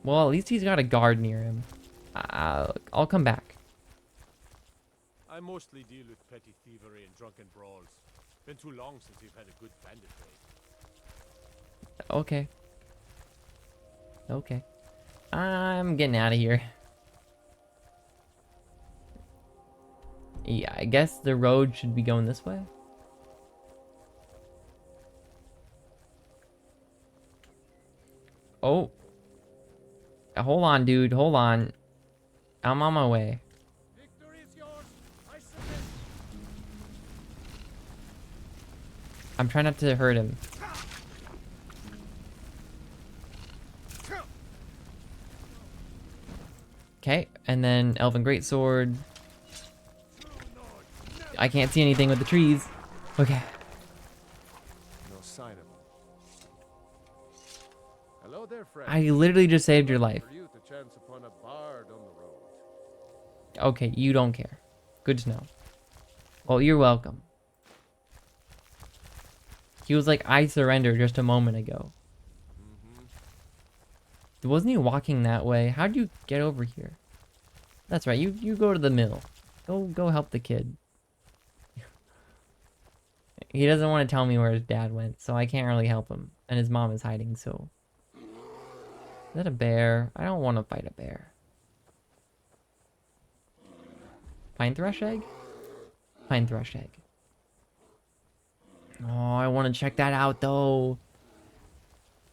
Well, at least he's got a guard near him. I'll come back. I mostly deal with petty thievery and drunken brawls. Been too long since we've had a good bandit raid. Okay. Okay. I'm getting out of here. Yeah, I guess the road should be going this way. Oh. Hold on, dude. Hold on. I'm on my way. Victory is yours. I submit. I'm trying not to hurt him. Okay, and then Elven Greatsword. I can't see anything with the trees. Okay. No sign of him. Hello there, friend. I literally just saved your life. For you to chance upon a bard on the road. Okay, you don't care. Good to know. Well, you're welcome. He was like, I surrender just a moment ago. Wasn't he walking that way? How'd you get over here? That's right, you go to the mill. Go help the kid. He doesn't want to tell me where his dad went, so I can't really help him. And his mom is hiding, so... Is that a bear? I don't want to fight a bear. Pine thrush egg? Pine thrush egg. Oh, I want to check that out, though.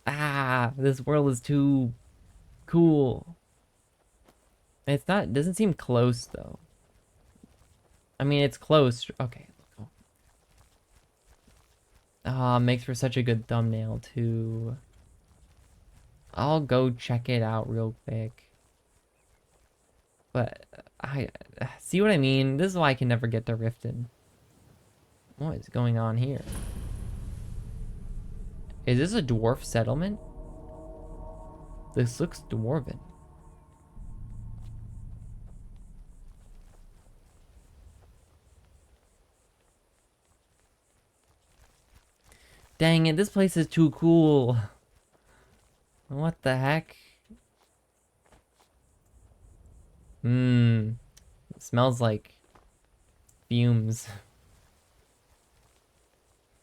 Ah, this world is too cool. It's not, it doesn't seem close though. I mean, it's close. Okay. Ah, makes for such a good thumbnail too. I'll go check it out real quick. But I see what I mean. This is why I can never get to Riften. What is going on here? Is this a dwarf settlement? This looks dwarven. Dang it, this place is too cool. What the heck? It smells like fumes.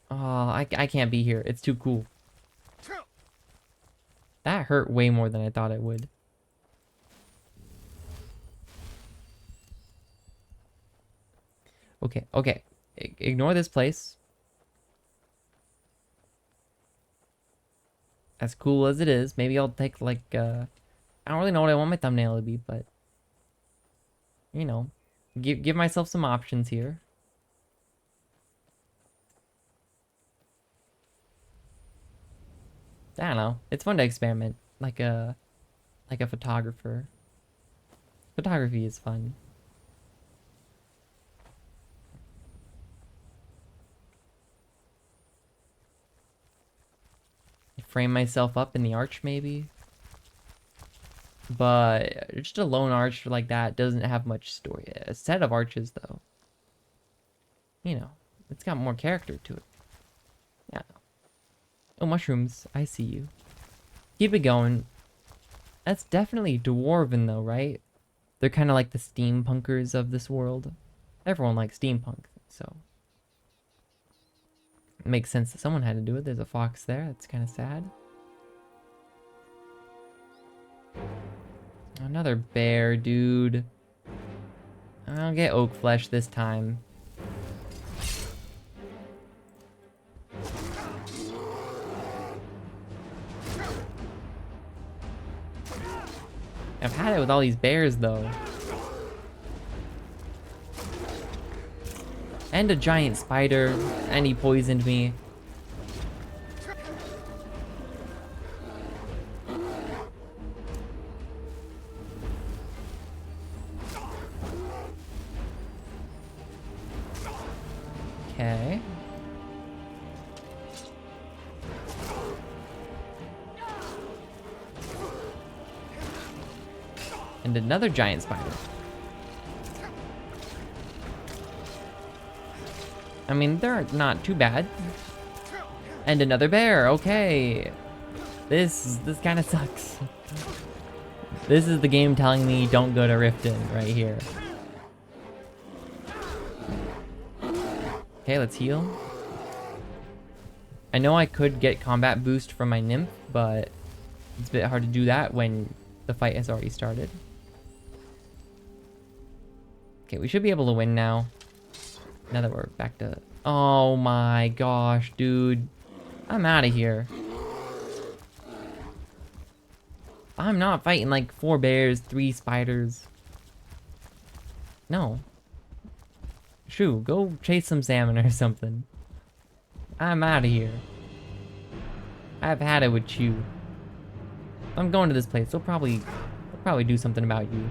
Oh, I can't be here. It's too cool. That hurt way more than I thought it would. Okay, okay. Ignore this place. As cool as it is, maybe I'll take like, I don't really know what I want my thumbnail to be, but, you know, give myself some options here. I don't know. It's fun to experiment, like a photographer. Photography is fun. Frame myself up in the arch, maybe. But just a lone arch like that doesn't have much story. A set of arches, though, you know, it's got more character to it. Yeah. Oh, mushrooms. I see you. Keep it going. That's definitely dwarven, though, right? They're kind of like the steampunkers of this world. Everyone likes steampunk, so... It makes sense that someone had to do it. There's a fox there. That's kind of sad. Another bear, dude. I'll get oak flesh this time. I've had it with all these bears, though. And a giant spider, and he poisoned me. Okay. And another giant spider. I mean, they're not too bad. And another bear, okay. This kind of sucks. This is the game telling me don't go to Riften right here. Okay, let's heal. I know I could get combat boost from my nymph, but it's a bit hard to do that when the fight has already started. Okay, we should be able to win now. Now that we're back to... Oh my gosh, dude. I'm out of here. I'm not fighting like 4 bears, 3 spiders. No. Shoo, go chase some salmon or something. I'm out of here. I've had it with you. I'm going to this place. They'll probably do something about you.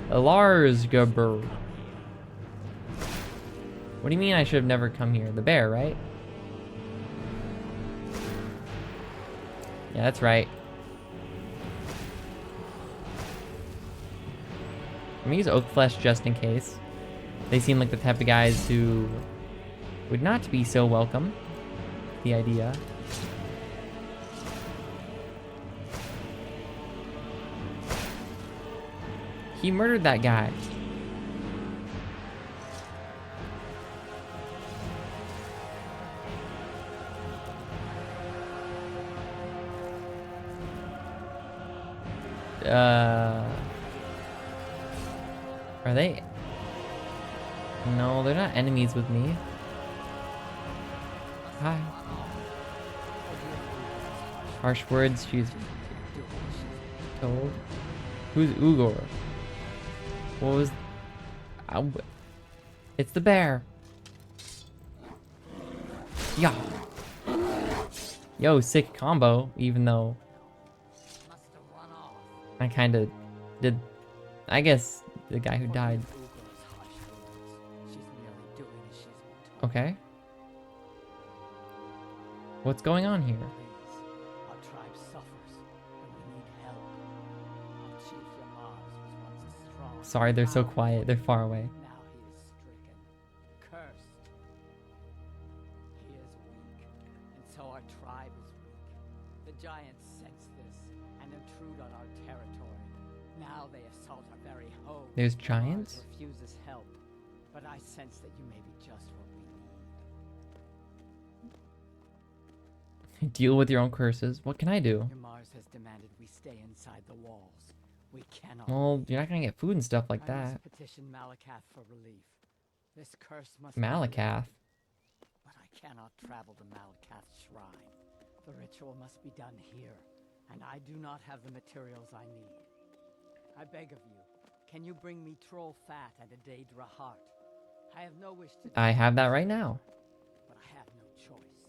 Largashbur. What do you mean I should have never come here? The bear, right? Yeah, that's right. I'm gonna use oak flesh just in case. They seem like the type of guys who would not be so welcome. The idea. He murdered that guy. Are they? No, they're not enemies with me. Hi. Harsh words she's told. Who's Ugor? What was... It's the bear. Yeah. Yo, sick combo, even though I kind of did... I guess the guy who died. Okay. What's going on here? Our tribe suffers, and we need help. Our chief Yamarz was once a strong... Sorry, they're so quiet. They're far away. Now he is stricken, cursed. He is weak, and so our tribe is weak. The giants sense this and intrude on our territory. Now they assault our very home. There's giants? Yamarz refuses help, but I sense that you may be just what we need. Deal with your own curses. What can I do? Yamarz has demanded we stay inside the walls. We cannot. Well, you're not gonna get food and stuff like I that. must petition Malacath for relief. This curse must be Malacath? lifted, but I cannot travel to Malacath's shrine. The ritual must be done here, and I do not have the materials I need. I beg of you, can you bring me troll fat and a Daedra heart? I have no wish to... I have that right now. But I have no choice.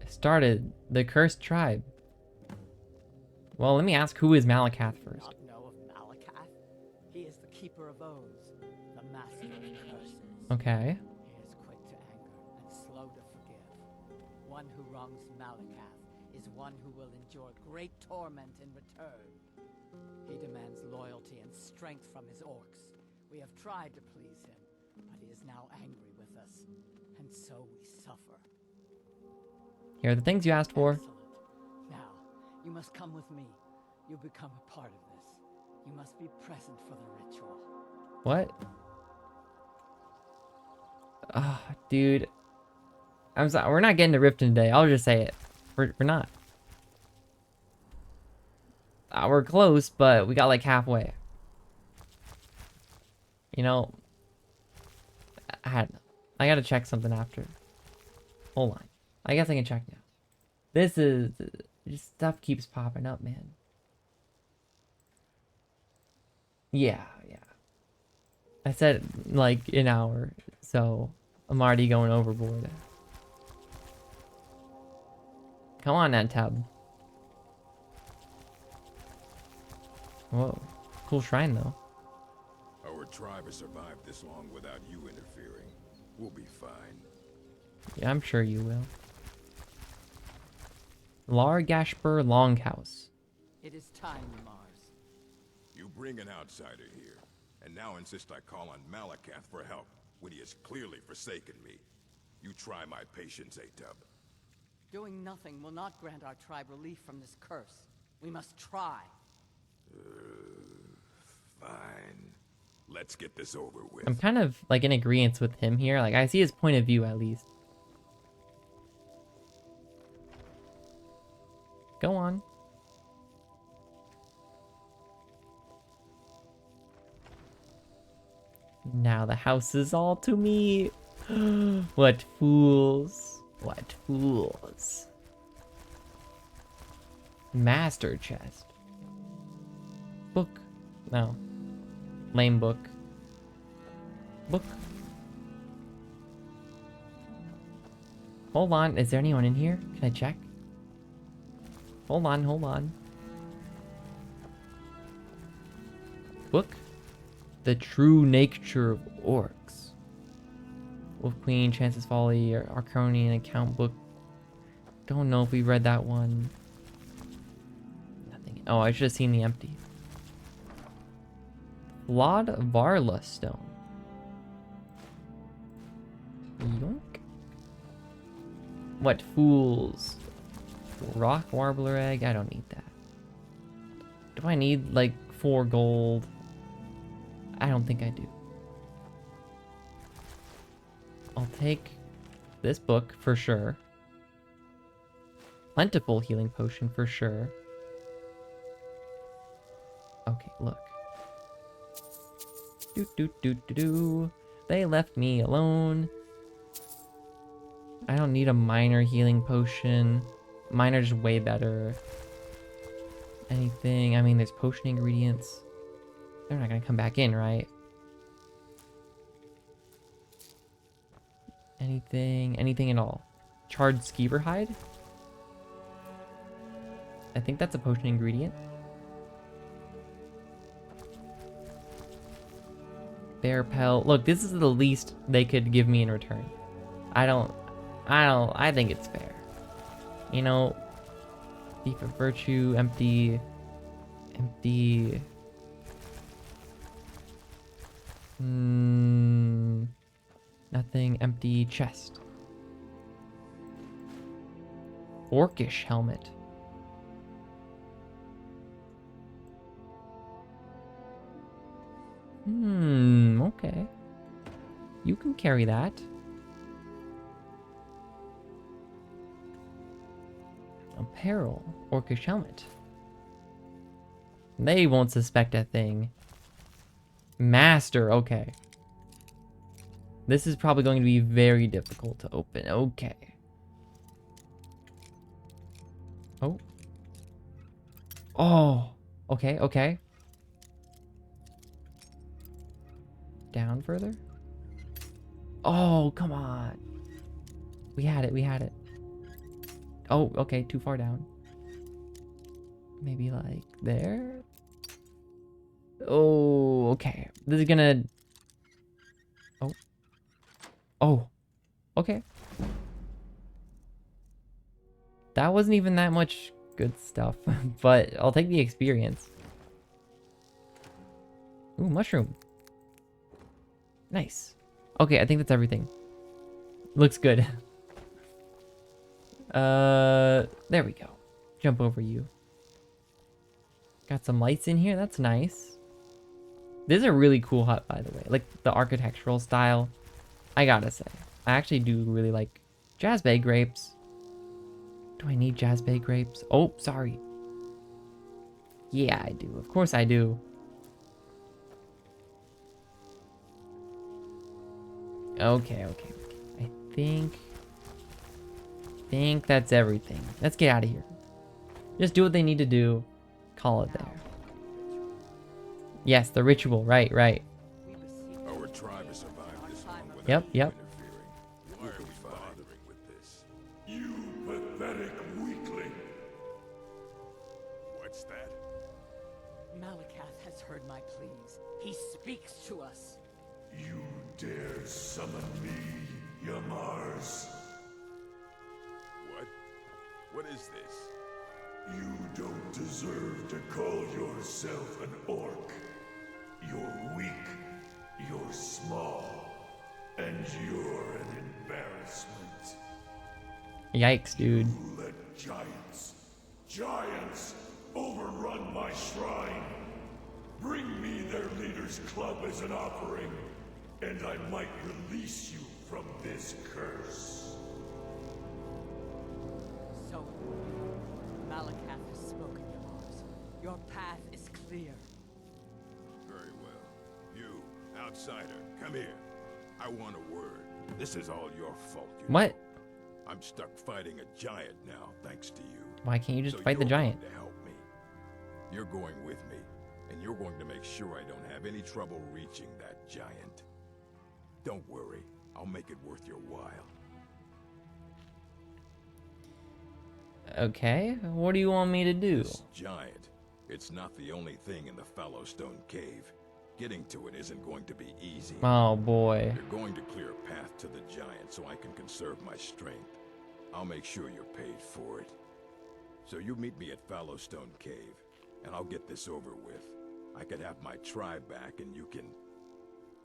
Started the cursed tribe. Well, let me ask, who is Malacath first? Not know of Malacath? He is the keeper of oaths, the master of curses. Okay. He is quick to anger and slow to forgive. One who wrongs Malacath is one who will endure great torment in return. He demands loyalty and strength from his orcs. We have tried to please him, but he is now angry with us, and so we suffer. Here are the things you asked for. Excellent. Now, you must come with me. You become a part of this. You must be present for the ritual. What? Ah, dude. I'm sorry, we're not getting to Riften today. I'll just say it. We're not. We're close, but we got like halfway. You know, I gotta check something after. Hold on. I guess I can check now. This is just stuff keeps popping up, man. Yeah. I said like an hour, so I'm already going overboard. Come on, Nantab. Whoa, cool shrine though. Our tribe has survived this long without you interfering. We'll be fine. Yeah, I'm sure you will. Largashbur Longhouse. It is time, Yamarz. You bring an outsider here, and now insist I call on Malacath for help, when he has clearly forsaken me. You try my patience, Atub. Doing nothing will not grant our tribe relief from this curse. We must try. Fine. Let's get this over with. I'm kind of like in agreement with him here. Like I see his point of view at least. Go on. Now the house is all to me. What fools. What fools. Master chest. Book. No. Lame book. Book. Hold on. Is there anyone in here? Can I check? Hold on. Book. The True Nature of Orcs. Wolf Queen, Chance's Folly, Arconian account book. Don't know if we read that one. Nothing. Oh, I should have seen the empty. Flawed Varla Stone. Yoink. What fools. Rock Warbler Egg? I don't need that. Do I need like 4 gold? I don't think I do. I'll take this book for sure. Plentiful healing potion for sure. Okay, look. Do. They left me alone. I don't need a minor healing potion. Minor's way better. Anything? I mean, there's potion ingredients. They're not gonna come back in, right? Anything at all. Charred skeever hide? I think that's a potion ingredient. Bear pelt. Look, this is the least they could give me in return. I think it's fair. You know, Thief of Virtue, empty. Nothing, empty chest. Orcish helmet. Okay. You can carry that. Apparel. Orcish helmet. They won't suspect a thing. Master, okay. This is probably going to be very difficult to open. Okay. Oh. Okay. Down further? Oh, come on. We had it. Oh, okay, too far down. Maybe like there? Oh, okay. This is gonna... Oh. Okay. That wasn't even that much good stuff, but I'll take the experience. Ooh, mushroom. Nice. Okay, I think that's everything. Looks good. There we go. Jump over you. Got some lights in here. That's nice. This is a really cool hut, by the way. Like, the architectural style. I gotta say. I actually do really like Jazzbay grapes. Do I need jazzbay grapes? Oh, sorry. Yeah, I do. Of course I do. Okay. I think that's everything. Let's get out of here. Just do what they need to do. Call it there. Yes, the ritual. Right. Our tribe has survived this long without Yep. interfering. Why are we bothering with this? You pathetic weakling. What's that? Malacath has heard my pleas. He speaks to us. You dare summon me, Yamarz? What? What is this? You don't deserve to call yourself an orc. You're weak, you're small, and you're an embarrassment. Yikes, dude. You let giants, overrun my shrine. Bring me their leader's club as an offering, and I might release you from this curse. So, Malacath has spoken, Yamarz. Your path is clear. Very well. You, outsider, come here. I want a word. This is all your fault, you What? know. I'm stuck fighting a giant now, thanks to you. Why can't you just So fight the you're giant? going to help me. You're going with me, and you're going to make sure I don't have any trouble reaching that giant. Don't worry, I'll make it worth your while. Okay, what do you want me to do? This giant, it's not the only thing in the Fallowstone Cave. Getting to it isn't going to be easy. Oh boy. You're going to clear a path to the giant so I can conserve my strength. I'll make sure you're paid for it. So you meet me at Fallowstone Cave, and I'll get this over with. I can have my tribe back, and you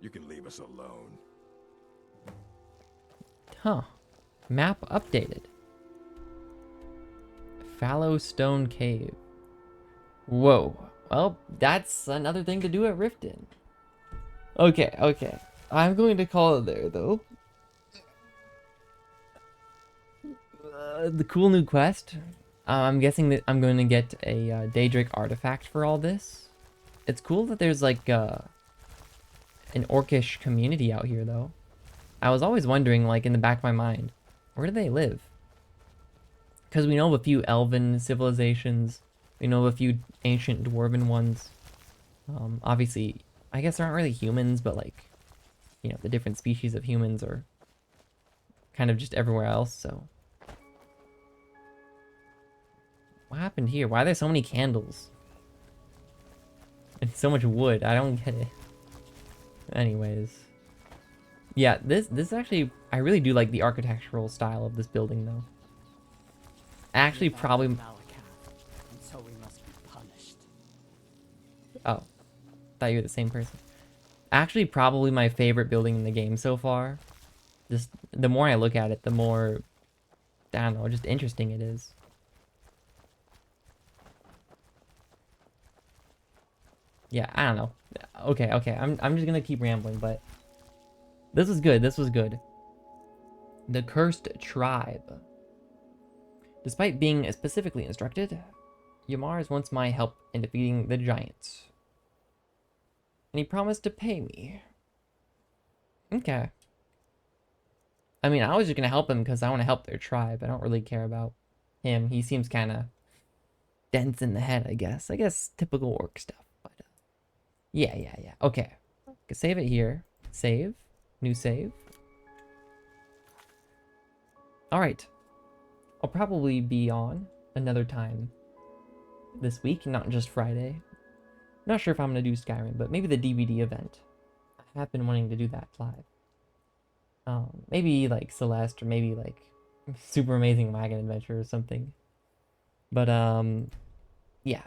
can leave us alone. Huh. Map updated. Fallowstone Cave. Whoa. Well, that's another thing to do at Riften. Okay. I'm going to call it there, though. The cool new quest. I'm guessing that I'm going to get a Daedric artifact for all this. It's cool that there's like an orcish community out here, though. I was always wondering, like, in the back of my mind, where do they live? Because we know of a few elven civilizations. We know of a few ancient dwarven ones. Obviously, I guess there aren't really humans, but like, you know, the different species of humans are kind of just everywhere else, so. What happened here? Why are there so many candles? And so much wood? I don't get it. Anyways. Yeah, this actually, I really do like the architectural style of this building, though. Actually, probably. Malacath, and so we must be punished. Oh, thought you were the same person. Actually, probably my favorite building in the game so far. Just the more I look at it, the more, I don't know, just interesting it is. Yeah, I don't know. Okay. I'm just gonna keep rambling, but this was good. This was good. The Cursed Tribe. Despite being specifically instructed, Yamarz wants my help in defeating the giants. And he promised to pay me. Okay. I mean, I was just gonna help him because I want to help their tribe. I don't really care about him. He seems kind of dense in the head, I guess. I guess typical orc stuff. But yeah. Okay. Can save it here. Save. New save. Alright. I'll probably be on another time this week, not just Friday. Not sure if I'm going to do Skyrim, but maybe the DVD event. I have been wanting to do that live. Maybe like Celeste, or maybe like Super Amazing Wagon Adventure or something. But yeah.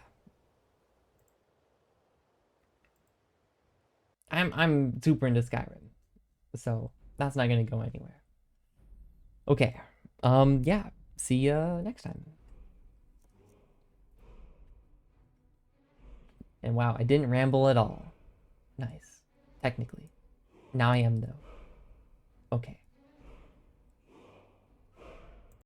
I'm super into Skyrim, so that's not gonna go anywhere. Okay. Yeah. See ya next time. And wow, I didn't ramble at all. Nice. Technically. Now I am, though. Okay.